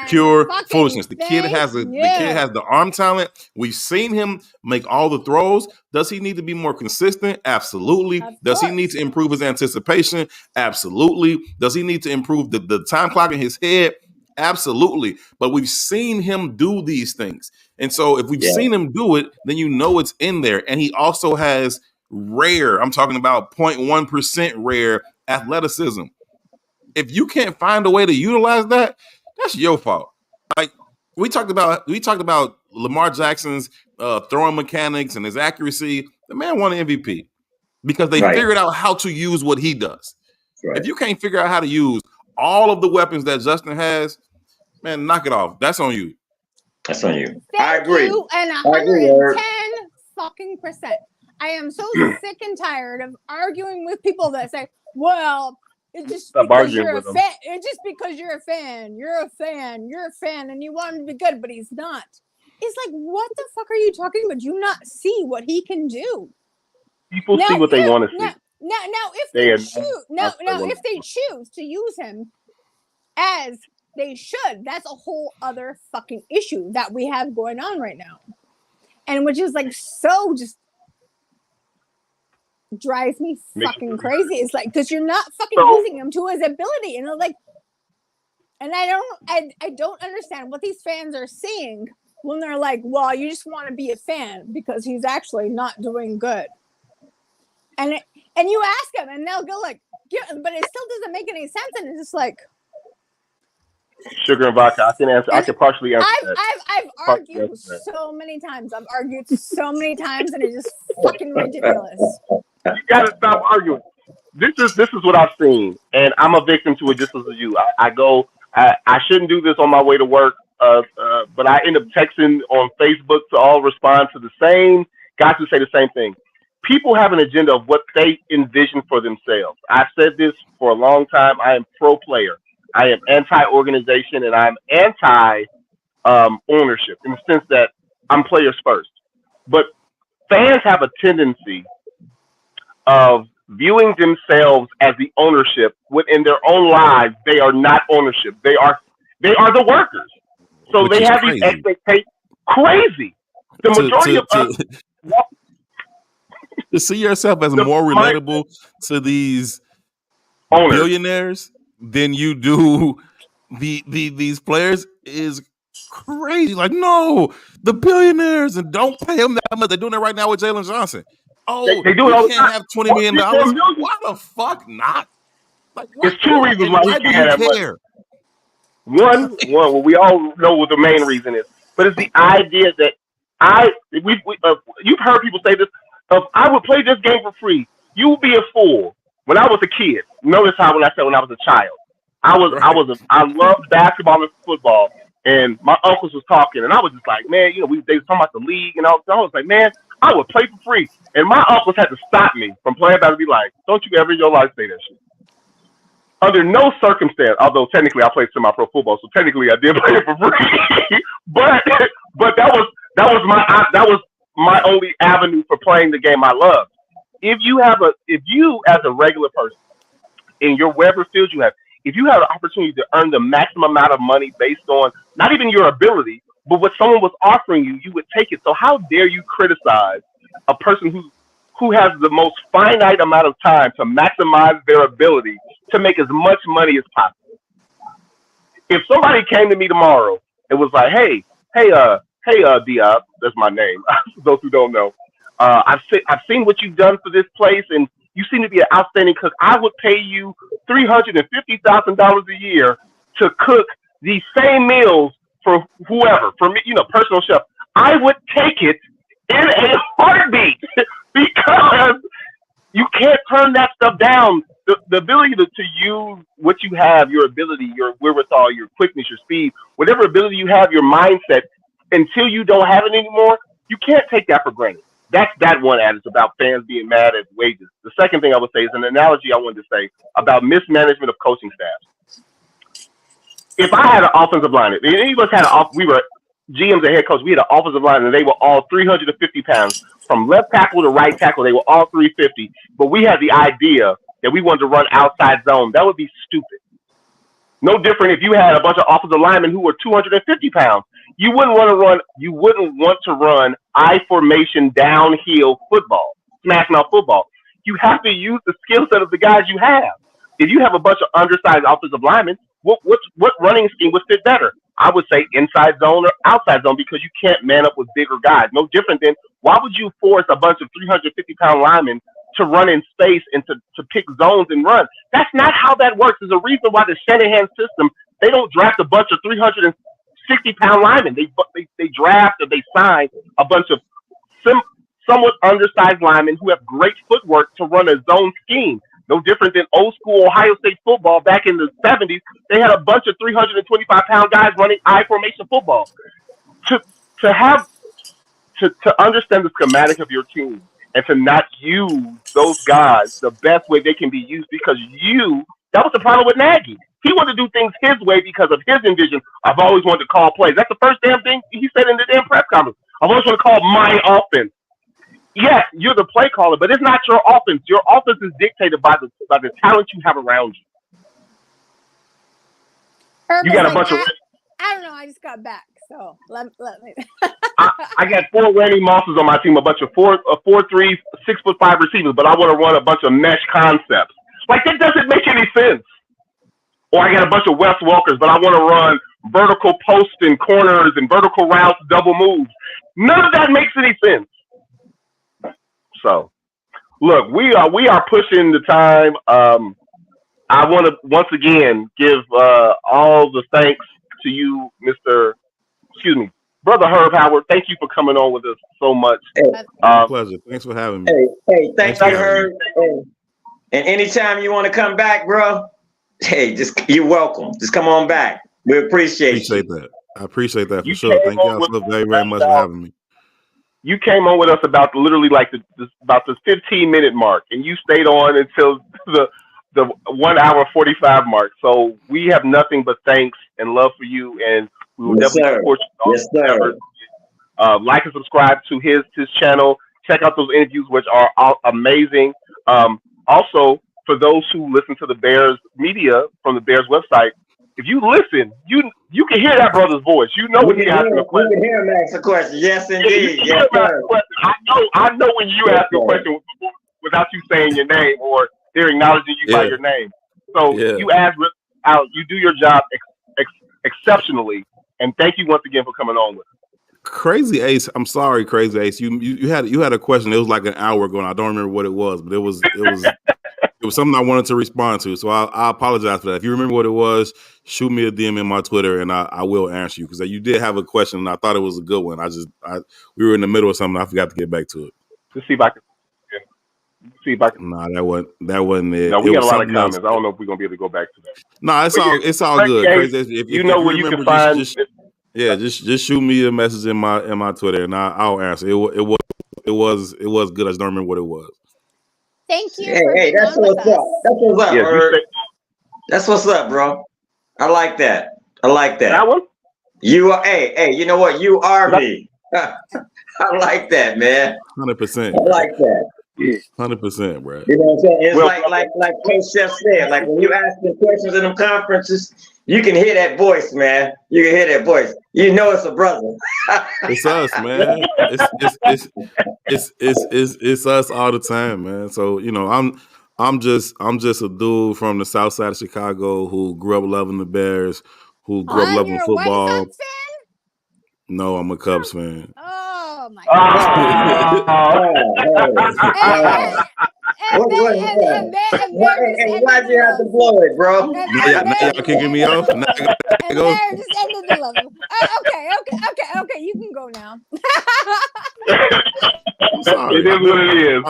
Speaker 7: pure foolishness. The kid has the arm talent. We've seen him make all the throws. Does he need to be more consistent? Absolutely. Does he need to improve his anticipation? Absolutely. Does he need to improve the time clock in his head? Absolutely. But we've seen him do these things. And so if we've seen him do it, then you know it's in there. And he also has I'm talking about 0.1% rare athleticism. If you can't find a way to utilize that, that's your fault. Like we talked about Lamar Jackson's throwing mechanics and his accuracy. The man won an MVP because they figured out how to use what he does. Right. If you can't figure out how to use all of the weapons that Justin has, man, knock it off. That's on you.
Speaker 2: That's on you.
Speaker 6: I agree. And 110 fucking %. I am so sick and tired of arguing with people that say, well, it's just because you're a fan. It's just because you're a fan. You're a fan, and you want him to be good, but he's not. It's like, what the fuck are you talking about? Do you not see what he can do?
Speaker 1: People see what they want to see.
Speaker 6: Now, if they choose to use him as they should, that's a whole other fucking issue that we have going on right now, and which is like so just drives me fucking crazy. It's like, because you're not fucking using him to his ability, and like, and I don't understand what these fans are seeing when they're like, well, you just want to be a fan because he's actually not doing good. And you ask them, and they'll go like, yeah, but it still doesn't make any sense. And it's just like
Speaker 1: sugar and vodka. I can answer. I can partially answer that.
Speaker 6: I've argued so many times. I've argued so many times, and it's just fucking ridiculous.
Speaker 1: You gotta stop arguing. This is what I've seen, and I'm a victim to it just as you. I shouldn't do this on my way to work, but I end up texting on Facebook to all respond to the same guys who say the same thing. People have an agenda of what they envision for themselves. I've said this for a long time. I am pro-player. I am anti-organization, and I'm anti-ownership in the sense that I'm players first. But fans have a tendency of viewing themselves as the ownership, when in their own lives they are not ownership. They are the workers. So which they have crazy. These expectations. Crazy. The majority of us.
Speaker 7: To see yourself as more relatable to these
Speaker 1: owners,
Speaker 7: billionaires than you do these players is crazy. Like, no, the billionaires, and don't pay them that much. They're doing it right now with Jalen Johnson. Oh,
Speaker 1: they do it all the time.
Speaker 7: Can't have $20 million. Why the fuck not? Like,
Speaker 1: there's two reasons why he can't have that
Speaker 7: money.
Speaker 1: One, well, we all know what the main reason is, but it's the idea that you've heard people say this. I would play this game for free. You would be a fool. When I was a kid, notice how when I said when I was a child, I loved basketball and football, and my uncles was talking, and I was just like, man, they was talking about the league, and I was like, man, I would play for free, and my uncles had to stop me from playing basketball. Be like, don't you ever in your life say that shit. Under no circumstance, although technically I played semi-pro football, so technically I did play it for free. but that was my only avenue for playing the game I loved. If you as a regular person in your whatever field you have, if you have an opportunity to earn the maximum amount of money based on not even your ability, but what someone was offering you, you would take it. So how dare you criticize a person who has the most finite amount of time to maximize their ability to make as much money as possible? If somebody came to me tomorrow and was like, hey, Diop, that's my name. Those who don't know, I've seen what you've done for this place, and you seem to be an outstanding cook. I would pay you $350,000 a year to cook these same meals for whoever, for me, personal chef. I would take it in a heartbeat because you can't turn that stuff down. The ability to use what you have, your ability, your wherewithal, your quickness, your speed, whatever ability you have, your mindset, until you don't have it anymore, you can't take that for granted. That's that one adage about fans being mad at wages. The second thing I would say is an analogy I wanted to say about mismanagement of coaching staffs. If I had an offensive line, if any of us had we were GMs and head coach, we had an offensive line, and they were all 350 pounds. From left tackle to right tackle, they were all 350. But we had the idea that we wanted to run outside zone. That would be stupid. No different if you had a bunch of offensive linemen who were 250 pounds. You wouldn't want to run I formation downhill football, smash mouth football. You have to use the skill set of the guys you have. If you have a bunch of undersized offensive linemen, what running scheme would fit better? I would say inside zone or outside zone, because you can't man up with bigger guys. No different than, why would you force a bunch of 350-pound linemen to run in space and to pick zones and run? That's not how that works. There's a reason why the Shanahan system, they don't draft a bunch of 360-pound linemen. They draft or they sign a bunch of somewhat undersized linemen who have great footwork to run a zone scheme. No different than old school Ohio State football back in the 70s. They had a bunch of 325-pound guys running I formation football. To understand the schematic of your team and to not use those guys the best way they can be used, because that was the problem with Nagy. He wanted to do things his way because of his envision. I've always wanted to call plays. That's the first damn thing he said in the damn press conference. I've always wanted to call my offense. Yes, you're the play caller, but it's not your offense. Your offense is dictated by the talent you have around you.
Speaker 6: You got a bunch of. I don't know. I just got back, so let me.
Speaker 1: I got 4 Randy Mosses on my team, a bunch of 4'3", 6'5" receivers, but I want to run a bunch of mesh concepts. Like, that doesn't make any sense. Or I got a bunch of Wes Walkers, but I want to run vertical posts and corners and vertical routes, double moves. None of that makes any sense. So, look, we are pushing the time. I want to once again give all the thanks to you, Brother Herb Howard. Thank you for coming on with us so much.
Speaker 7: Pleasure. Thanks for having me.
Speaker 2: Hey, thanks you, Herb. And anytime you want to come back, bro, you're welcome. Just come on back. We appreciate
Speaker 7: that. I appreciate that for sure. Thank y'all so very, very much for having me.
Speaker 1: You came on with us about literally like about the 15-minute mark, and you stayed on until the 1 hour 45 mark. So we have nothing but thanks and love for you, and we will definitely support you.
Speaker 2: Yes, sir.
Speaker 1: Like and subscribe to his channel. Check out those interviews, which are amazing. Also, for those who listen to the Bears media from the Bears website, if you listen, you can hear that brother's voice. You know when he's asking a question.
Speaker 2: You can hear him ask a question. Yes, indeed.
Speaker 1: Yes, sir. I know when you ask a question without you saying your name or they're acknowledging you by your name. So you ask out. You do your job exceptionally, and thank you once again for coming on with us.
Speaker 7: Crazy Ace, I'm sorry, Crazy Ace. You had a question. It was like an hour ago, and I don't remember what it was, but it was something I wanted to respond to. So I apologize for that. If you remember what it was, shoot me a DM in my Twitter, and I will answer you because you did have a question, and I thought it was a good one. We were in the middle of something. I forgot to get back to it.
Speaker 1: Let's see if I can.
Speaker 7: Nah, that wasn't it.
Speaker 1: No, we
Speaker 7: it
Speaker 1: got
Speaker 7: was
Speaker 1: a lot of comments.
Speaker 7: else.
Speaker 1: I don't know if we're gonna be able to go back to that.
Speaker 7: No, it's all good. Crazy. If
Speaker 1: you know where you can find.
Speaker 7: Just shoot me a message in my Twitter, and I'll answer. It was good. I just don't remember what it was.
Speaker 6: Thank you.
Speaker 2: Hey, that's what's up. That's what's up, That's what's up, bro. I like that.
Speaker 1: That one?
Speaker 2: You are. Hey. You know what? You are me. I like that, man.
Speaker 7: 100%.
Speaker 2: I like that.
Speaker 7: 100%, bro.
Speaker 2: You know what I'm saying? It's like Coach Chef said. Like when you ask the questions in them conferences, you can hear that voice, man. You can hear that voice. You know it's a brother.
Speaker 7: It's us, man. It's us all the time, man. So I'm just a dude from the South Side of Chicago who grew up loving the Bears, who grew up loving football.
Speaker 6: White Sox fan?
Speaker 7: No, I'm a Cubs fan.
Speaker 6: Oh my God!
Speaker 2: Why'd you have to blow it, bro?
Speaker 7: Now y'all kicking me off. Now I gotta go.
Speaker 6: Just ended the level. Okay. You can go now.
Speaker 7: I'm sorry.
Speaker 1: It is what it is.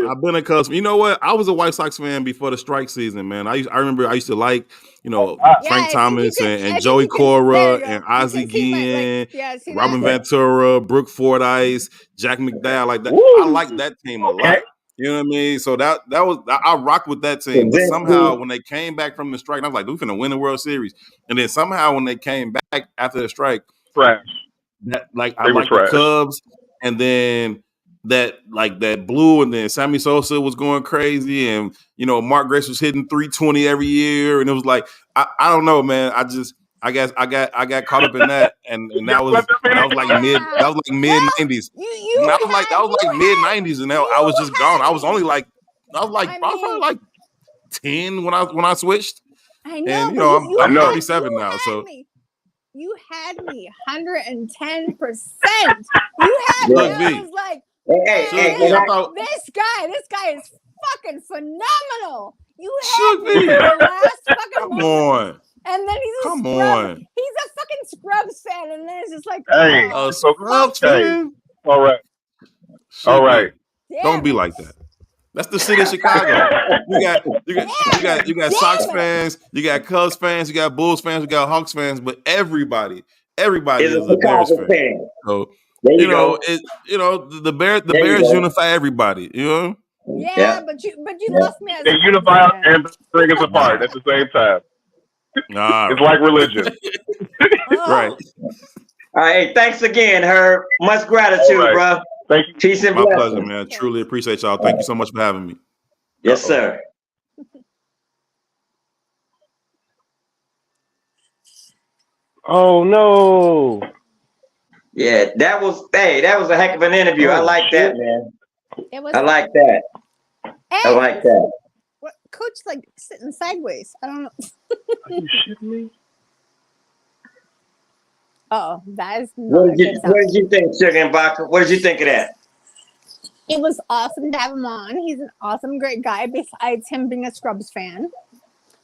Speaker 7: I've been a Cubs. You know what? I was a White Sox fan before the strike season, man. I remember I used to like, Frank Thomas and Joey Cora and Ozzie Guillen, Robin Ventura, Brooke Fordyce, Jack McDowell, like that. Woo! I like that team a lot. You know what I mean? So that was I rocked with that team. But somehow when they came back from the strike, I was like, we're finna win the World Series. And then somehow when they came back after the strike,
Speaker 1: trash.
Speaker 7: I like the Cubs, and then that blue, and then Sammy Sosa was going crazy, and Mark Grace was hitting 320 every year, and it was like I don't know, man. I guess I got caught up in that, and that was like mid 90s. That was like mid 90s, and I was just gone. I was probably like 10 when I switched.
Speaker 6: I know,
Speaker 7: and I'm 37 now, so.
Speaker 6: You had me 110%. You had me. I was like, this guy is fucking phenomenal. You had me the last fucking moment. And then he's a fucking Scrubs fan, and then it's just like,
Speaker 7: Scrubs fan.
Speaker 1: All right.
Speaker 7: Don't be like that. That's the city of Chicago. You got Sox fans, you got Cubs fans, you got Bulls fans, you got Hawks fans, but everybody is a Bears fan. So the Bears unify everybody.
Speaker 6: Yeah, but you lost me.
Speaker 1: They unify and bring us apart at the same time. It's like religion.
Speaker 7: Right.
Speaker 2: All right. Thanks again, Herb. Much gratitude, bro.
Speaker 1: Thank you.
Speaker 2: Peace and
Speaker 7: blessings.
Speaker 2: My
Speaker 7: pleasure, man. Truly appreciate y'all. Thank you so much for having me.
Speaker 2: Yes, sir.
Speaker 1: Oh no.
Speaker 2: Yeah, that was a heck of an interview. I like that, man. I like that. I like that.
Speaker 6: What, Coach, sitting sideways. I don't know.
Speaker 1: Are you shitting me?
Speaker 6: Oh, that is.
Speaker 2: What did you think, Sugar and Baca? What did you think of that?
Speaker 6: It was awesome to have him on. He's an awesome, great guy. Besides him being a Scrubs fan,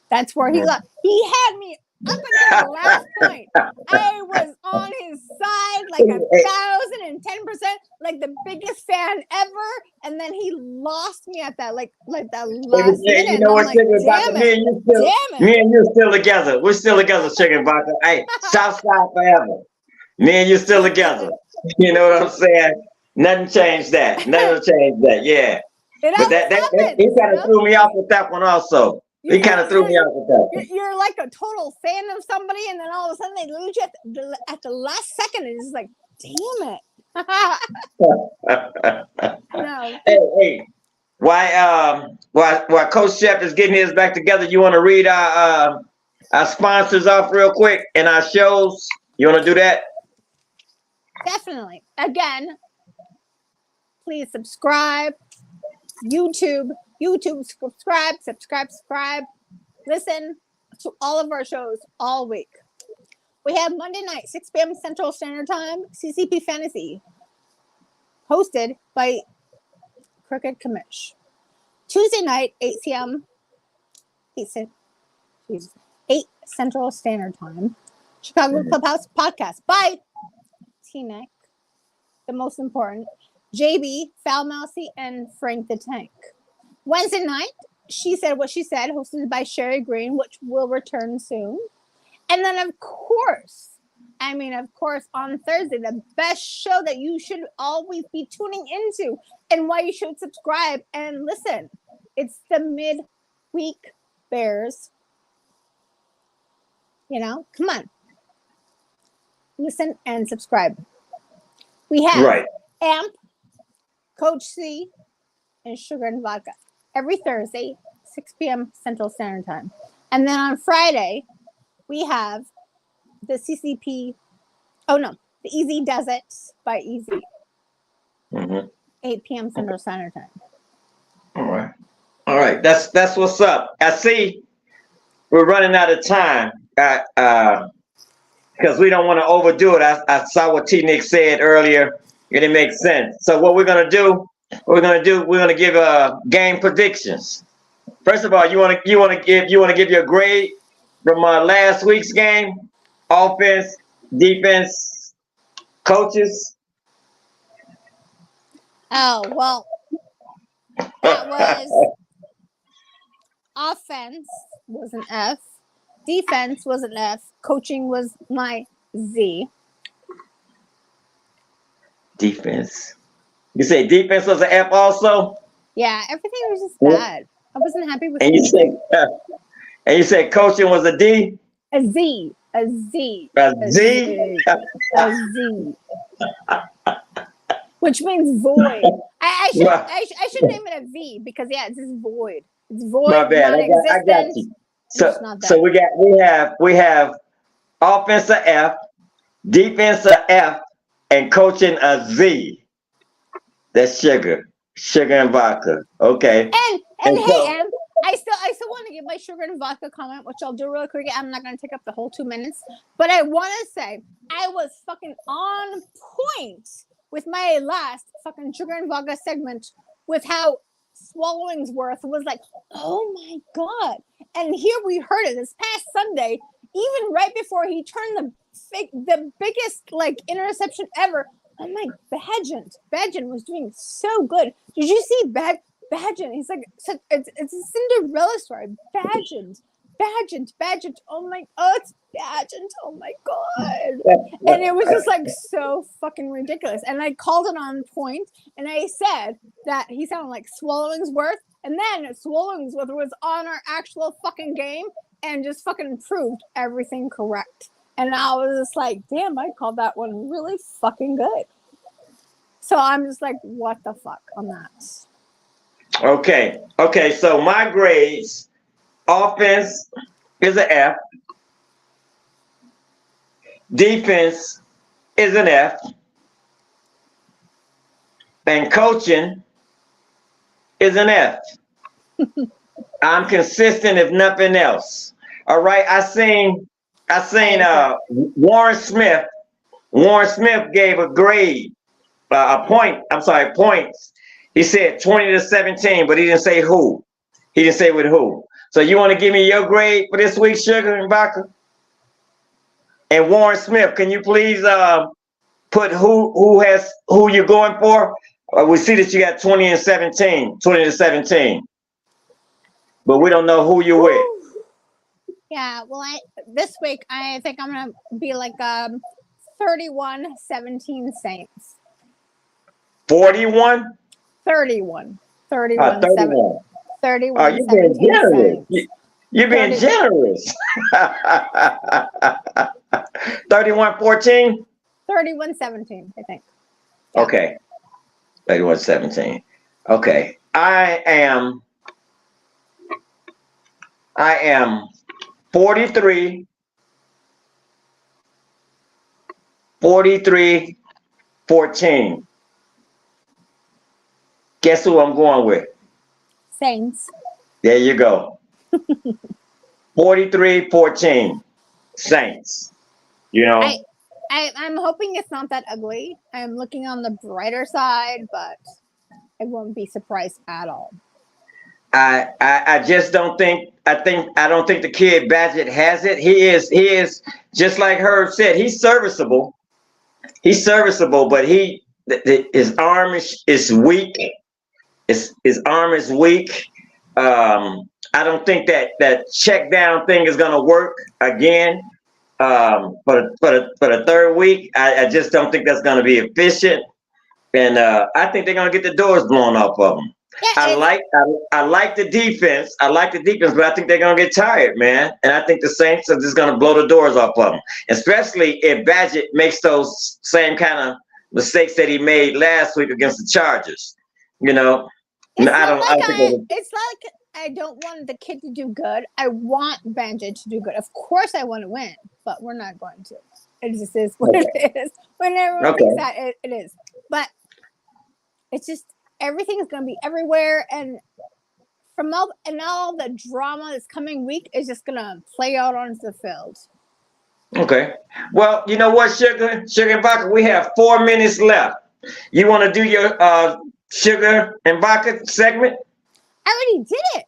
Speaker 6: that's where he left. He had me up until the last point. I was on his side 1,010%, like the biggest fan ever. And then he lost me at that, that last minute.
Speaker 2: You know what, Sugar and Baca? Me and you still together. We're still together, Sugar and Baca. Hey, Southside forever. Me and you still together. You know what I'm saying? Nothing changed that. Yeah. But that he kind of threw me off with that one also. He kind of threw me off with that.
Speaker 6: You're like a total fan of somebody, and then all of a sudden they lose you at the last second, and it's just like, damn it. No.
Speaker 2: Hey. While Coach Shep is getting his back together, you want to read our our sponsors off real quick and our shows? You want to do that?
Speaker 6: Definitely. Again, please subscribe. YouTube, subscribe. Listen to all of our shows all week. We have Monday night, 6 p.m. Central Standard Time, CCP Fantasy, hosted by Crooked Commish. Tuesday night, 8 p.m. 8 Central Standard Time, Chicago Clubhouse podcast by T-Neck, the most important, JB, Foul Mousy, and Frank the Tank. Wednesday night, She Said What She Said, hosted by Sherry Green, which will return soon. And then, of course, on Thursday, the best show that you should always be tuning into and why you should subscribe and listen. It's the Midweek Bears. Come on. Listen and subscribe. We have AMP, Coach C, and Sugar and Vodka every Thursday, 6 p.m. Central Standard Time. And then on Friday, we have the CCP. The Easy Does It by Easy. 8 p.m. Central Standard Time.
Speaker 2: All right. That's what's up. I see we're running out of time because we don't want to overdo it. I saw what T-Nick said earlier, and it makes sense. So what we're gonna do? We're gonna give game predictions. First of all, you want to give your grade from last week's game, offense, defense, coaches.
Speaker 6: Oh, well, that was offense was an F, defense was an F, coaching was my Z.
Speaker 2: Defense. You say defense was an F also?
Speaker 6: Yeah, everything was just bad. I wasn't happy with
Speaker 2: anything. And you said coaching was a D?
Speaker 6: A Z. A Z.
Speaker 2: A Z?
Speaker 6: A Z. Which means void. I should name it a V because it's just void. It's void.
Speaker 2: My bad. I got you. So we have offense a F, defense a F, and coaching a Z. That's sugar and vodka. Okay.
Speaker 6: And hey, I still want to give my sugar and vodka comment, which I'll do real quick. I'm not going to take up the whole 2 minutes, but I want to say I was fucking on point with my last fucking sugar and vodka segment with how Swallowingsworth was like, oh my God. And here we heard it this past Sunday, even right before he turned the biggest interception ever. Oh my, Badgent was doing so good. Did you see Badgent? He's like, it's a Cinderella story. Badgent. It's Badgent. Oh my God. And it was just so fucking ridiculous. And I called it on point and I said that he sounded like Swallowingsworth. And then Swallowingsworth was on our actual fucking game and just fucking proved everything correct. And I was just like, damn, I called that one really fucking good. So I'm just like, what the fuck on that? Okay. So my grades, offense is an F. Defense is an F. And coaching is an F. I'm consistent if nothing else. All right. I seen Warren Smith. Warren Smith gave a grade, points. He said 20 to 17, but he didn't say who. He didn't say with who. So you want to give me your grade for this week, Sugar and Vodka? And Warren Smith, can you please put who you're going for? We see that you got 20 to 17. But we don't know who you're with. Yeah, well, this week I think I'm gonna be 31-17 Saints.
Speaker 2: 41?
Speaker 6: 31.
Speaker 2: 31.
Speaker 6: 31.
Speaker 2: You're being generous. You're being generous. 31-14?
Speaker 6: 31-17, I think.
Speaker 2: Yeah. Okay. 31-17. Okay. I am 43, 43, 14. Guess who I'm going with?
Speaker 6: Saints.
Speaker 2: There you go. 43, 14. Saints. You know.
Speaker 6: I'm hoping it's not that ugly. I'm looking on the brighter side, but I won't be surprised at all.
Speaker 2: I just don't think I don't think the kid Badgett has it. He is just like Herb said, he's serviceable. He's serviceable, but his arm is weak. His arm is weak. I don't think that check down thing is gonna work again. For the third week, I just don't think that's gonna be efficient. And I think they're gonna get the doors blown off of them.
Speaker 6: Yeah,
Speaker 2: I like the defense. I like the defense, but I think they're gonna get tired, man. And I think the Saints are just gonna blow the doors off of them, especially if Badgett makes those same kind of mistakes that he made last week against the Chargers. You know,
Speaker 6: it's
Speaker 2: like
Speaker 6: I don't want the kid to do good. I want Badgett to do good. Of course, I want to win, but we're not going to. It just is what it is. When everyone thinks that, it is. But it's just everything is going to be everywhere, and from all the drama this coming week is just going to play out onto the field. Okay. Well, you know what, Sugar and Vodka, we have 4 minutes left. You want to do your Sugar and Vodka segment? I already did it.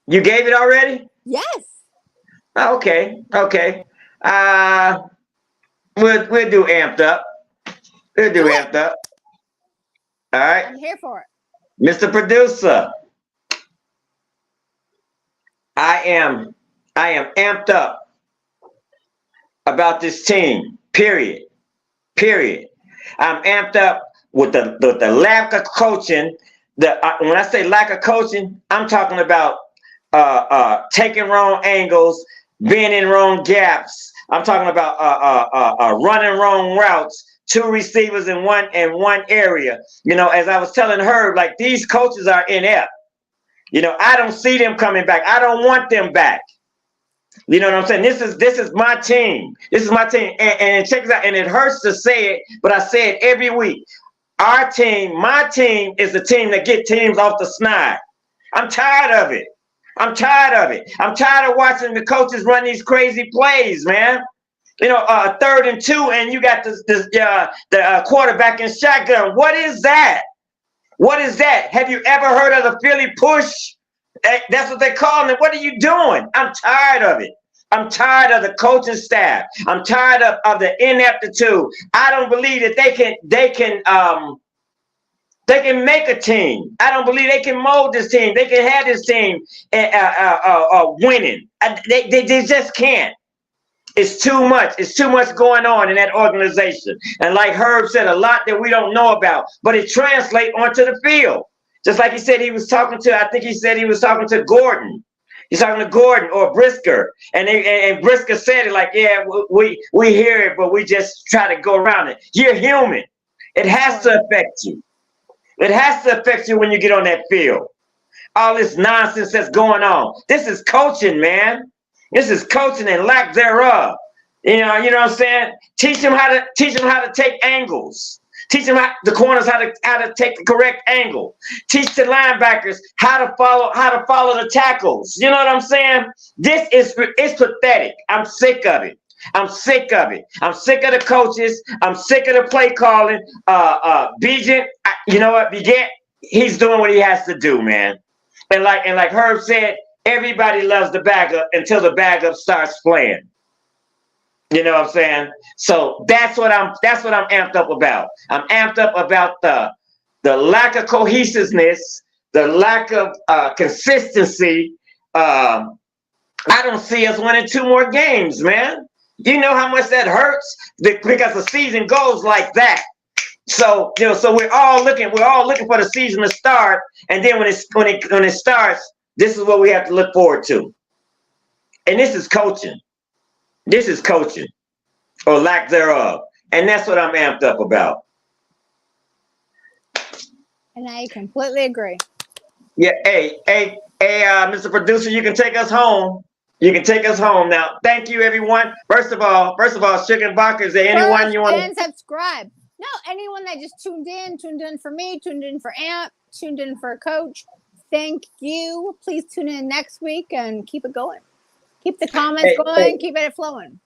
Speaker 2: You gave it already?
Speaker 6: Yes.
Speaker 2: Okay. We'll do Amped Up. We'll do Amped Up. All right.
Speaker 6: I'm here for it.
Speaker 2: Mr. Producer, I am amped up about this team. Period. I'm amped up with the lack of coaching. When I say lack of coaching, I'm talking about taking wrong angles, being in wrong gaps. I'm talking about running wrong routes. 2 receivers in one area. You know, as I was telling her, like, these coaches are inept. You know, I don't see them coming back. I don't want them back. You know what I'm saying? This is my team. This is my team. And check this out. And it hurts to say it, but I say it every week. Our team, my team, is the team that get teams off the snide. I'm tired of it. I'm tired of watching the coaches run these crazy plays, man. You know, 3rd and 2, and you got the quarterback in shotgun. What is that? What is that? Have you ever heard of the Philly push? That's what they call it. What are you doing? I'm tired of it. I'm tired of the coaching staff. I'm tired of the ineptitude. I don't believe that they can make a team. I don't believe they can mold this team. They can have this team winning. They just can't. It's too much. It's too much going on in that organization. And like Herb said, a lot that we don't know about, but it translates onto the field. Just like he said, he was talking to Gordon. He's talking to Gordon or Brisker. And Brisker said it like, yeah, we hear it, but we just try to go around it. You're human. It has to affect you. It has to affect you when you get on that field. All this nonsense that's going on. This is coaching, man. This is coaching and lack thereof. You know what I'm saying? Teach them how to take angles. Teach them the corners how to take the correct angle. Teach the linebackers how to follow the tackles. You know what I'm saying? It's pathetic. I'm sick of it. I'm sick of the coaches. I'm sick of the play calling. Bijan, you know what? He's doing what he has to do, man. And like Herb said, everybody loves the backup until the backup starts playing. You know what I'm saying? So that's what I'm amped up about. I'm amped up about the lack of cohesiveness, the lack of consistency. I don't see us winning 2 more games, man. You know how much that hurts because the season goes like that. So we're all looking for the season to start, and then when it starts, this is what we have to look forward to. And this is coaching. This is coaching, or lack thereof. And that's what I'm amped up about.
Speaker 6: And I completely agree.
Speaker 2: Yeah, hey, Mr. Producer, you can take us home. You can take us home now. Thank you, everyone. First of all, Sugar and Baka, is there anyone you want to...
Speaker 6: And subscribe. No, anyone that just tuned in for me, tuned in for Amp, tuned in for Coach. Thank you. Please tune in next week and keep it going. Keep the comments going. Keep it flowing.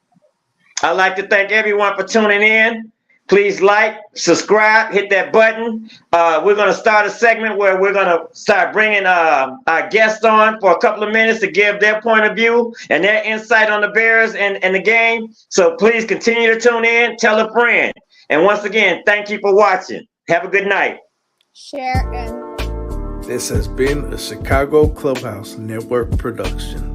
Speaker 2: I'd like to thank everyone for tuning in. Please like, subscribe, hit that button. We're going to start a segment where we're going to start bringing our guests on for a couple of minutes to give their point of view and their insight on the Bears and the game. So please continue to tune in. Tell a friend. And once again, thank you for watching. Have a good night.
Speaker 6: Share and...
Speaker 8: This has been a Chicago Clubhouse Network production.